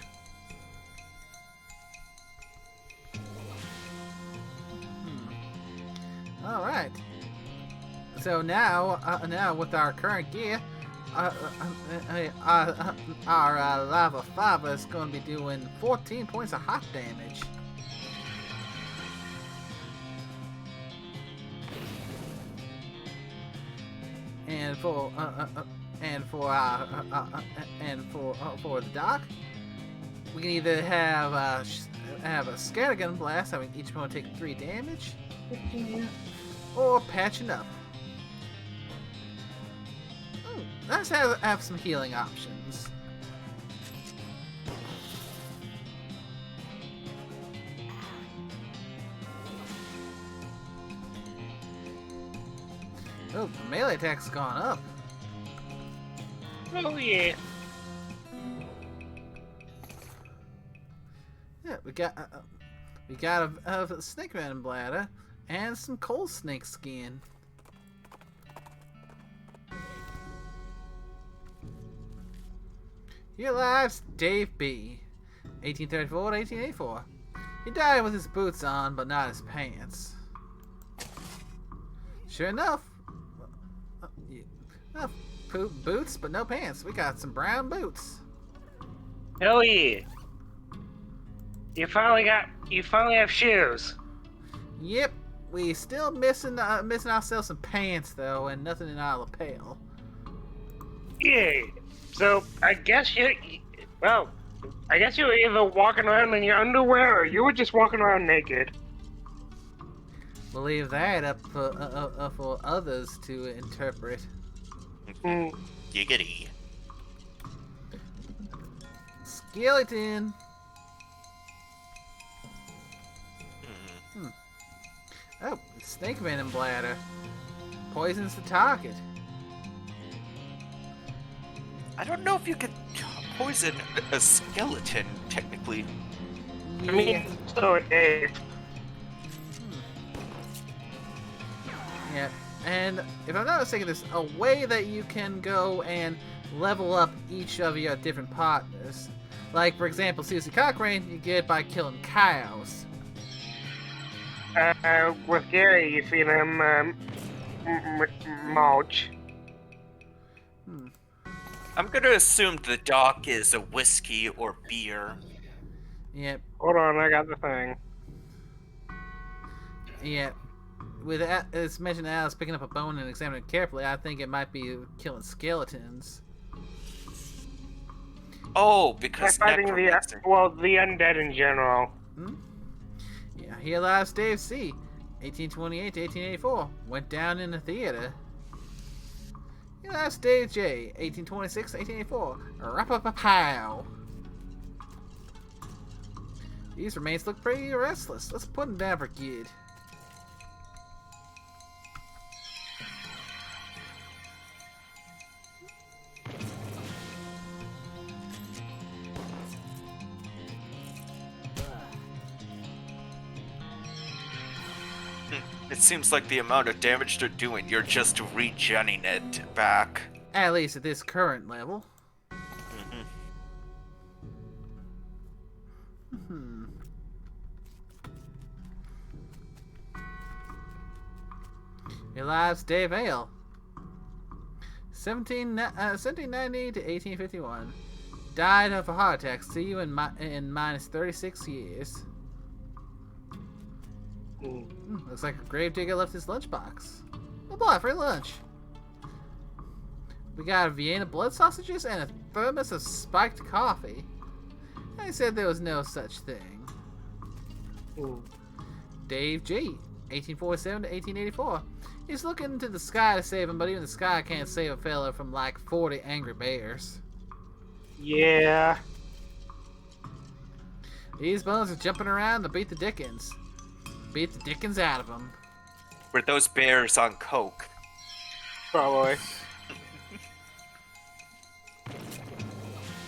All right. So now with our current gear, our lava fiber is going to be doing 14 points of hot damage. And for the dock, we can either have a scattergun blast, having each opponent take 3 damage, or patching up. Let's have some healing options. Oh, the melee attack's gone up. Oh yeah. Yeah, we got a snake venom bladder and some cold snake skin. Here lives Dave B, 1834 to 1884. He died with his boots on, but not his pants. Sure enough, boots, but no pants. We got some brown boots. Hell yeah. You finally have shoes. Yep, we still missing ourselves some pants though, and nothing in our lapel. Yeah. So I guess you were either walking around in your underwear or you were just walking around naked. We'll leave that up for others to interpret. Giggity. Skeleton. Oh, snake venom bladder. Poisons the target. I don't know if you could poison a skeleton, technically. Yeah. I mean, so Dave. Yeah, and if I'm not mistaken, there's a way that you can go and level up each of your different partners. Like, for example, Susie Cochrane, you get by killing cows. With Gary, you feed him mulch. I'm gonna assume the dock is a whiskey or beer. Yep. Hold on, I got the thing. Yeah. With it's mentioned Alice picking up a bone and examining it carefully, I think it might be killing skeletons. Oh, because Fighting the undead in general. Yeah, here lies Dave C. 1828 to 1884. Went down in the theater. Here lies Dave J. 1826 to 1884. Rap-a-pa-pow. These remains look pretty restless. Let's put them down for good. It seems like the amount of damage they're doing, you're just regenning it back. At least at this current level. Here lies Dave Ale. 1790 to 1851. Died of a heart attack. See you in minus 36 years. Looks like a gravedigger left his lunchbox. Oh boy, free lunch. We got Vienna blood sausages and a thermos of spiked coffee. I said there was no such thing. Dave G, 1847 to 1884. He's looking to the sky to save him, but even the sky can't save a fella from like 40 angry bears. Yeah. These bones are jumping around to beat the dickens. Beat the dickens out of them. Were those bears on coke? Probably.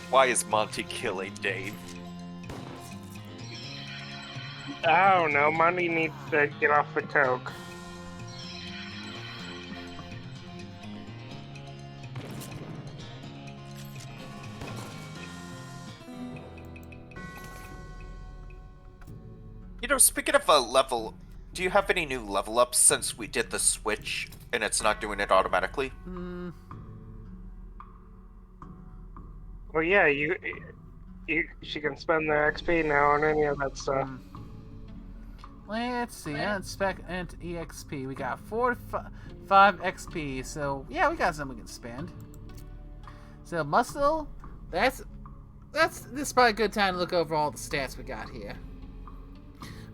Why is Monty killing Dave? I don't know. Monty needs to get off the coke. You know, speaking of a level, do you have any new level ups since we did the switch and it's not doing it automatically? Well, yeah, she can spend their XP now on any of that stuff. Let's see, unspec and EXP. We got 45 XP, so yeah, we got some we can spend. So muscle, this is probably a good time to look over all the stats we got here.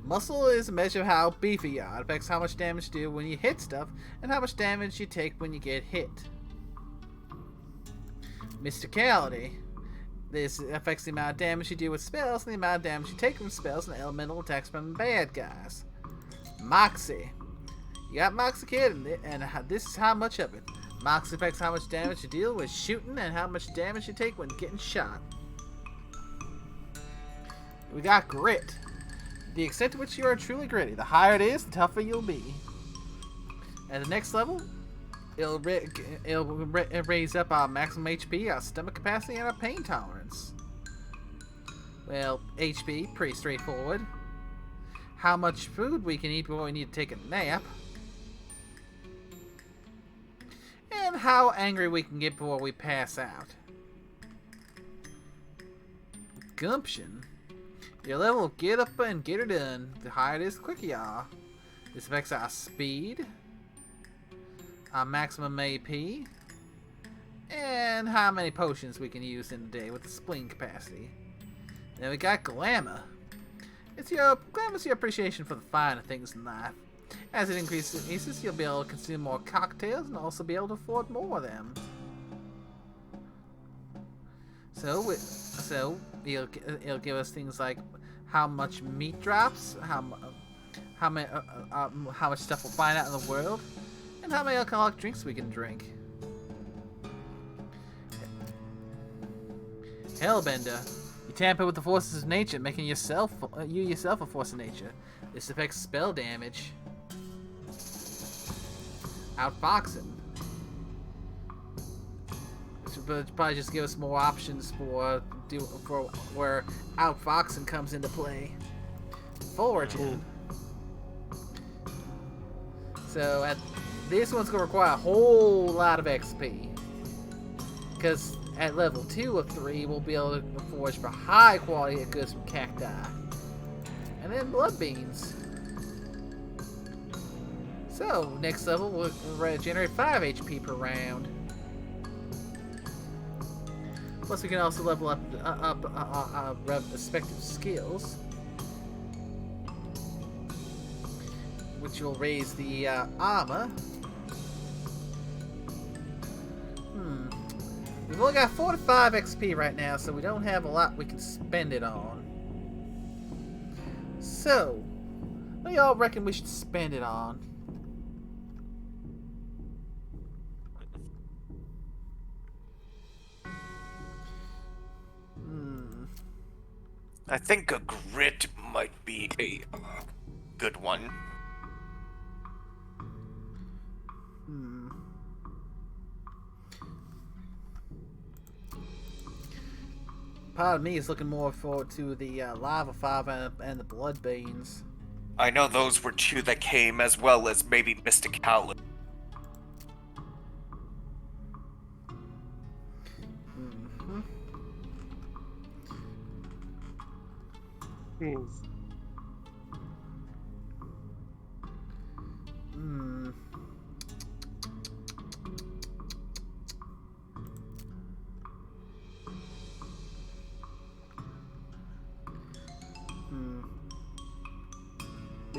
Muscle is a measure of how beefy you are. It affects how much damage you do when you hit stuff, and how much damage you take when you get hit. Mysticality. This affects the amount of damage you do with spells, and the amount of damage you take from spells and elemental attacks from bad guys. Moxie. You got Moxie Kid, and this is how much of it. Moxie affects how much damage you deal with shooting, and how much damage you take when getting shot. We got Grit. The extent to which you are truly gritty. The higher it is, the tougher you'll be. At the next level, it'll raise up our maximum HP, our stomach capacity, and our pain tolerance. Well, HP, pretty straightforward. How much food we can eat before we need to take a nap. And how angry we can get before we pass out. Gumption. Your level will get up and get her done. The higher it is, the quicker you are. This affects our speed, our maximum AP, and how many potions we can use in a day with the spleen capacity. Then we got Glamour. Glamour's your appreciation for the finer things in life. As it increases, you'll be able to consume more cocktails and also be able to afford more of them. So it'll give us things like how much meat drops, how much stuff we'll find out in the world, and how many alcoholic drinks we can drink. Hellbender. You tamper with the forces of nature, making you yourself a force of nature. This affects spell damage. Outfoxing. But probably just give us more options for where outfoxing comes into play. Foraging. So this one's gonna require a whole lot of XP, because at level 2 of 3 we'll be able to forage for high quality goods from cacti, and then blood beans. So next level we'll regenerate 5 HP per round. Plus, we can also level up respective skills, which will raise the armor. We've only got 45 XP right now, so we don't have a lot we can spend it on. So, what do y'all reckon we should spend it on? I think a grit might be a good one. Part of me is looking more forward to the lava five and the blood beans. I know those were two that came, as well as maybe Mysticality.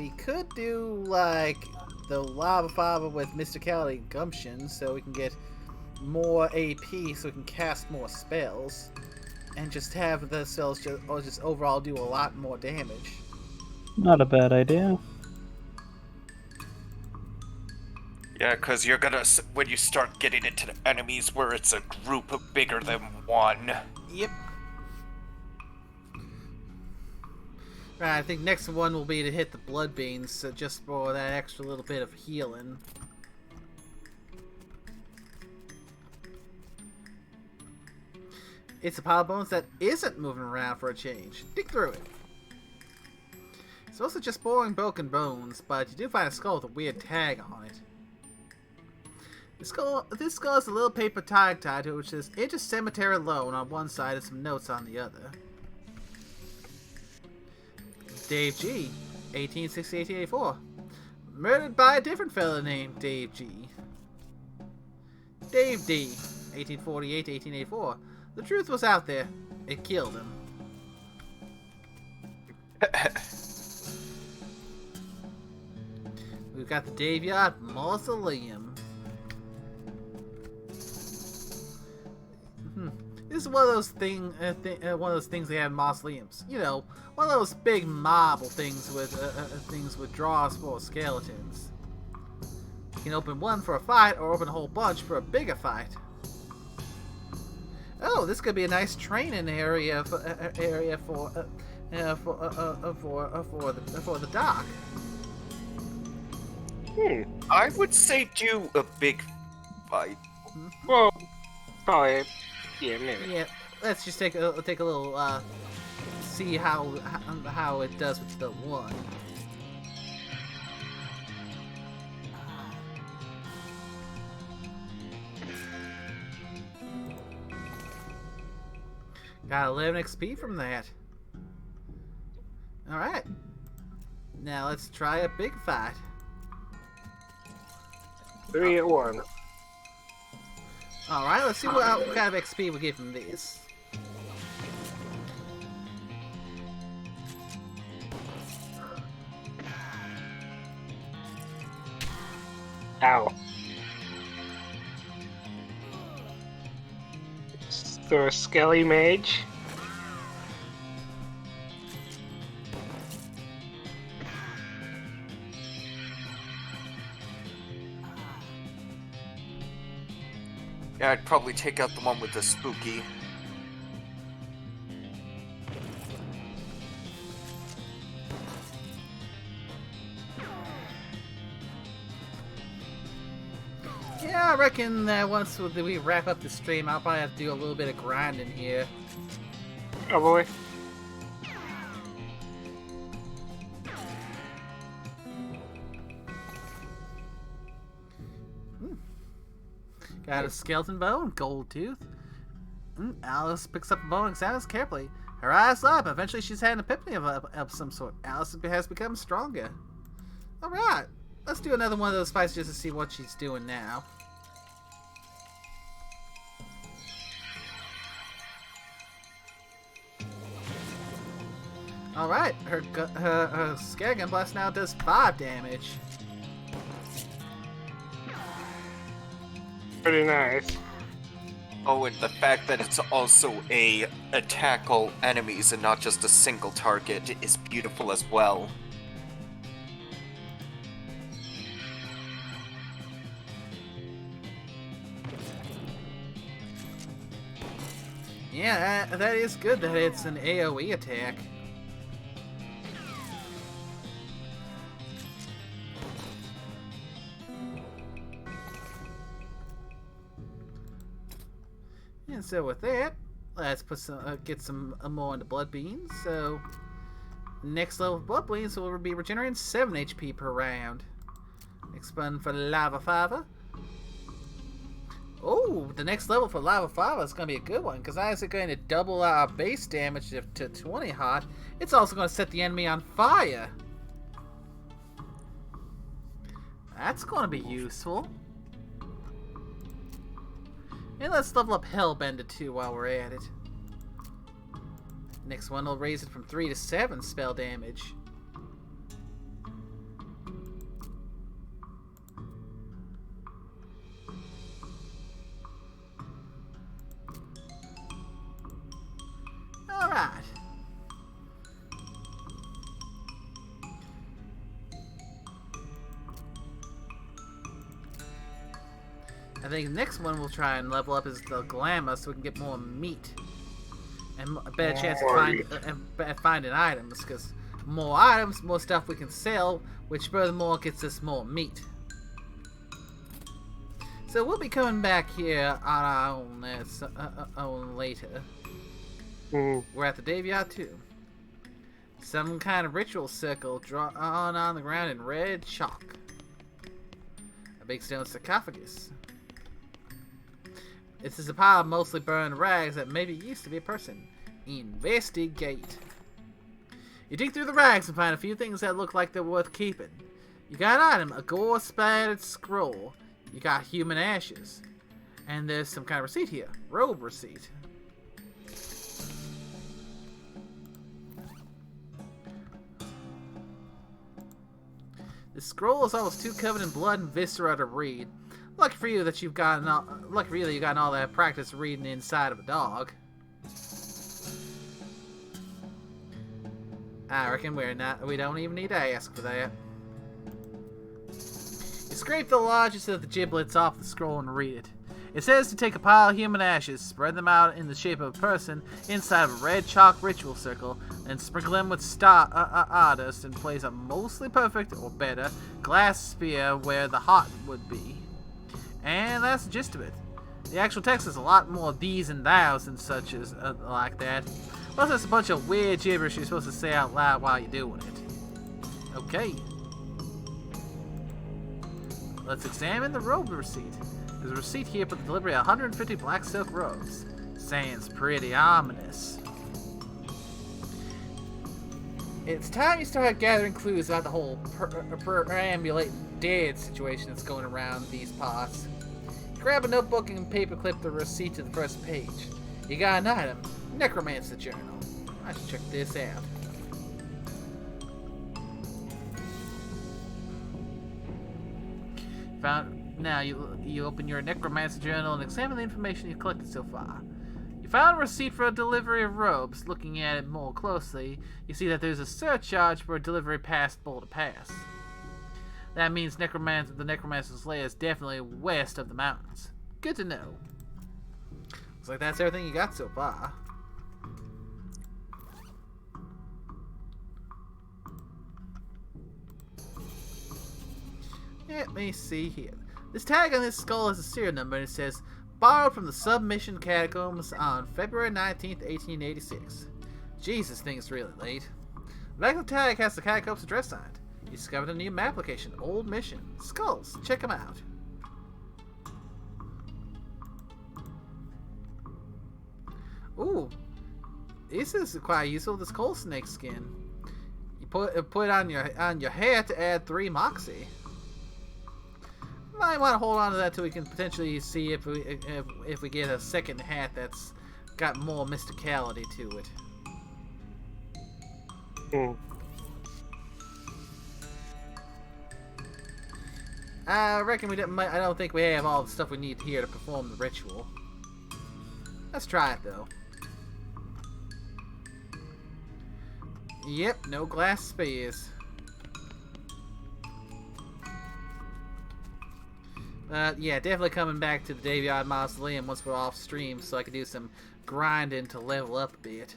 We could do, like, the Lava Fava with Mysticality and Gumption, so we can get more AP, so we can cast more spells. And just have the spells just overall do a lot more damage. Not a bad idea. Yeah, because you're gonna, when you start getting into the enemies where it's a group of bigger than one. Yep. Right, I think next one will be to hit the blood beans, so just for that extra little bit of healing. It's a pile of bones that isn't moving around for a change. Dig through it. It's also just boring broken bones, but you do find a skull with a weird tag on it. This skull has a little paper tag tied to it which says Enter Cemetery Alone on one side and some notes on the other. Dave G, 1860-1884. Murdered by a different fella named Dave G. Dave D, 1848-1884. The truth was out there. It killed him. We've got the Dave Yard Mausoleum. This is one of those things they have in mausoleums. You know, one of those big marble things with drawers full of skeletons. You can open one for a fight, or open a whole bunch for a bigger fight. Oh, this could be a nice training area for the dock. I would say do a big fight. Well, probably, yeah, maybe. Yeah, let's just take a little see how it does with the one. Got 11 XP from that. Alright. Now let's try a big fight. 3 at 1. Alright, let's see what kind of XP we get from this. Ow. So a Skelly Mage. Yeah, I'd probably take out the one with the spooky. Yeah, I reckon that once we wrap up the stream, I'll probably have to do a little bit of grinding here. Oh boy. Got a skeleton bone, gold tooth. Alice picks up a bone and examines carefully. Her eyes light up. Eventually, she's had an epiphany of some sort. Alice has become stronger. Alright, let's do another one of those fights just to see what she's doing now. Alright, her Scare Blast now does 5 damage. Pretty nice. Oh, and the fact that it's also a attack all enemies and not just a single target is beautiful as well. Yeah, that is good that it's an AoE attack. And so with that, let's put get some more into blood beans. So next level of blood beans will be regenerating 7 HP per round. Next one for Lava Fava. Oh, the next level for Lava Fava is going to be a good one, because not only is it going to double our base damage to 20 hot, it's also going to set the enemy on fire. That's going to be useful. And let's level up Hellbend to 2 while we're at it. Next one will raise it from 3 to 7 spell damage. I think the next one we'll try and level up is the glamour, so we can get more meat and a better chance of finding items. Because more items, more stuff we can sell, which furthermore gets us more meat. So we'll be coming back here on our own later. We're at the Yeehaw too. Some kind of ritual circle drawn on the ground in red chalk. A big stone sarcophagus. This is a pile of mostly burned rags that maybe used to be a person. Investigate. You dig through the rags and find a few things that look like they're worth keeping. You got an item, a gore-spattered scroll. You got human ashes. And there's some kind of receipt here. Robe receipt. The scroll is almost too covered in blood and viscera to read. Lucky for you that you've gotten all that practice reading inside of a dog. I reckon we don't even need to ask for that. You scrape the largest of the giblets off the scroll and read it. It says to take a pile of human ashes, spread them out in the shape of a person inside of a red chalk ritual circle, and sprinkle them with stardust and place a mostly perfect, or better, glass sphere where the heart would be. And that's the gist of it. The actual text is a lot more these and thous and such as like that. Plus there's a bunch of weird gibberish you're supposed to say out loud while you're doing it. Okay. Let's examine the robe receipt. There's a receipt here for the delivery of 150 black silk robes. Sounds pretty ominous. It's time you start gathering clues about the whole perambulating dead situation that's going around these parts. Grab a notebook and paperclip the receipt to the first page. You got an item, Necromancer Journal. I should check this out. Now you open your Necromancer Journal and examine the information you've collected so far. You found a receipt for a delivery of robes. Looking at it more closely, you see that there's a surcharge for a delivery past Boulder Pass. That means the Necromancer's lair is definitely west of the mountains. Good to know. Looks like that's everything you got so far. Let me see here. This tag on this skull has a serial number and it says, borrowed from the Submission Catacombs on February 19th, 1886. Jesus, thing's really late. The back of the tag has the catacombs address on it. You discovered a new map location, Old Mission. Skulls, check them out. Ooh, this is quite useful, this coal snake skin. You put it on your hair to add 3 moxie. Might want to hold on to that till we can potentially see if we get a second hat that's got more mysticality to it. I reckon I don't think we have all the stuff we need here to perform the ritual. Let's try it though. Yep, no glass spears. Yeah, definitely coming back to the Yeehaw Mausoleum once we're off stream so I can do some grinding to level up a bit.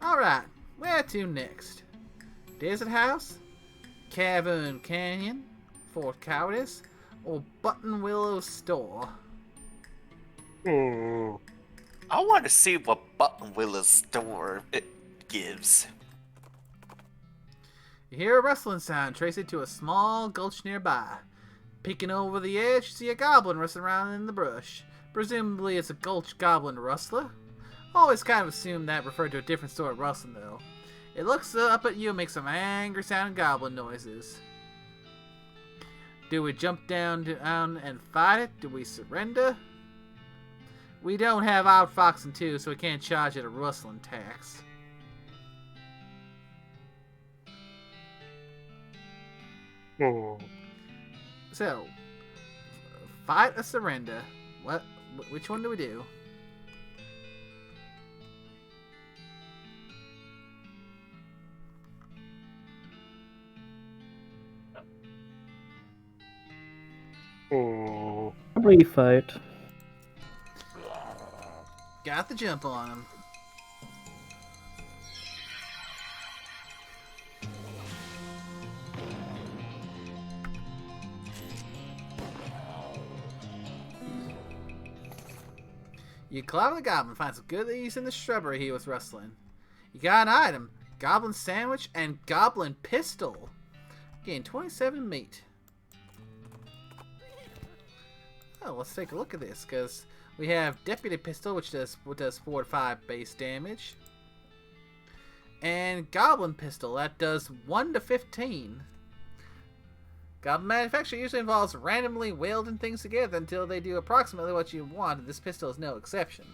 Alright, where to next? Desert House? Cavern Canyon? Fort Cowardice? Or Button Willow Store? I want to see what Button Willow's Store gives. You hear a rustling sound, trace it to a small gulch nearby. Peeking over the edge, you see a goblin rustling around in the brush. Presumably it's a gulch goblin rustler. Always kind of assumed that referred to a different sort of rustling though. It looks up at you and makes some angry sounding goblin noises. Do we jump down and fight it? Do we surrender? We don't have outfoxing 2, so we can't charge it a rustling tax. So, fight or surrender? Which one do we do? Hmm. A brief fight. Got the jump on him. You climb the goblin, find some goodies in the shrubbery he was rustling. You got an item, goblin sandwich and goblin pistol. Gain 27 meat. Oh, let's take a look at this, because we have deputy pistol, which does 4 to 5 base damage. And goblin pistol, that does 1 to 15. Goblin manufacture usually involves randomly welding things together until they do approximately what you want, and this pistol is no exception.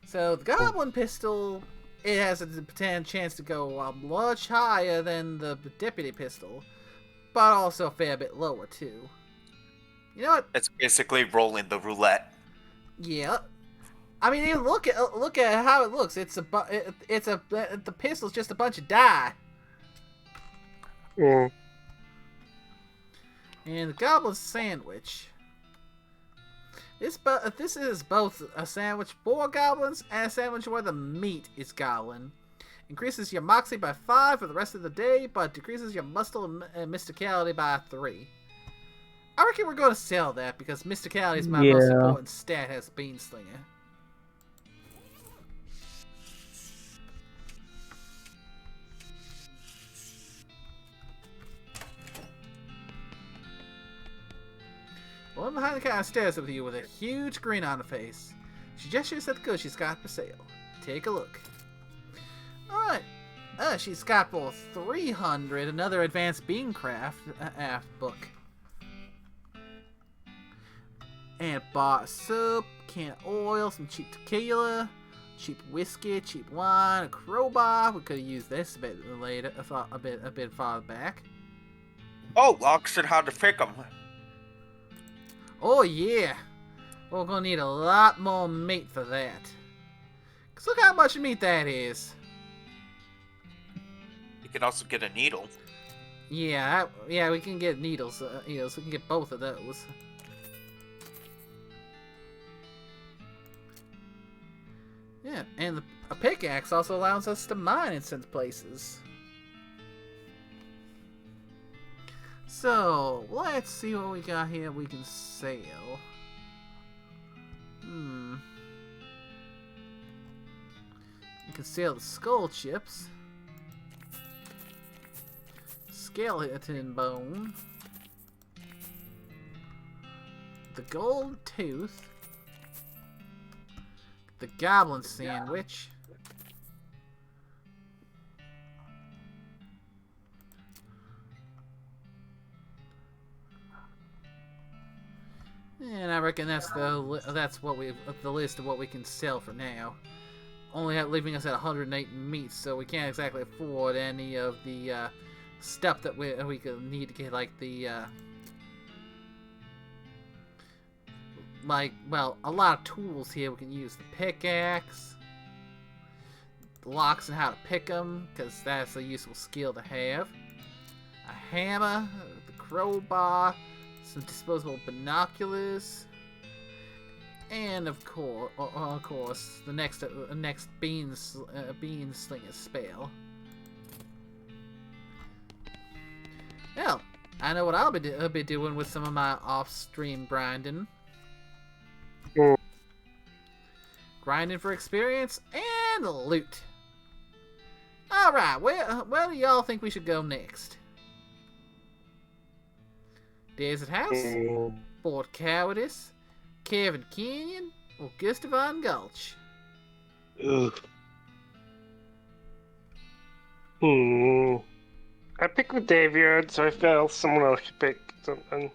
So the goblin pistol, it has a chance to go much higher than the deputy pistol, but also a fair bit lower too. You know what? It's basically rolling the roulette. Yeah. I mean, even look at how it looks. The pistol's just a bunch of dye. Hmm. And the goblin sandwich. This is both a sandwich for goblins and a sandwich where the meat is goblin. Increases your moxie by 5 for the rest of the day, but decreases your muscle and mysticality by 3. I reckon we're going to sell that because mysticality is my most important stat as Beanslinger. Woman behind the counter stares with you with a huge grin on her face. She gestures at the goods she's got for sale. Take a look. Alright. She's got for 300 another advanced beancraft book. And bar soap, can of oil, some cheap tequila, cheap whiskey, cheap wine, a crowbar. We could have used this a bit later, a bit farther back. Oh, Locks and how to pick them. Oh yeah, we're gonna need a lot more meat for that. Cause look how much meat that is. You can also get a needle. Yeah, we can get needles. We can get both of those. Yeah, and a pickaxe also allows us to mine in some places. So, let's see what we got here we can sell. You can sell the skull chips. Skeleton bone. The gold tooth. The goblin sandwich. And I reckon that's the list of what we can sell for now. Only leaving us at 108 meats, so we can't exactly afford any of the stuff that we could need to get, like the a lot of tools here we can use. The pickaxe, the locks and how to pick them, because that's a useful skill to have. A hammer, the crowbar, some disposable binoculars, and of course, the next bean slinger spell. Well, I know what I'll be doing with some of my off-stream grinding. Grinding for experience and loot. Alright, where do y'all think we should go next? Desert House? Fort Cowardice? Kevin Canyon? Or Gustavon Gulch? Ugh. I picked the Daveyard, so I felt someone else should pick something.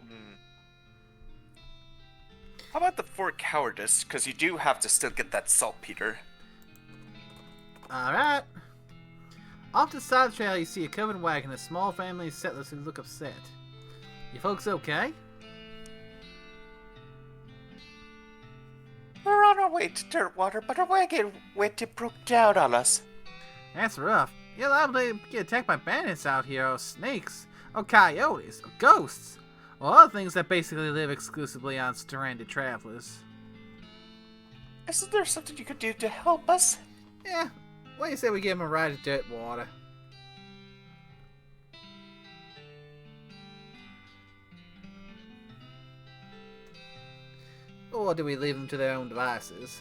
How about the Fort Cowardice? Because you do have to still get that saltpeter. Alright. Off to the side of the trail, you see a covered wagon and a small family of settlers who look upset. You folks okay? We're on our way to Dirtwater, but our wagon went and broke down on us. That's rough. You're liable to get attacked by bandits out here, or snakes, or coyotes, or ghosts, or other things that basically live exclusively on stranded travelers. Isn't there something you could do to help us? Yeah, what do you say we give him a ride to dirt water? Or do we leave them to their own devices?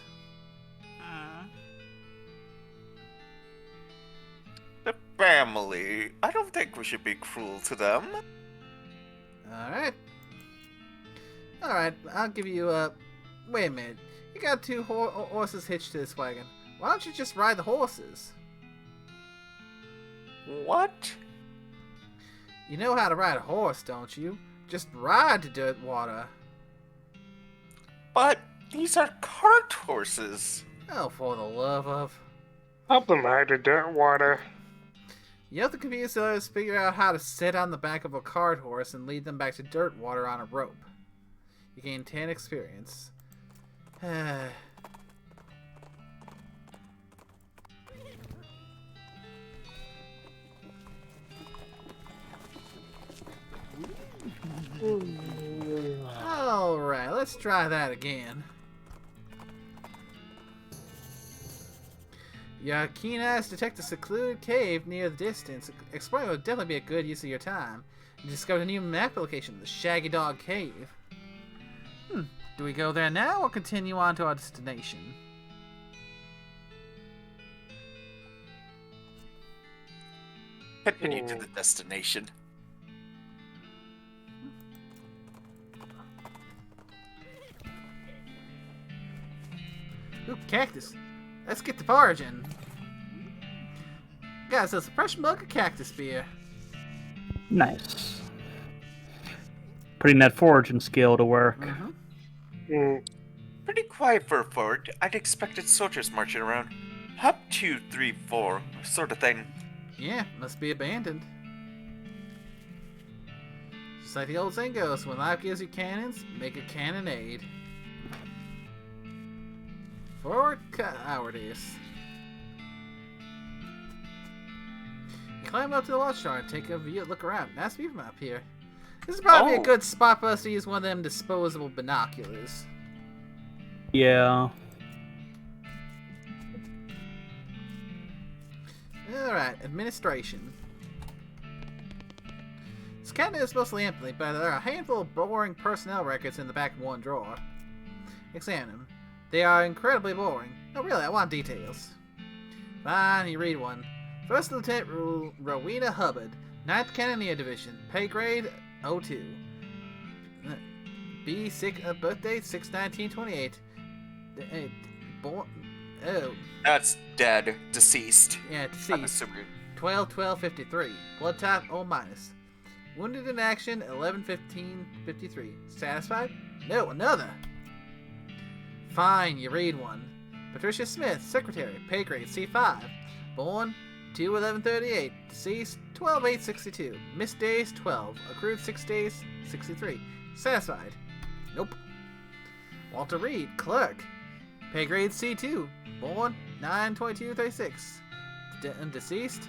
The family. I don't think we should be cruel to them. Alright. Alright, I'll give you a... Wait a minute. You got two horses hitched to this wagon. Why don't you just ride the horses? What? You know how to ride a horse, don't you? Just ride to dirt water. But these are cart horses. Oh, for the love of... Help them ride the dirt water. You have to confuse others, figure out how to sit on the back of a cart horse and lead them back to dirt water on a rope. You gain 10 experience. Alright, let's try that again. Your keen eyes detect a secluded cave near the distance. Exploring would definitely be a good use of your time. You discovered a new map location, the Shaggy Dog Cave. Do we go there now or continue on to our destination? Continue to the destination. Ooh, cactus. Let's get to foraging. Guys, there's a fresh mug of cactus beer. Nice. Putting that foraging skill to work. Pretty quiet for a fort. I'd expected soldiers marching around. Hop 2, 3, 4, sort of thing. Yeah, must be abandoned. Just like the old saying goes, when life gives you cannons, make a cannonade. Forward cowardice. You climb up to the watchtower and take a look around. Nice view from up here. This is probably a good spot for us to use one of them disposable binoculars. Yeah. Alright, administration. This cabinet is mostly empty, but there are a handful of boring personnel records in the back of one drawer. Examine them. They are incredibly boring. No, really, I want details. Fine, you read one. First Lieutenant Rowena Hubbard, 9th Cannoneer Division, pay grade 02. B6 birthday 6/19/28. Born. Oh. That's dead. Deceased. Yeah, I'm deceased. assuming. 12/12/53. Blood type O-. Wounded in action 11/15/53. Satisfied? No, another. Fine, you read one. Patricia Smith, Secretary, pay grade C5. Born 2/11/38. Deceased 12/8/62. Missed days 12. Accrued 6 days 63. Satisfied? Nope. Walter Reed, Clerk, pay grade C2. Born 9/22/36. Deceased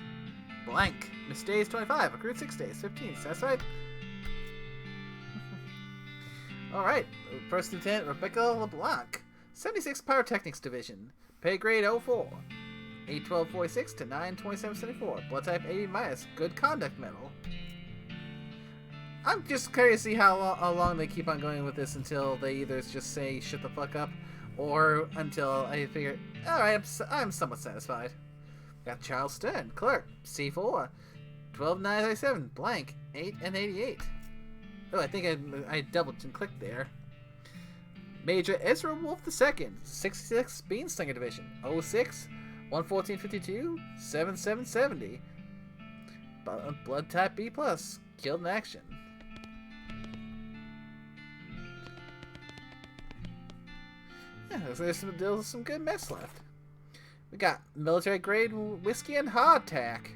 blank. Missed days 25. Accrued 6 days 15. Satisfied? Alright. First Lieutenant Rebecca LeBlanc, 76th Pyrotechnics Division, pay grade 04. 8/12/46 to 9/27/74. Blood type A-. Good conduct medal. I'm just curious to see how long they keep on going with this until they either just say shut the fuck up, or until I figure, alright, I'm somewhat satisfied. Got Charles Stern, Clerk, C4, 12/9/37, blank, 8/88. Oh, I think I double clicked there. Major Ezra Wolf II, 66th Beanstinger Division, 06, 1/14/52, 7/7/70. Blood type B+, killed in action. Yeah, there's some good mess left. We got military grade whiskey and hardtack.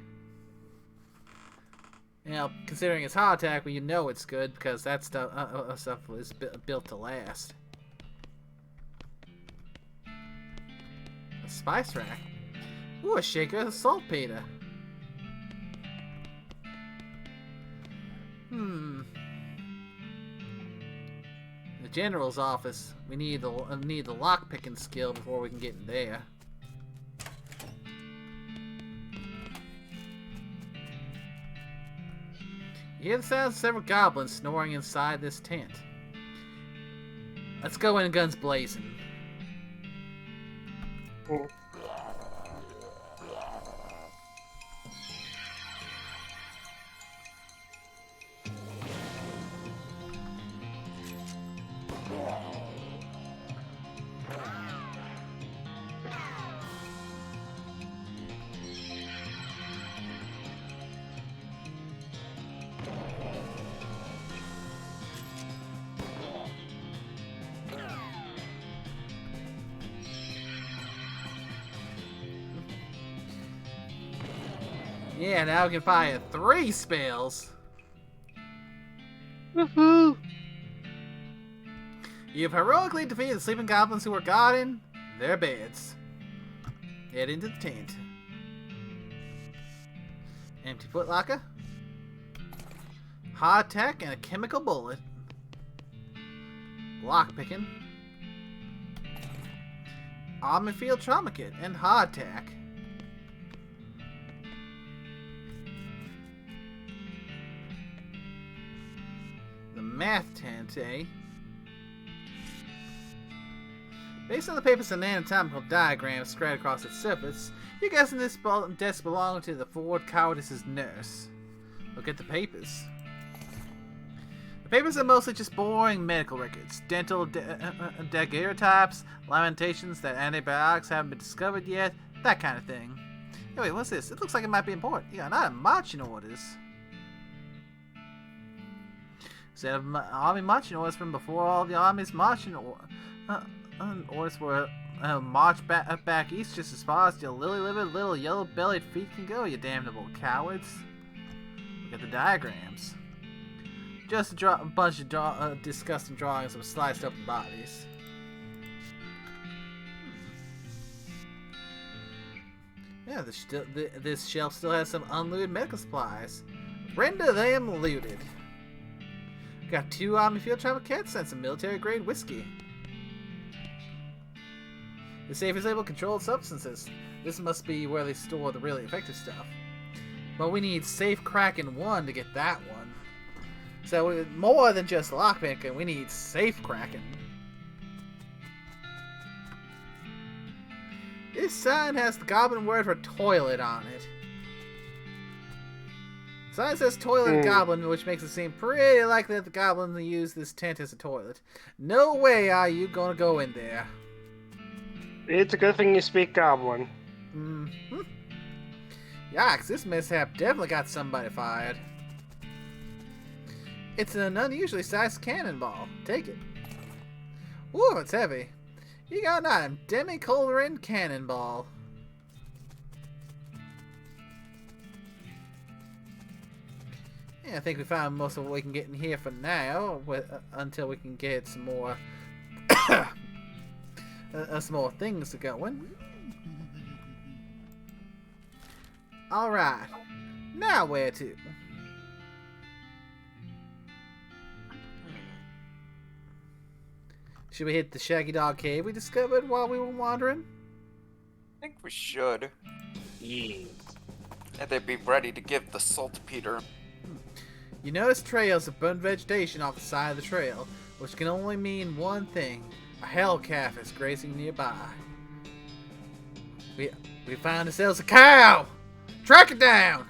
You know, considering it's hardtack, well, you know it's good because that stuff is built to last. A spice rack. Ooh, a shaker of saltpeter. general's office. We need the lock picking skill before we can get in there. You hear the sounds of several goblins snoring inside this tent. Let's go in guns blazing. Mm. Yeah, now we can fire 3 spells. Woohoo! You've heroically defeated the sleeping goblins who were guarding their beds. Head into the tent. Empty footlocker. Hardtack and a chemical bullet. Lockpicking. Armor field trauma kit and hardtack. The math tent, eh? Based on the paper's anatomical diagram spread across its surface, you're guessing this desk belonged to the Ford Cowardice's nurse. Look at the papers. The papers are mostly just boring medical records, dental daguerreotypes, lamentations that antibiotics haven't been discovered yet, that kind of thing. Hey, wait, what's this? It looks like it might be important. You got not marching orders. Instead of army marching orders from before all the army's marching orders were marched back east just as far as your lily-livered little yellow-bellied feet can go, you damnable cowards. Look at the diagrams. Just a bunch of disgusting drawings of sliced open bodies. Yeah, this shelf still has some unlooted medical supplies. Render them looted. Got 2 army field travel kits and some military-grade whiskey. The safe is able to control substances. This must be where they store the really effective stuff. But we need Safe Kraken 1 to get that one. So more than just lockpicking, we need Safe Kraken. This sign has the goblin word for toilet on it. The sign says toilet and goblin, which makes it seem pretty likely that the goblin will use this tent as a toilet. No way are you gonna go in there. It's a good thing you speak Goblin. Mm-hmm. Yikes, this mishap definitely got somebody fired. It's an unusually sized cannonball. Take it. Ooh, it's heavy. You got an item. Demi-colorin cannonball. Yeah, I think we found most of what we can get in here for now, until we can get some more some more things to go in. Alright. Now where to? Should we hit the Shaggy Dog Cave we discovered while we were wandering? I think we should. Yeah. And they'd be ready to give the saltpeter. You notice trails of burnt vegetation off the side of the trail, which can only mean one thing. A hell calf is grazing nearby. We found ourselves a cow! Track it down!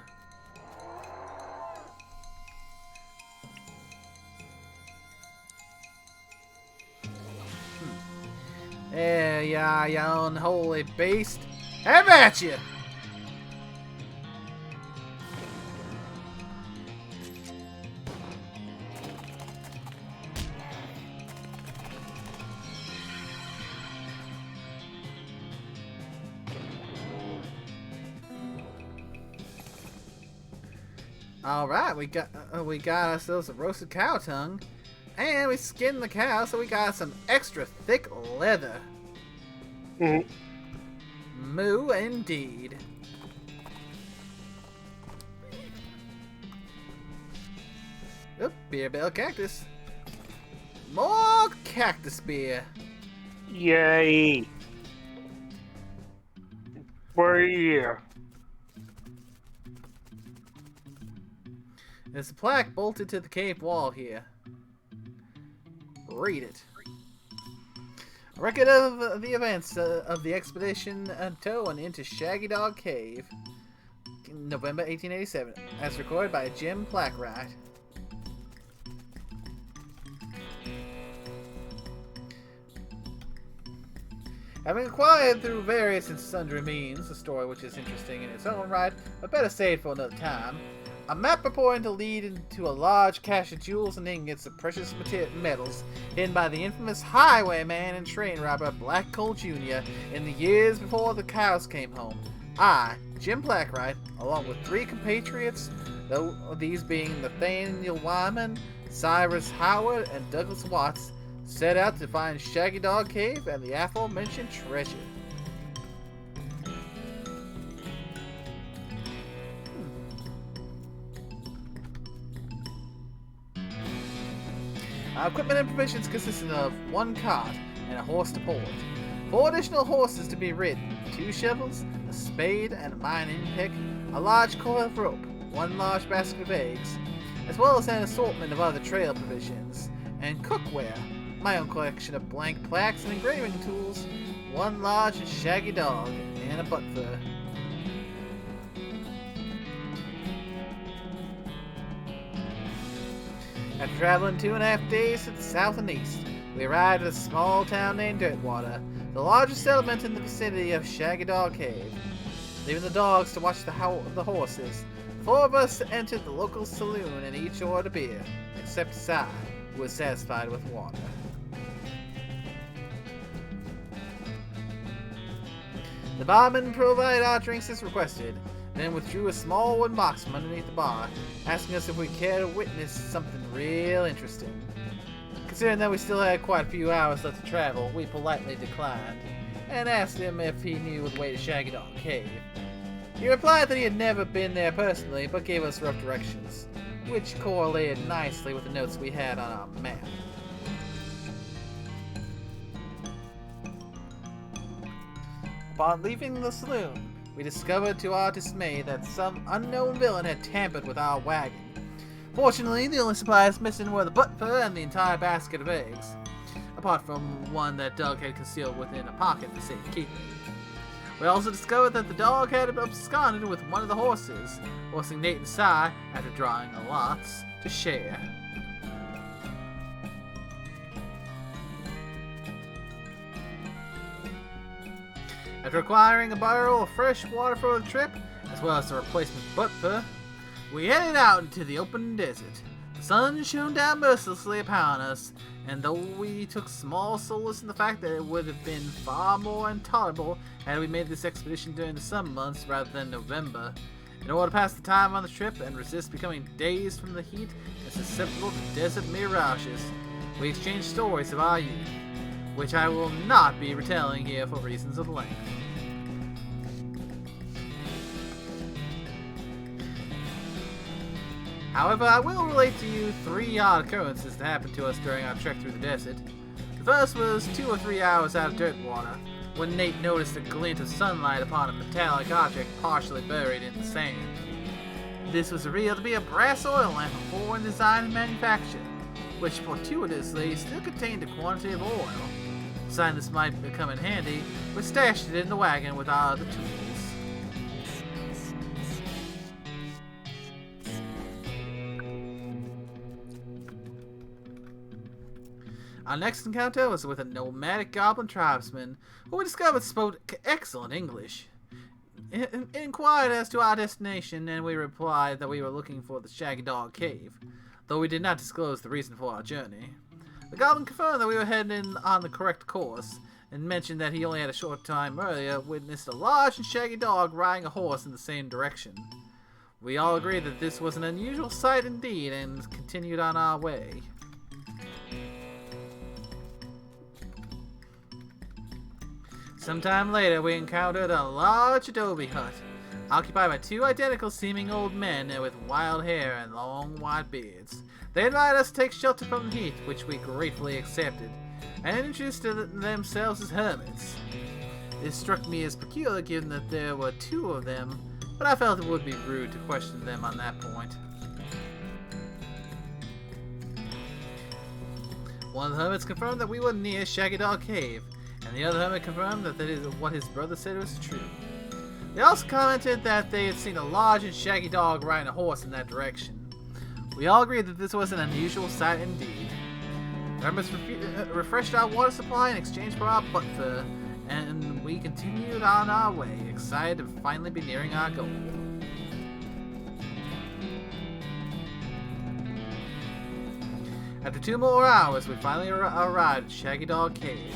There you are, you unholy beast. Have at you! Alright, we got ourselves a roasted cow tongue. And we skinned the cow, so we got some extra thick leather. Moo indeed. Oop, beer bell cactus. More cactus beer. Yay. For a year. There's a plaque bolted to the cave wall here. Read it. A record of the events of the expedition to and into Shaggy Dog Cave, November 1887, as recorded by Jim Plackwright. Having acquired through various and sundry means a story which is interesting in its own right, but better saved for another time, a map purporting to lead into a large cache of jewels and ingots of precious metals hidden by the infamous highwayman and train robber Black Coal Jr. in the years before the cows came home. I, Jim Plackwright, along with 3 compatriots, though these being Nathaniel Wyman, Cyrus Howard, and Douglas Watts, set out to find Shaggy Dog Cave and the aforementioned treasure. Our equipment and provisions consisted of 1 cart and a horse to pull it, 4 additional horses to be ridden, 2 shovels, a spade and a mining pick, a large coil of rope, 1 large basket of eggs, as well as an assortment of other trail provisions, and cookware, my own collection of blank plaques and engraving tools, 1 large and shaggy dog, and a butt fur. After traveling 2.5 days to the south and east, we arrived at a small town named Dirtwater, the largest settlement in the vicinity of Shaggy Dog Cave. Leaving the dogs to watch the horses, the 4 of us entered the local saloon and each ordered a beer, except Si, who was satisfied with water. The barman provided our drinks as requested, then withdrew a small wooden box from underneath the bar, asking us if we cared to witness something real interesting. Considering that we still had quite a few hours left to travel, we politely declined, and asked him if he knew the way to Shaggy Dog Cave. He replied that he had never been there personally, but gave us rough directions, which correlated nicely with the notes we had on our map. Upon leaving the saloon, we discovered to our dismay that some unknown villain had tampered with our wagon. Fortunately, the only supplies missing were the butt fur and the entire basket of eggs, apart from one that Doug had concealed within a pocket for safekeeping. We also discovered that the dog had absconded with one of the horses, forcing Nate and Si, after drawing the lots, to share. After acquiring a barrel of fresh water for the trip, as well as a replacement butt fur, we headed out into the open desert. The sun shone down mercilessly upon us, and though we took small solace in the fact that it would have been far more intolerable had we made this expedition during the summer months rather than November, in order to pass the time on the trip and resist becoming dazed from the heat and susceptible to desert mirages, we exchanged stories of our youth, which I will not be retelling here for reasons of length. However, I will relate to you 3 odd occurrences that happened to us during our trek through the desert. The first was 2 or 3 hours out of Dirtwater, when Nate noticed a glint of sunlight upon a metallic object partially buried in the sand. This was revealed to be a brass oil lamp of foreign design and manufacture, which fortuitously still contained a quantity of oil. Deciding this might come in handy, we stashed it in the wagon with our other tools. Our next encounter was with a nomadic goblin tribesman who we discovered spoke excellent English. He inquired as to our destination, and we replied that we were looking for the Shaggy Dog Cave, though we did not disclose the reason for our journey. The goblin confirmed that we were heading on the correct course, and mentioned that he only had a short time earlier witnessed a large and shaggy dog riding a horse in the same direction. We all agreed that this was an unusual sight indeed, and continued on our way. Sometime later, we encountered a large adobe hut. occupied by two identical seeming old men with wild hair and long white beards. They invited us to take shelter from the heat, which we gratefully accepted, and introduced themselves as hermits. This struck me as peculiar given that there were two of them, but I felt it would be rude to question them on that point. One of the hermits confirmed that we were near Shaggy Dog Cave, and the other hermit confirmed that what his brother said was true. They also commented that they had seen a large and shaggy dog riding a horse in that direction. We all agreed that this was an unusual sight indeed. The hermits refreshed our water supply in exchange for our butt fur, and we continued on our way, excited to finally be nearing our goal. After 2 more hours, we finally arrived at Shaggy Dog Cave,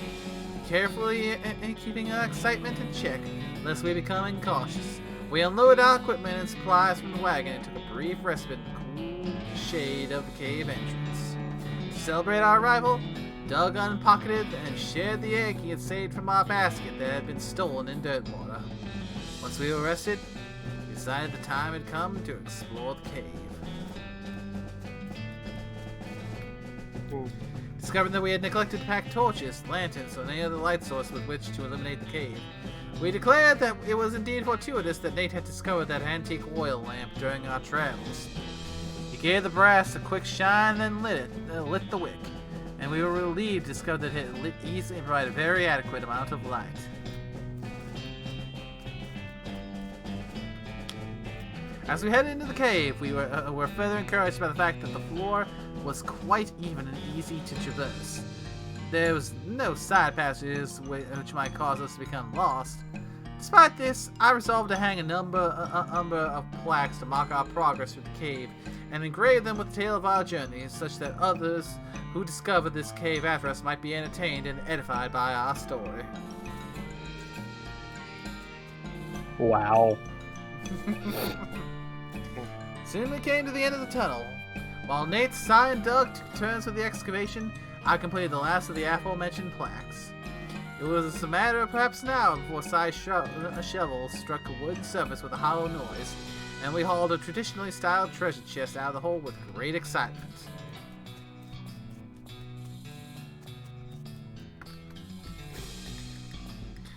carefully keeping our excitement in check, lest we become incautious. We unloaded our equipment and supplies from the wagon and took a brief respite in the cool shade of the cave entrance. To celebrate our arrival, Doug unpocketed and shared the egg he had saved from our basket that had been stolen in Dirtwater. Once we were rested, we decided the time had come to explore the cave. Discovering that we had neglected to pack torches, lanterns, or any other light source with which to illuminate the cave, we declared that it was indeed fortuitous that Nate had discovered that antique oil lamp during our travels. He gave the brass a quick shine, then lit the wick, and we were relieved to discover that it lit easily and provided a very adequate amount of light. As we headed into the cave, we were further encouraged by the fact that the floor was quite even and easy to traverse. There was no side passages which might cause us to become lost. Despite this, I resolved to hang a number of plaques to mark our progress through the cave and engrave them with the tale of our journey, such that others who discovered this cave after us might be entertained and edified by our story. Wow. Soon we came to the end of the tunnel. While Nate, Cy, and Doug took turns with the excavation, I completed the last of the aforementioned plaques. It was a matter of perhaps an hour before Cy's shovel struck a wooden surface with a hollow noise, and we hauled a traditionally styled treasure chest out of the hole with great excitement.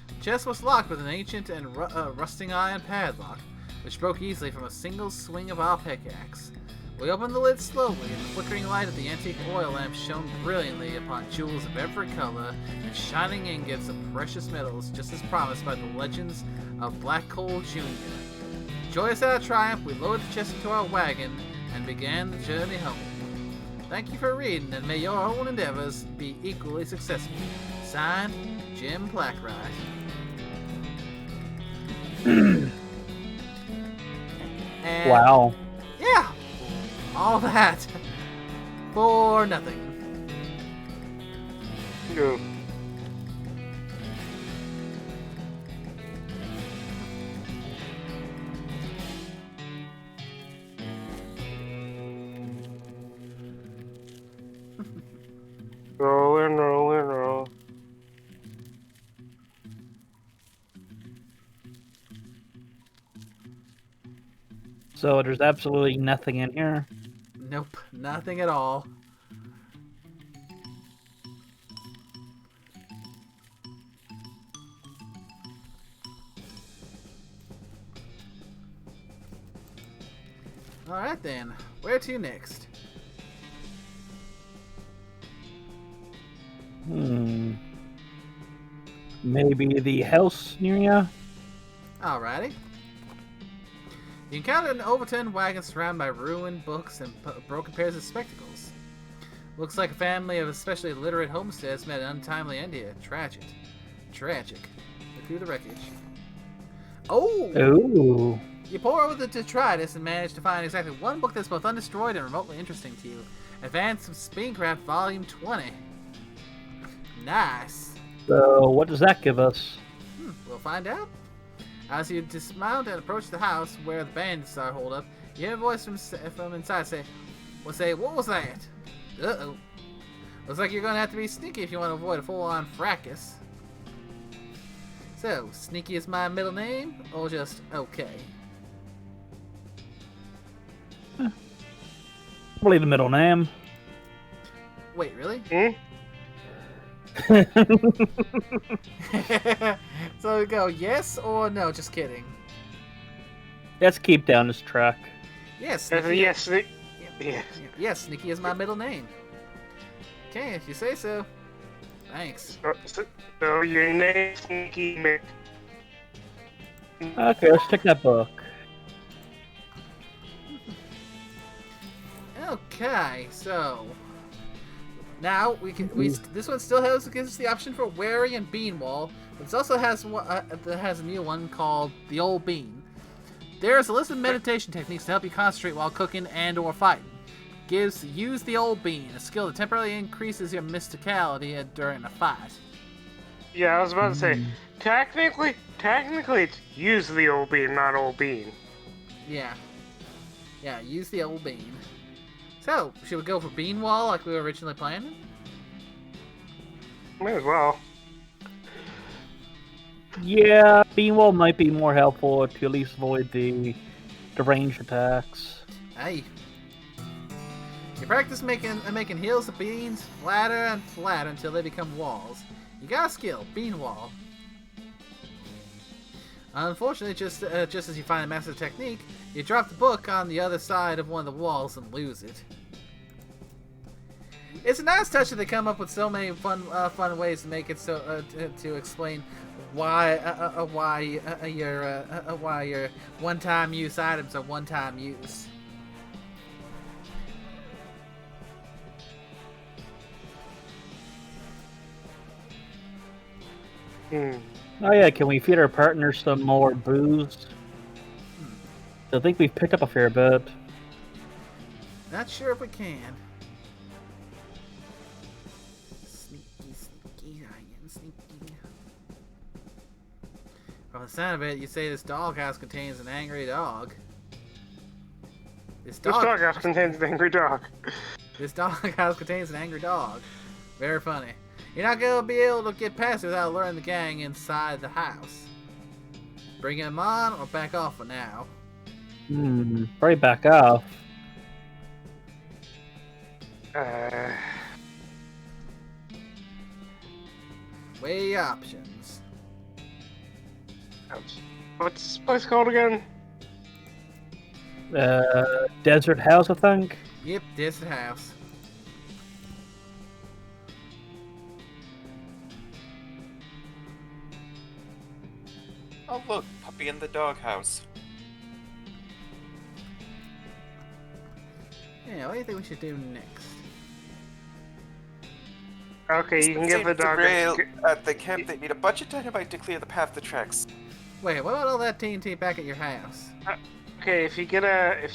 The chest was locked with an ancient and rusting iron padlock, which broke easily from a single swing of our pickaxe. We opened the lid slowly, and the flickering light of the antique oil lamp shone brilliantly upon jewels of every color and shining ingots of precious metals, just as promised by the legends of Black Coal Jr. Joyous at our triumph, we loaded the chest into our wagon and began the journey home. Thank you for reading, and may your own endeavors be equally successful. Signed, Jim Blackwright. Wow. Yeah, all that for nothing. Yeah. Rolling. So there's absolutely nothing in here. Nope, nothing at all. Alright then, where to next? Maybe the house near ya? Alrighty. You encountered an overturned wagon surrounded by ruined books and broken pairs of spectacles. Looks like a family of especially illiterate homesteads met an untimely end here. Tragic. Look through the wreckage. Oh! Ooh. You pour over the detritus and manage to find exactly one book that's both undestroyed and remotely interesting to you. Advanced Speedcraft Volume 20. Nice. So what does that give us? We'll find out. As you dismount and approach the house where the bandits are holed up, you hear a voice from inside say, what was that? Uh-oh. Looks like you're going to have to be sneaky if you want to avoid a full-on fracas. So, Sneaky is my middle name, or just okay? Probably the middle name. Wait, really? Hmm? So we go yes or no? Just kidding. Let's keep down this track. Yes. That's a Nikki, yes. Yeah. Yes. Yes, Nikki is my middle name. Okay, if you say so. Thanks. So your name's Sneaky Mick. Okay, let's check that book. Okay, so now we can. This one still gives us the option for Wary and Bean Wall, but it also has a new one called the Old Bean. There's a list of meditation techniques to help you concentrate while cooking and/or fighting. Use the Old Bean, a skill that temporarily increases your mysticality during a fight. Yeah, I was about to say, technically, it's use the old bean, not old bean. Yeah, use the Old Bean. So, should we go for Bean Wall like we were originally planning? May as well. Yeah, Beanwall might be more helpful to at least avoid the ranged attacks. Hey. You practice making hills of beans flatter and flatter until they become walls. You got a skill, Bean Wall. Unfortunately, just as you find a master technique, you drop the book on the other side of one of the walls and lose it. It's a nice touch that they come up with so many fun ways to make it so to explain why your one-time use items are one-time use. Oh yeah, can we feed our partners some more booze? I think we've picked up a fair bit. Not sure if we can. Sneaky, I am sneaky. From the sound of it, you say this doghouse contains an angry dog. This doghouse contains an angry dog. This doghouse contains an angry dog. Very funny. You're not gonna be able to get past it without luring the gang inside the house. Bringing them on or back off for now? Probably back off. Weigh your options. What's this place called again? Desert House, I think. Yep, Desert House. Oh look, puppy in the doghouse. Yeah, what do you think we should do next? Okay, you can give the dog At the camp, they need a bunch of dynamite to clear the path to tracks. Wait, what about all that TNT back at your house? Okay, if you get a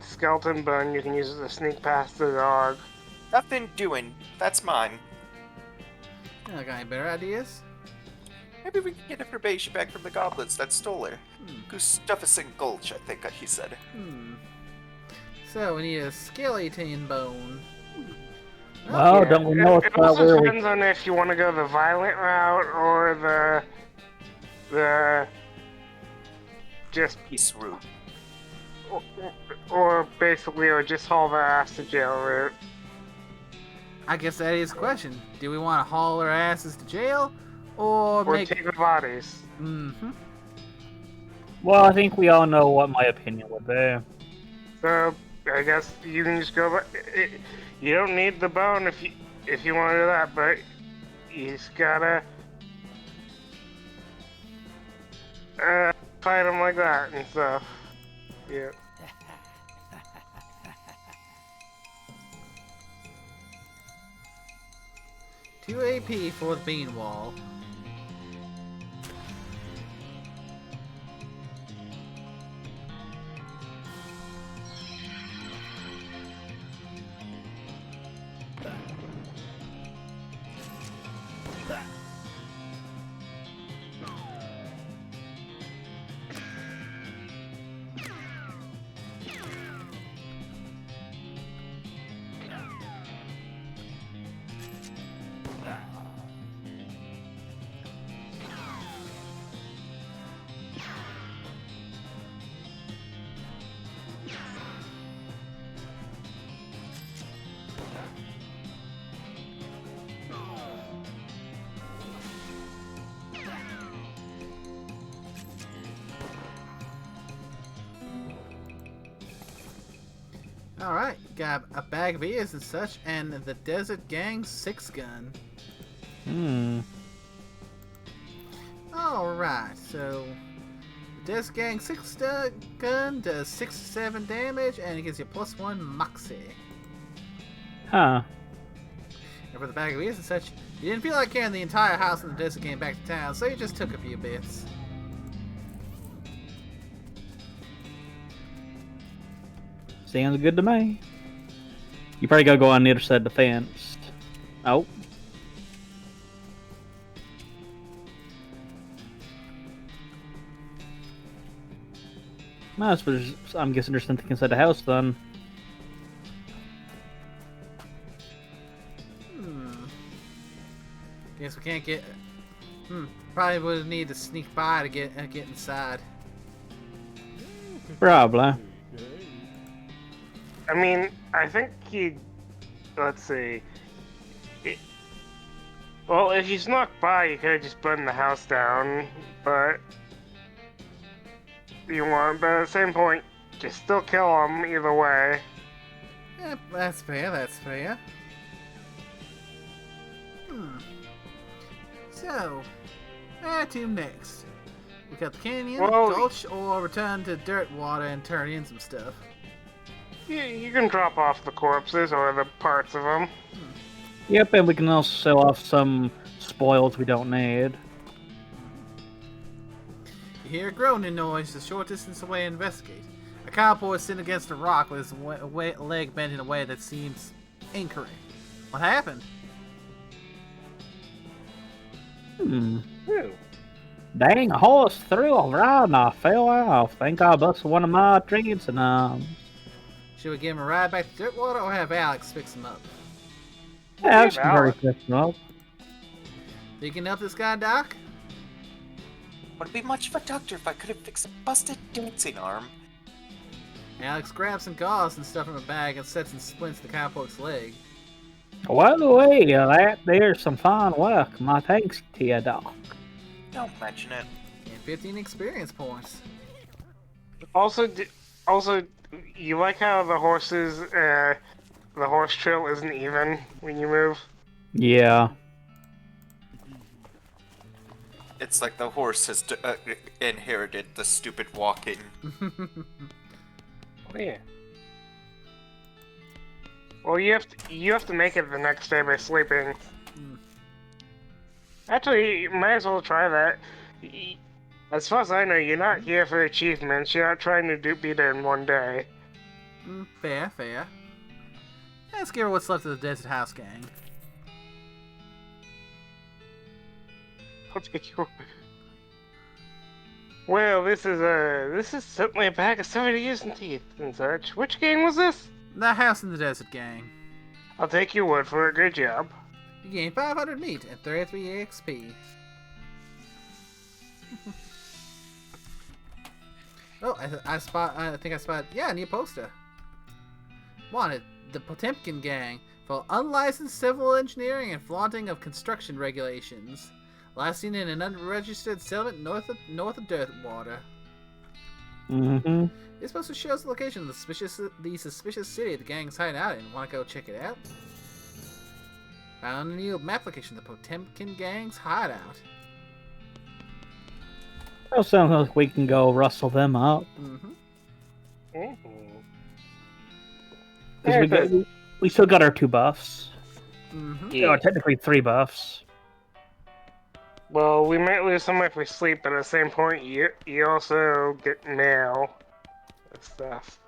skeleton bone, you can use it to sneak past the dog. Nothing doing. That's mine. You got any better ideas? Maybe we can get information back from the goblins that stole her. Gustafsson Gulch, I think he said. So we need a skeleton bone. Well, Okay. don't we know it's It not also where we... depends on if you want to go the violent route or the just Peace route. or basically or just haul their ass to jail route. I guess that is the question. Do we want to haul our asses to jail, or make? Take the bodies. Well, I think we all know what my opinion would be. So I guess you can just go. You don't need the bone if you want to do that, but you just gotta fight them like that and stuff. Yeah. 2 AP for the bean wall. Alright, got a bag of ears and such, and the Desert Gang 6-gun. Alright, so the Desert Gang 6-gun does 6 to 7 damage, and it gives you +1 Moxie. Huh. And for the bag of ears and such, you didn't feel like carrying the entire house in the Desert Gang back to town, so you just took a few bits. Sounds good to me. You probably gotta go on the other side of the fence. Oh. I suppose I'm guessing there's something inside the house then. Guess we can't get... Probably would need to sneak by to get inside. Probably. I mean, I think he. Let's see. Well, if you snuck by, you could have just burned the house down, but. But at the same point, just still kill him either way. That's fair, that's fair. So, where to next? We got the canyon, gulch, or return to dirt water and turn in some stuff. You can drop off the corpses or the parts of them. Yep, and we can also sell off some spoils we don't need. You hear a groaning noise a short distance away and investigate. A cowboy is sitting against a rock with his leg bent in a way that seems incorrect. What happened? Dang, a horse threw a ride and I fell off. Think I busted one of my trees and Should we give him a ride back to Dirtwater or have Alex fix him up? Yeah, that's very fixable. You can help this guy, Doc? Would it be much of a doctor if I could have fixed a busted dancing arm? Alex grabs some gauze and stuff from a bag and sets and splints the cowpoke's leg. Well, that there's some fine work. My thanks to you, Doc. Don't mention it. And 15 experience points. Also, you like how the the horse trail isn't even when you move? Yeah. It's like the horse has inherited the stupid walking. Oh, yeah. Well, you have to make it the next day by sleeping. Actually, you might as well try that. As far as I know, you're not here for achievements. You're not trying to beat it in one day. Fair, fair. Let's give her what's left of the Desert House Gang. I'll take you. Well, this is certainly a bag of 70 years and teeth and such. Which gang was this? The House in the Desert Gang. I'll take your word for it. Good job. You gain 500 meat and 33 XP. Oh, I think I spot. Yeah, a new poster. Wanted, the Potemkin Gang for unlicensed civil engineering and flaunting of construction regulations. Last seen in an unregistered settlement north of Dirtwater. This poster shows the location of the suspicious city the gang's hiding out in. Want to go check it out? Found a new map location, the Potemkin Gang's hideout. That sounds like we can go rustle them up. We still got our 2 buffs. Yeah, technically 3 buffs. Well, we might lose some if we sleep, but at the same point, you also get mail and stuff.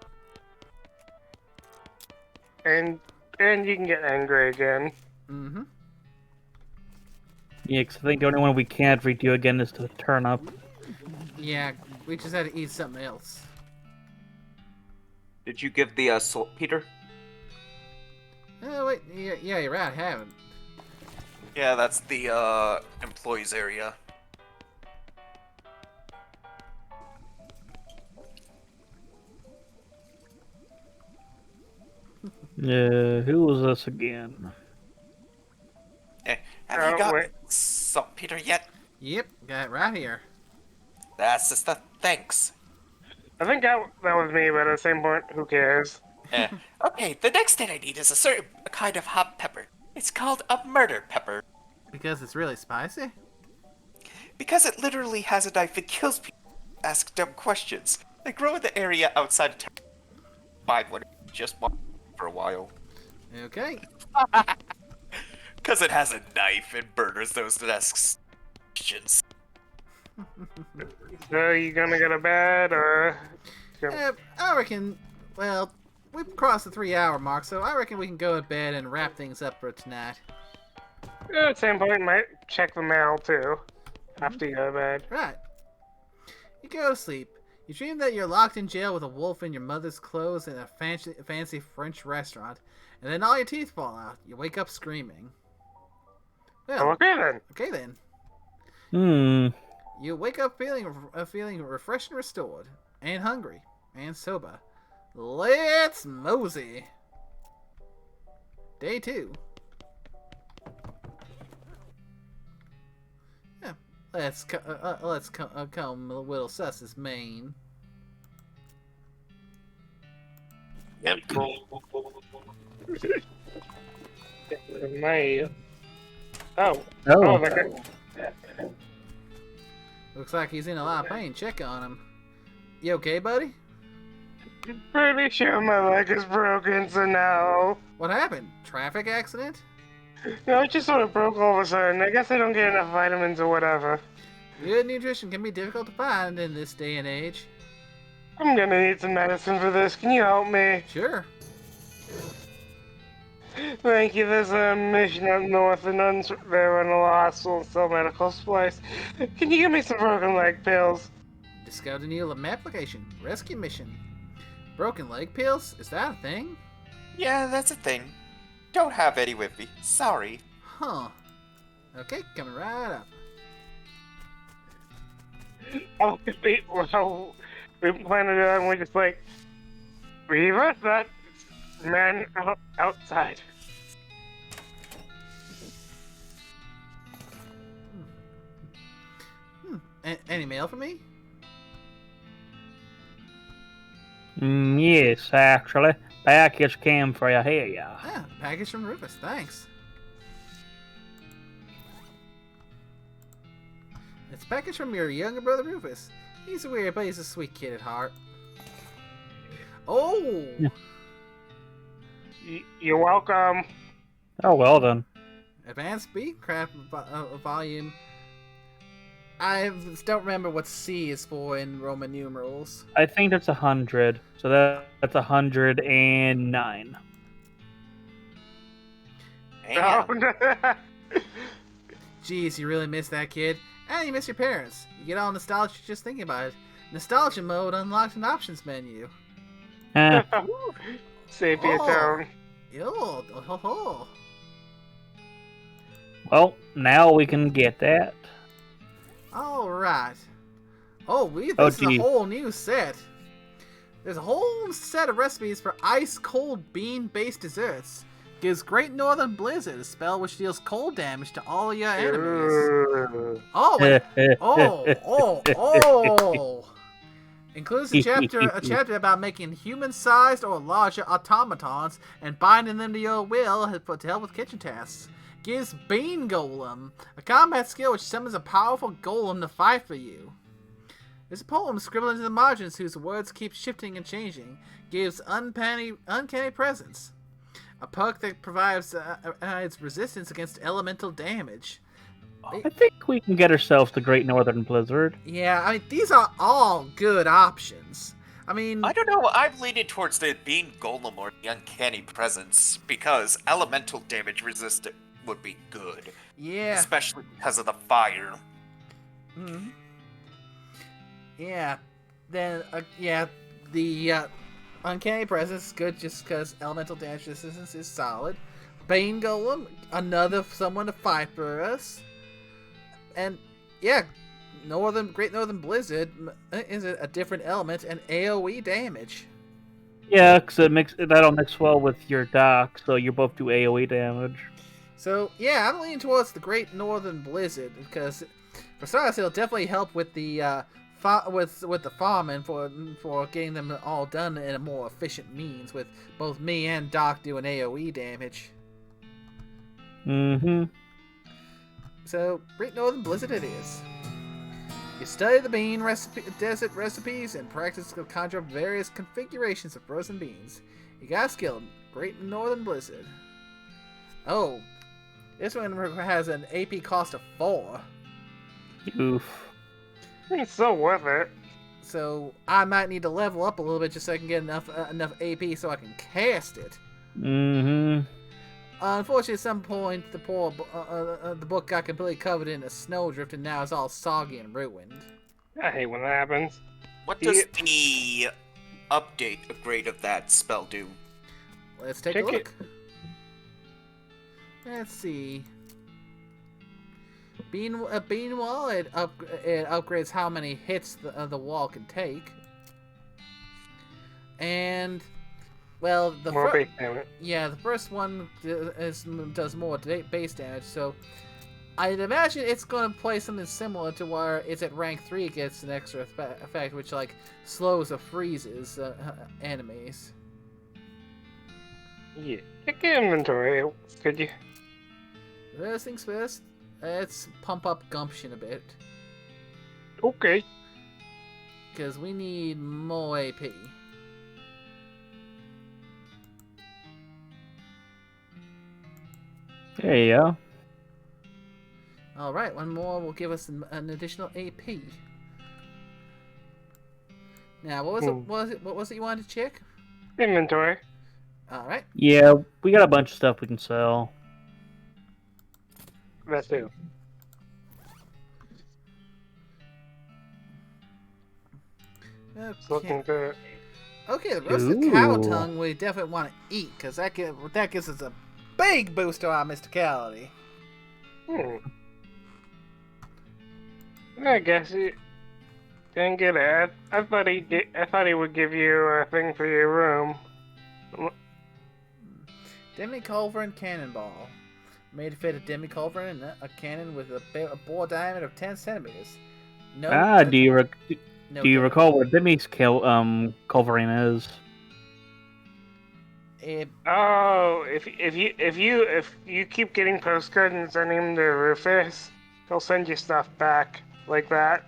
And you can get angry again. Yeah, because I think the only one we can't redo again is to turn up. Yeah, we just had to eat something else. Did you give the saltpeter? Oh, wait, yeah, you're right, I haven't. Yeah, that's the employees area. Who was this again? Have you got saltpeter yet? Yep, got it right here. That's just the thanks. I think that was me, but at the same point, who cares? Okay, the next thing I need is a certain kind of hot pepper. It's called a murder pepper. Because it's really spicy? Because it literally has a knife that kills people who ask dumb questions. They grow in the area outside of town. Find one just one for a while. Okay. Because it has a knife and murders those that ask questions. So you gonna go to bed or? I reckon, well, we've crossed the 3-hour mark, so I reckon we can go to bed and wrap things up for tonight. At some point, might check the mail too. After you go to bed. Right. You go to sleep. You dream that you're locked in jail with a wolf in your mother's clothes in a fancy French restaurant, and then all your teeth fall out. You wake up screaming. Well, Okay then. You wake up feeling refreshed and restored, and hungry, and sober. Let's mosey. Day 2. Yeah, let's come a little Suss's Maine. Yep. May. Oh. Oh. Okay. Looks like he's in a lot of pain. Check on him. You okay, buddy? Pretty sure my leg is broken, so no. What happened? Traffic accident? No, it just sort of broke all of a sudden. I guess I don't get enough vitamins or whatever. Good nutrition can be difficult to find in this day and age. I'm gonna need some medicine for this. Can you help me? Sure. Thank you. There's a mission up north and there in a hospital and sell medical supplies. Can you give me some broken leg pills? Discovered a new application. Rescue mission. Broken leg pills? Is that a thing? Yeah, that's a thing. Don't have any with me. Sorry. Huh. Okay, coming right up. Oh, we plan to do that and we're just like, leave us that man outside. Any mail for me? Yes, actually. Package came for you here, yeah. Ah, package from Rufus. Thanks. It's a package from your younger brother Rufus. He's weird, but he's a sweet kid at heart. Oh! Yeah. You're welcome. Oh, well then. Advanced Beechcraft volume. I don't remember what C is for in Roman numerals. I think that's 100. So that's 109. Damn. Oh, no. Jeez, you really miss that kid. And you miss your parents. You get all nostalgic just thinking about it. Nostalgia mode unlocked an options menu. Sepia tone. Yo, Well, now we can get that. Alright. This is a gee. whole new set. There's a whole set of recipes for ice-cold bean-based desserts. Gives Great Northern Blizzard, a spell which deals cold damage to all your enemies. Includes a chapter about making human-sized or larger automatons and binding them to your will to help with kitchen tasks. Gives Bean Golem, a combat skill which summons a powerful golem to fight for you. There's a poem scribbled into the margins whose words keep shifting and changing. Gives uncanny presence, a perk that provides its resistance against elemental damage. I think we can get ourselves the Great Northern Blizzard. Yeah, I mean, these are all good options. I mean, I don't know, I'm leaning towards the Bean Golem or the Uncanny Presence, because elemental damage resistant would be good. yeah. Especially because of the fire. Mm-hmm. Yeah. Then, the Uncanny Presence is good just because elemental damage resistance is solid. Bane Golem, someone to fight for us. And, yeah, Great Northern Blizzard is a different element and AoE damage. Yeah, because that'll mix well with your dock, so you both do AoE damage. So, yeah, I'm leaning towards the Great Northern Blizzard because, for starters, it'll definitely help with the the farming for getting them all done in a more efficient means, with both me and Doc doing AOE damage. Mm-hmm. So, Great Northern Blizzard it is. You study the desert recipes and practice to conjure up various configurations of frozen beans. You got skill, Great Northern Blizzard. Oh, this one has an AP cost of 4. Oof. It's so worth it. So I might need to level up a little bit just so I can get enough AP so I can cast it. Mm-hmm. Unfortunately, at some point, the book got completely covered in a snowdrift and now it's all soggy and ruined. I hate when that happens. What does the update grade of that spell do? Let's take Check a it. look. Let's see. Bean wall, it upgrades how many hits the wall can take. And, well, More base damage. yeah, the first one does more base damage, so I'd imagine it's going to play something similar to where it's at rank 3, it gets an extra effect, which, like, slows or freezes enemies. Yeah. Check your inventory, could you? First things first, let's pump up gumption a bit, Okay. because we need more AP. There you go. Alright, one more will give us an additional AP. Now, what was it you wanted to check? Inventory. Alright. Yeah, we got a bunch of stuff we can sell. That too. It's looking Okay. good. Okay, the roasted cow Ooh. tongue we definitely want to eat, because that gives us a big boost to our mysticality. I guess he didn't get it. I thought he would give you a thing for your room. Demi-culverin cannonball. Made to fit a demi-culverin and a cannon with a bore diameter of 10 centimeters. No, Do you no do you damage. recall what Demi's culverin is? Oh, if you keep getting postcards and sending them to Rufus, he'll send you stuff back like that.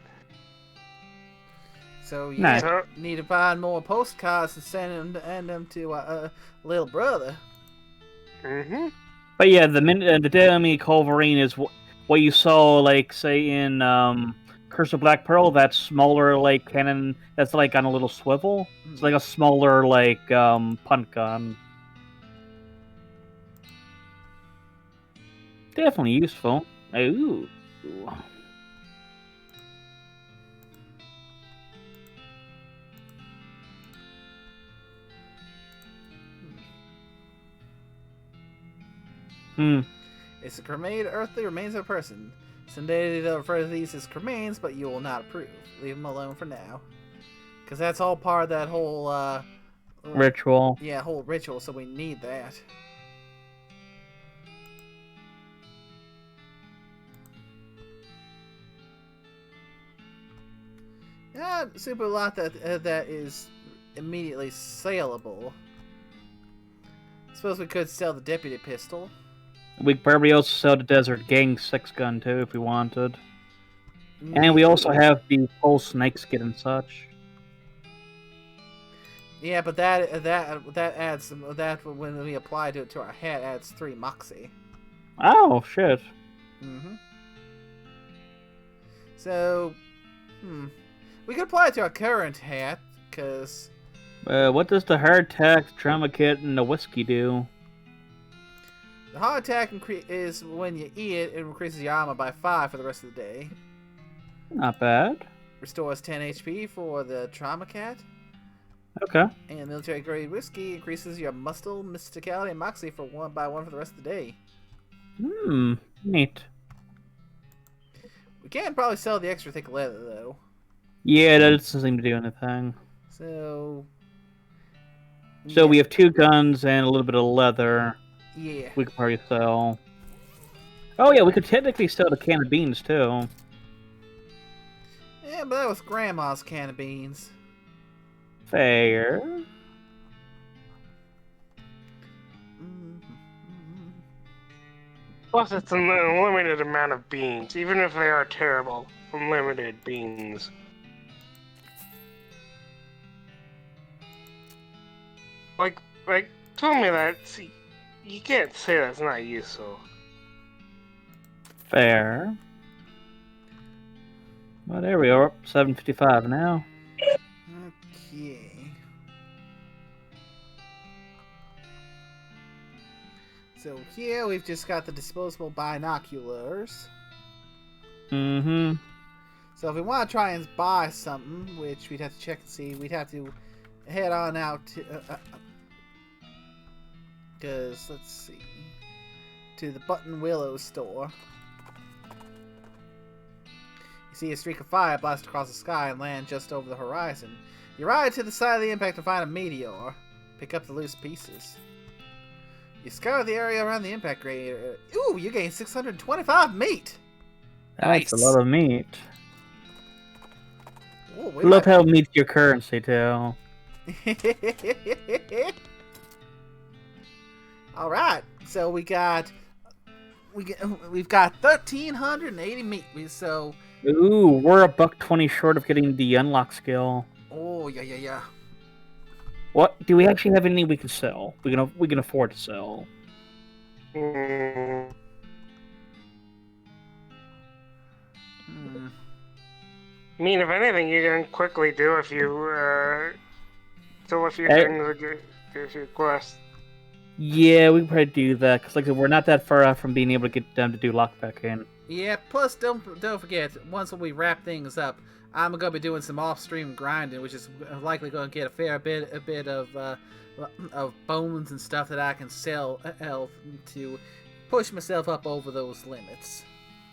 So you Nice. need to find more postcards and send them to little brother. Mm-hmm. But yeah, the Demi culverin is what you saw, like, say, in Curse of Black Pearl. That smaller, like, cannon that's like on a little swivel. It's like a smaller, like, punt gun. Definitely useful. Ooh. It's a cremated earthly remains of a person. Someday they'll refer to these as cremains, but you will not approve. Leave them alone for now. Because that's all part of that whole, Ritual. yeah, whole ritual, so we need that. Not super lot that is immediately saleable. Suppose we could sell the deputy pistol. We could probably also sell the Desert Gang 6-gun too if we wanted. And we also have the full snakeskin and such. Yeah, but that adds when we apply it to our hat adds 3 moxie. Oh shit. Mm-hmm. So, we could apply it to our current hat, cause What does the hardtack, trauma kit, and the whiskey do? the heart attack is when you eat it, it increases your armor by 5 for the rest of the day. Not bad. Restores 10 HP for the trauma cat. Okay. And military grade whiskey increases your muscle, mysticality, and moxie for 1 by 1 for the rest of the day. Neat. We can probably sell the extra thick leather though. Yeah, that doesn't seem to do anything. So So we have 2 guns and a little bit of leather. yeah. We could probably sell. Oh yeah, we could technically sell the can of beans too. Yeah, but that was Grandma's can of beans. Fair. Plus, it's an unlimited amount of beans, even if they are terrible. Unlimited beans. Like, tell me that. See, you can't say that's not useful. Fair. Well, there we are. 7:55 now. Okay. So here we've just got the disposable binoculars. Mm-hmm. So if we want to try and buy something, which we'd have to check and see, we'd have to head on out to... Because, let's see... To the Button Willow store. You see a streak of fire blast across the sky and land just over the horizon. You ride to the side of the impact and find a meteor. Pick up the loose pieces. You scour the area around the impact crater. Ooh, you gain 625 meat! That's Nice. a lot of meat. Ooh, we Look might- how meat's your currency, too. All right, so we've got 1,380 meat. So, Ooh, we're a $1.20 short of getting the unlock skill. oh yeah. What? Do we actually have any we can sell? We can afford to sell. Mm, I mean, if anything, you can quickly do if you do a few Hey. things, do a few quests. Yeah, we can probably do that because, like, I said, we're not that far out from being able to get them to do lockpicking. Yeah. Plus, don't forget, once we wrap things up, I'm gonna be doing some off-stream grinding, which is likely gonna get a fair bit of bones and stuff that I can sell to push myself up over those limits.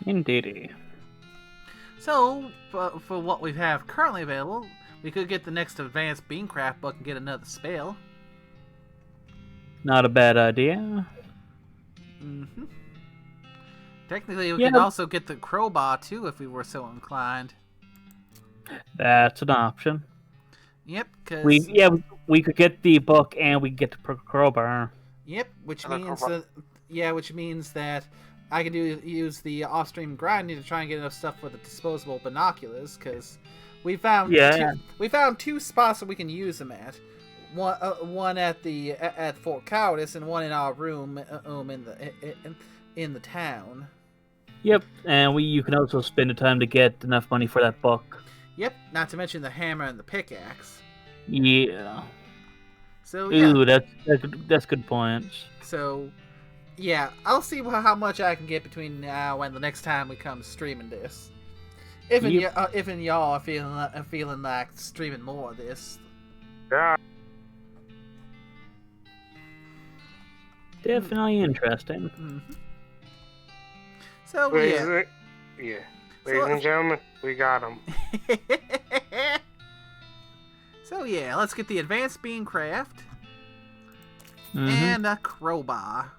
Indeedy. So, for what we have currently available, we could get the next advanced beancraft book and get another spell. Not a bad idea. Mm-hmm. Technically, we Yeah. could also get the crowbar too if we were so inclined. That's an option. Yep, because We could get the book and we could get the crowbar. yep, which And a means crowbar. which means that I can use the off-stream grinding to try and get enough stuff for the disposable binoculars. Because we found two spots that we can use them at. One at Fort Cowardice and one in our room in the town. Yep, and you can also spend the time to get enough money for that book. Yep, not to mention the hammer and the pickaxe. Yeah. So yeah, Ooh, that's good points. so yeah, I'll see how much I can get between now and the next time we come streaming this. If y'all are feeling like streaming more of this. Yeah. Definitely interesting. Mm-hmm. So Ladies So- and gentlemen, we got him. So yeah, let's get the advanced beancraft Mhm. and a crowbar.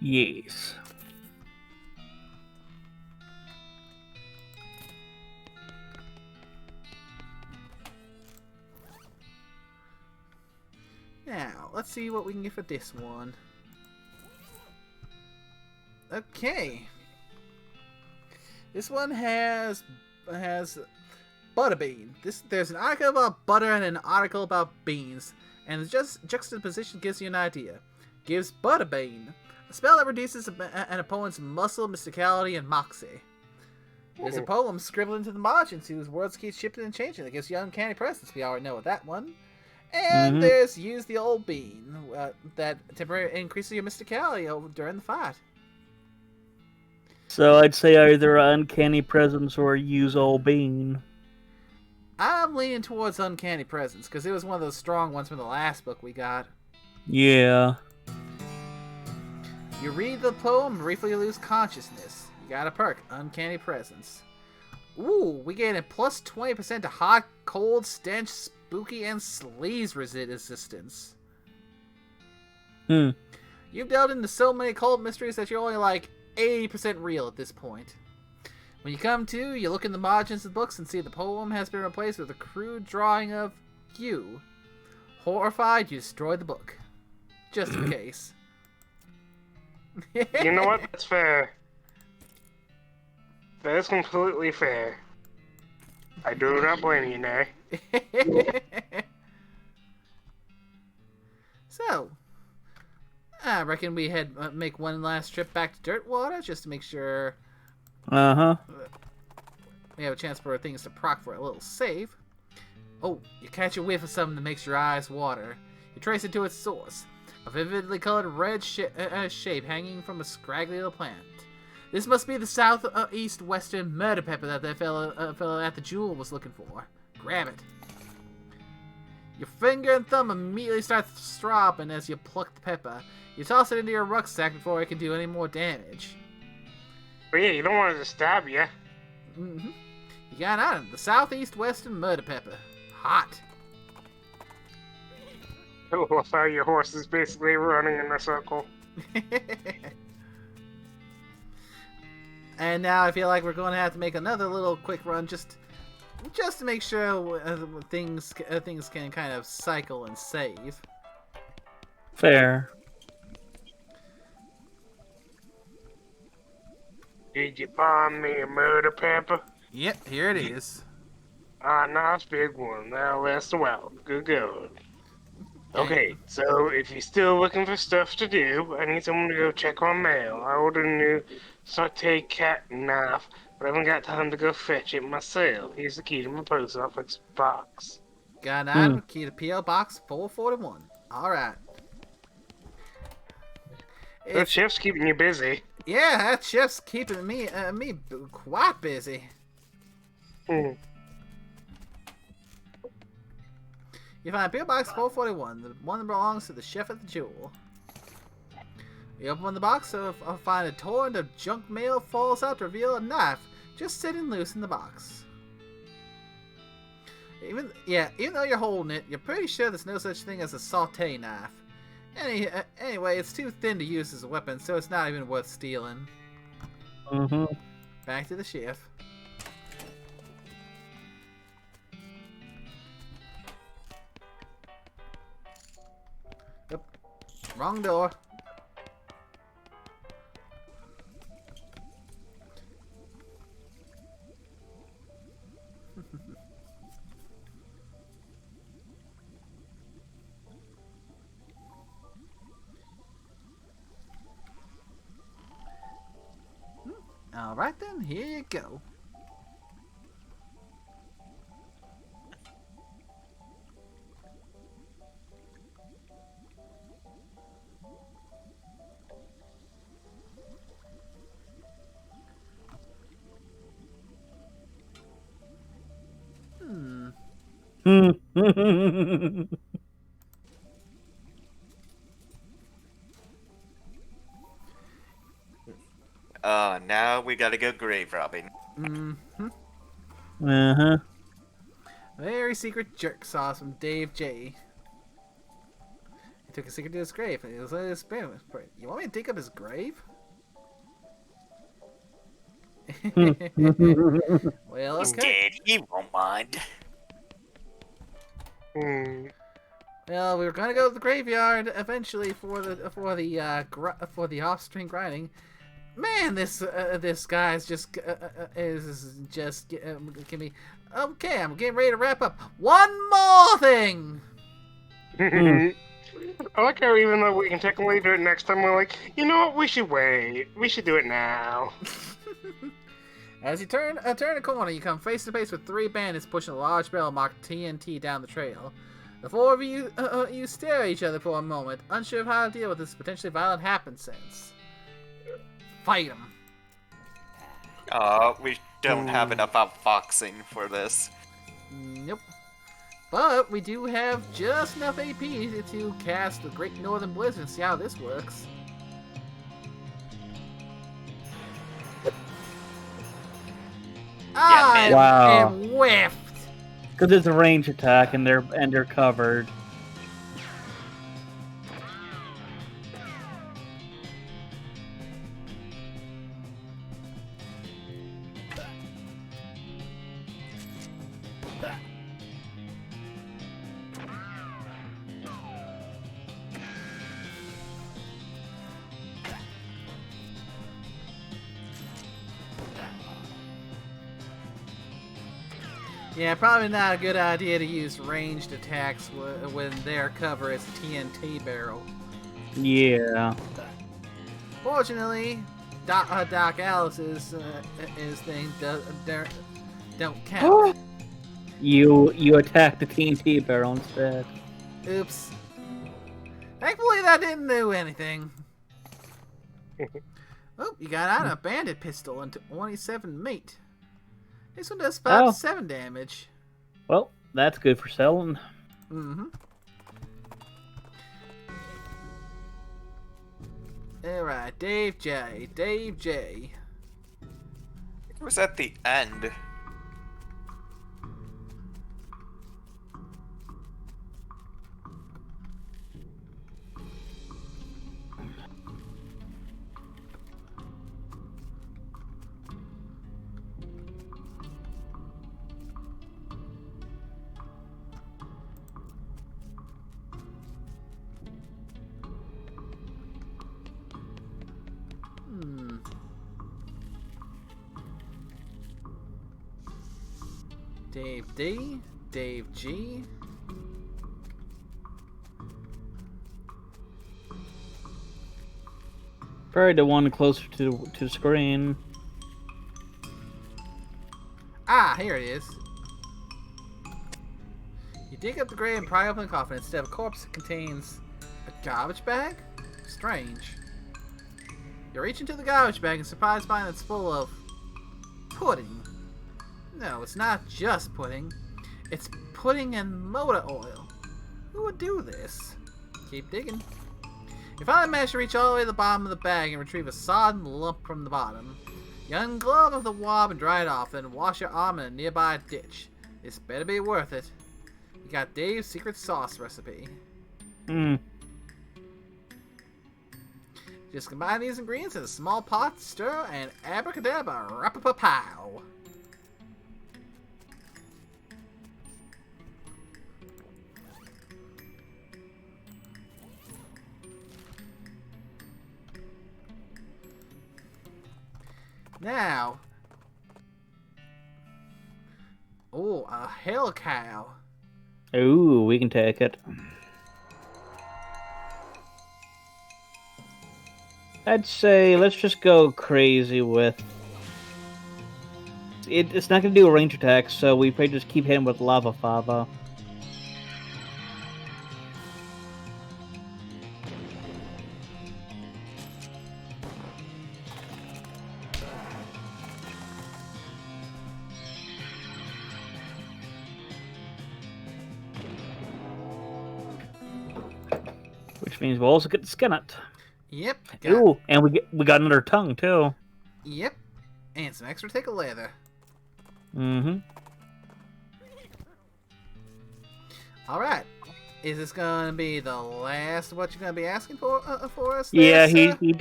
Yes. Now, let's see what we can get for this one. Okay. This one has butterbean. There's an article about butter and an article about beans, and just juxtaposition gives you an idea. Gives butterbean a spell that reduces an opponent's muscle, mysticality, and moxie. There's a poem scribbled into the margins whose words keep shifting and changing that gives you uncanny presence. We already know that one. And there's use the old bean that temporarily increases your mysticality during the fight. So I'd say either Uncanny Presence or use Old Bean. I'm leaning towards uncanny presence because it was one of those strong ones from the last book we got. Yeah. You read the poem, briefly lose consciousness. You got a perk, uncanny presence. Ooh, we gain a plus 20% to hot, cold, stench, spooky, and sleaze resistance. You've delved into so many occult mysteries that you're only like 80% real at this point. When you come to, you look in the margins of the books and see the poem has been replaced with a crude drawing of you. Horrified, you destroy the book. Just in case. You know what? That's fair. That is completely fair. I do not blame you, Nay. So, I reckon we make one last trip back to Dirtwater just to make sure we have a chance for things to proc for a little save. Oh, you catch a whiff of something that makes your eyes water. You trace it to its source. A vividly colored red shape hanging from a scraggly little plant. This must be the southeast western murder pepper that that fellow at the jewel was looking for. Grab it. Your finger and thumb immediately start throbbing as you pluck the pepper. You toss it into your rucksack before it can do any more damage. But yeah, you don't want it to stab you. Mm-hmm. You got on it. The southeast western murder pepper. Hot. I love how your horse is basically running in a circle. And now I feel like we're going to have to make another little quick run just to make sure things can kind of cycle and save. Fair. Did you find me a murder pepper? Yep, here it is. Ah, nice big one. Now that's the wild. Good going. Okay, so if you're still looking for stuff to do, I need someone to go check my mail. I ordered a new saute cat knife, but I haven't got time to go fetch it myself. Here's the key to my post office box. Got an item, key to P.O. Box 441. Alright. That chef's keeping you busy. Yeah, that chef's keeping me quite busy. Hmm. You find P.O. Box 441, the one that belongs to the chef at the jewel. You open the box, so find a torrent of junk mail falls out to reveal a knife just sitting loose in the box. Even though you're holding it, you're pretty sure there's no such thing as a saute knife. Anyway, it's too thin to use as a weapon, so it's not even worth stealing. Back to the chef. Yep. Wrong door. Alright then, here you go. Now we gotta go grave robbing. Very secret jerk sauce from Dave J. He took a secret to his grave and he was let his experiment. You want me to dig up his grave? Well, He's okay. dead. He won't mind. Well, we were gonna go to the graveyard eventually for the off-screen grinding. Man, this guy's just give me. Okay, I'm getting ready to wrap up. One more thing. I like how even though we can technically do it next time, we're like, you know what? We should wait. We should do it now. As you turn a corner, you come face to face with three bandits pushing a large barrel marked TNT down the trail. The four of you you stare at each other for a moment, unsure of how to deal with this potentially violent happenstance. Fight them. We don't have enough outfoxing for this. Nope. But we do have just enough AP to cast the Great Northern Blizzard and see how this works. man. Wow. And whiffed. Because it's a range attack and they're covered. Yeah, probably not a good idea to use ranged attacks when their cover is a TNT barrel. Yeah. Fortunately, Doc Alice's thing don't count. You attacked the TNT barrel instead. Oops. Thankfully, that didn't do anything. Oh, you got out a bandit pistol and 27 meat. This one does 5 to 7 damage. Well, that's good for selling. Mm-hmm. Alright, Dave J. It was at the end. Dave D. Dave G. Probably the one closer to the screen. Ah, here it is. You dig up the grave and pry open the coffin. Instead of a corpse, it contains a garbage bag? Strange. You reach into the garbage bag and surprise find it's full of pudding. No, it's not just pudding. It's pudding and motor oil. Who would do this? Keep digging. You finally manage to reach all the way to the bottom of the bag and retrieve a sodden lump from the bottom. You unglove the wab and dry it off, then wash your arm in a nearby ditch. This better be worth it. You got Dave's secret sauce recipe. Just combine these ingredients in a small pot, stir, and abracadabra, rap-a-pa-pow. Now, oh, a hell cow. Ooh, we can take it. I'd say let's just go crazy with it. It's not gonna do a range attack, so we probably just keep hitting with lava fava. Which means we'll also get to skin it. Yep. Ooh, and we got another tongue too. Yep. And some extra tickle leather. Mm-hmm. Alright. Is this gonna be the last of what you're gonna be asking for us? Yeah, there, he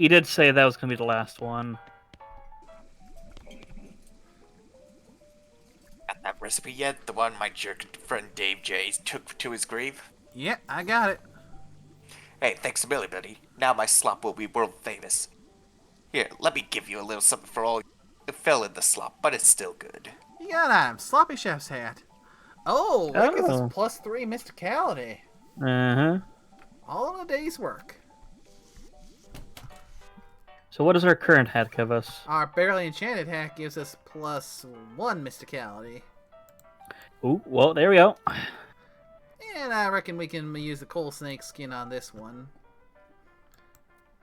did say that was gonna be the last one. Got that recipe yet? The one my jerk friend Dave J took to his grave? Yep, I got it. Hey, thanks a million, buddy. Now my slop will be world famous. Here, let me give you a little something for all. It fell in the slop, but it's still good. You got an item. Sloppy Chef's hat. Oh, look at this Oh. +3 mysticality. Uh-huh. All in a day's work. So what does our current hat give us? Our barely enchanted hat gives us +1 mysticality. Ooh, well, there we go. And I reckon we can use the coal snake skin on this one.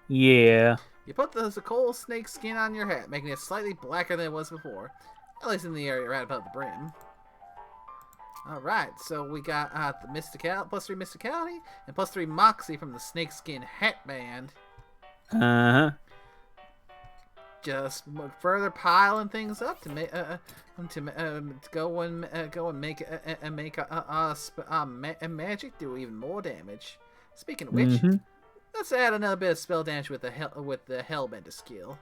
Yeah. You put the coal snake skin on your hat, making it slightly blacker than it was before. At least in the area right above the brim. Alright, so we got the +3 mysticality and +3 moxie from the snakeskin hat band. Uh-huh. Just further piling things up to make go and make magic do even more damage. Speaking of which, let's add another bit of spell damage with the Hellbender skill.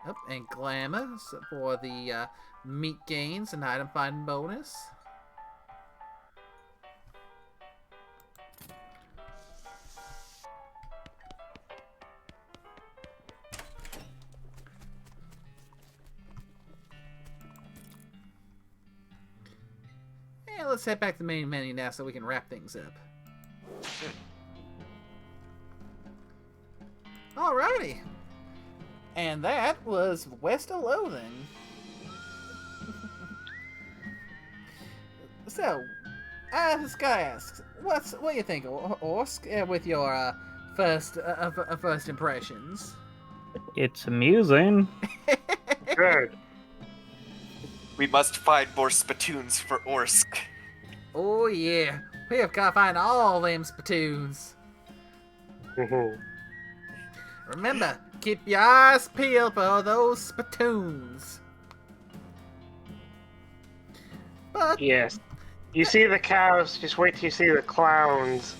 Oh, and glamour for the meat gains and item finding bonus. And let's head back to the main menu now so we can wrap things up. Alrighty. And that was West of Loathing. So, this guy asks, what do you think, Orsk, with your first impressions? It's amusing. Good. We must find more spittoons for Orsk. Oh yeah, we have got to find all them spittoons. Remember, keep your eyes peeled for those spittoons. But Yes. You see the cows, just wait till you see the clowns.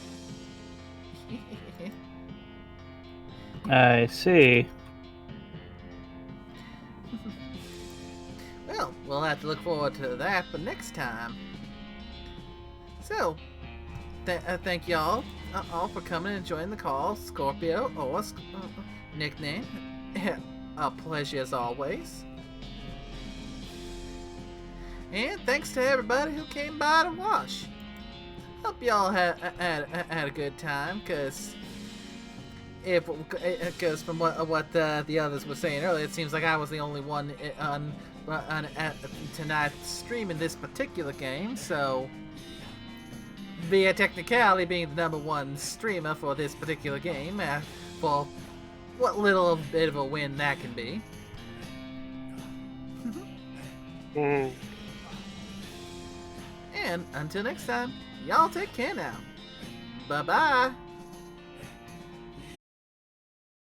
I see. well, we'll have to look forward to that for next time. So, thank y'all all for coming and joining the call. Scorpio, or nickname. A pleasure as always. And thanks to everybody who came by to watch. Hope y'all had a good time, cause from what the others were saying earlier, it seems like I was the only one on tonight streaming this particular game. So, via technicality, being the #1 streamer for this particular game, for what little bit of a win that can be. And until next time, y'all take care now. Bye-bye.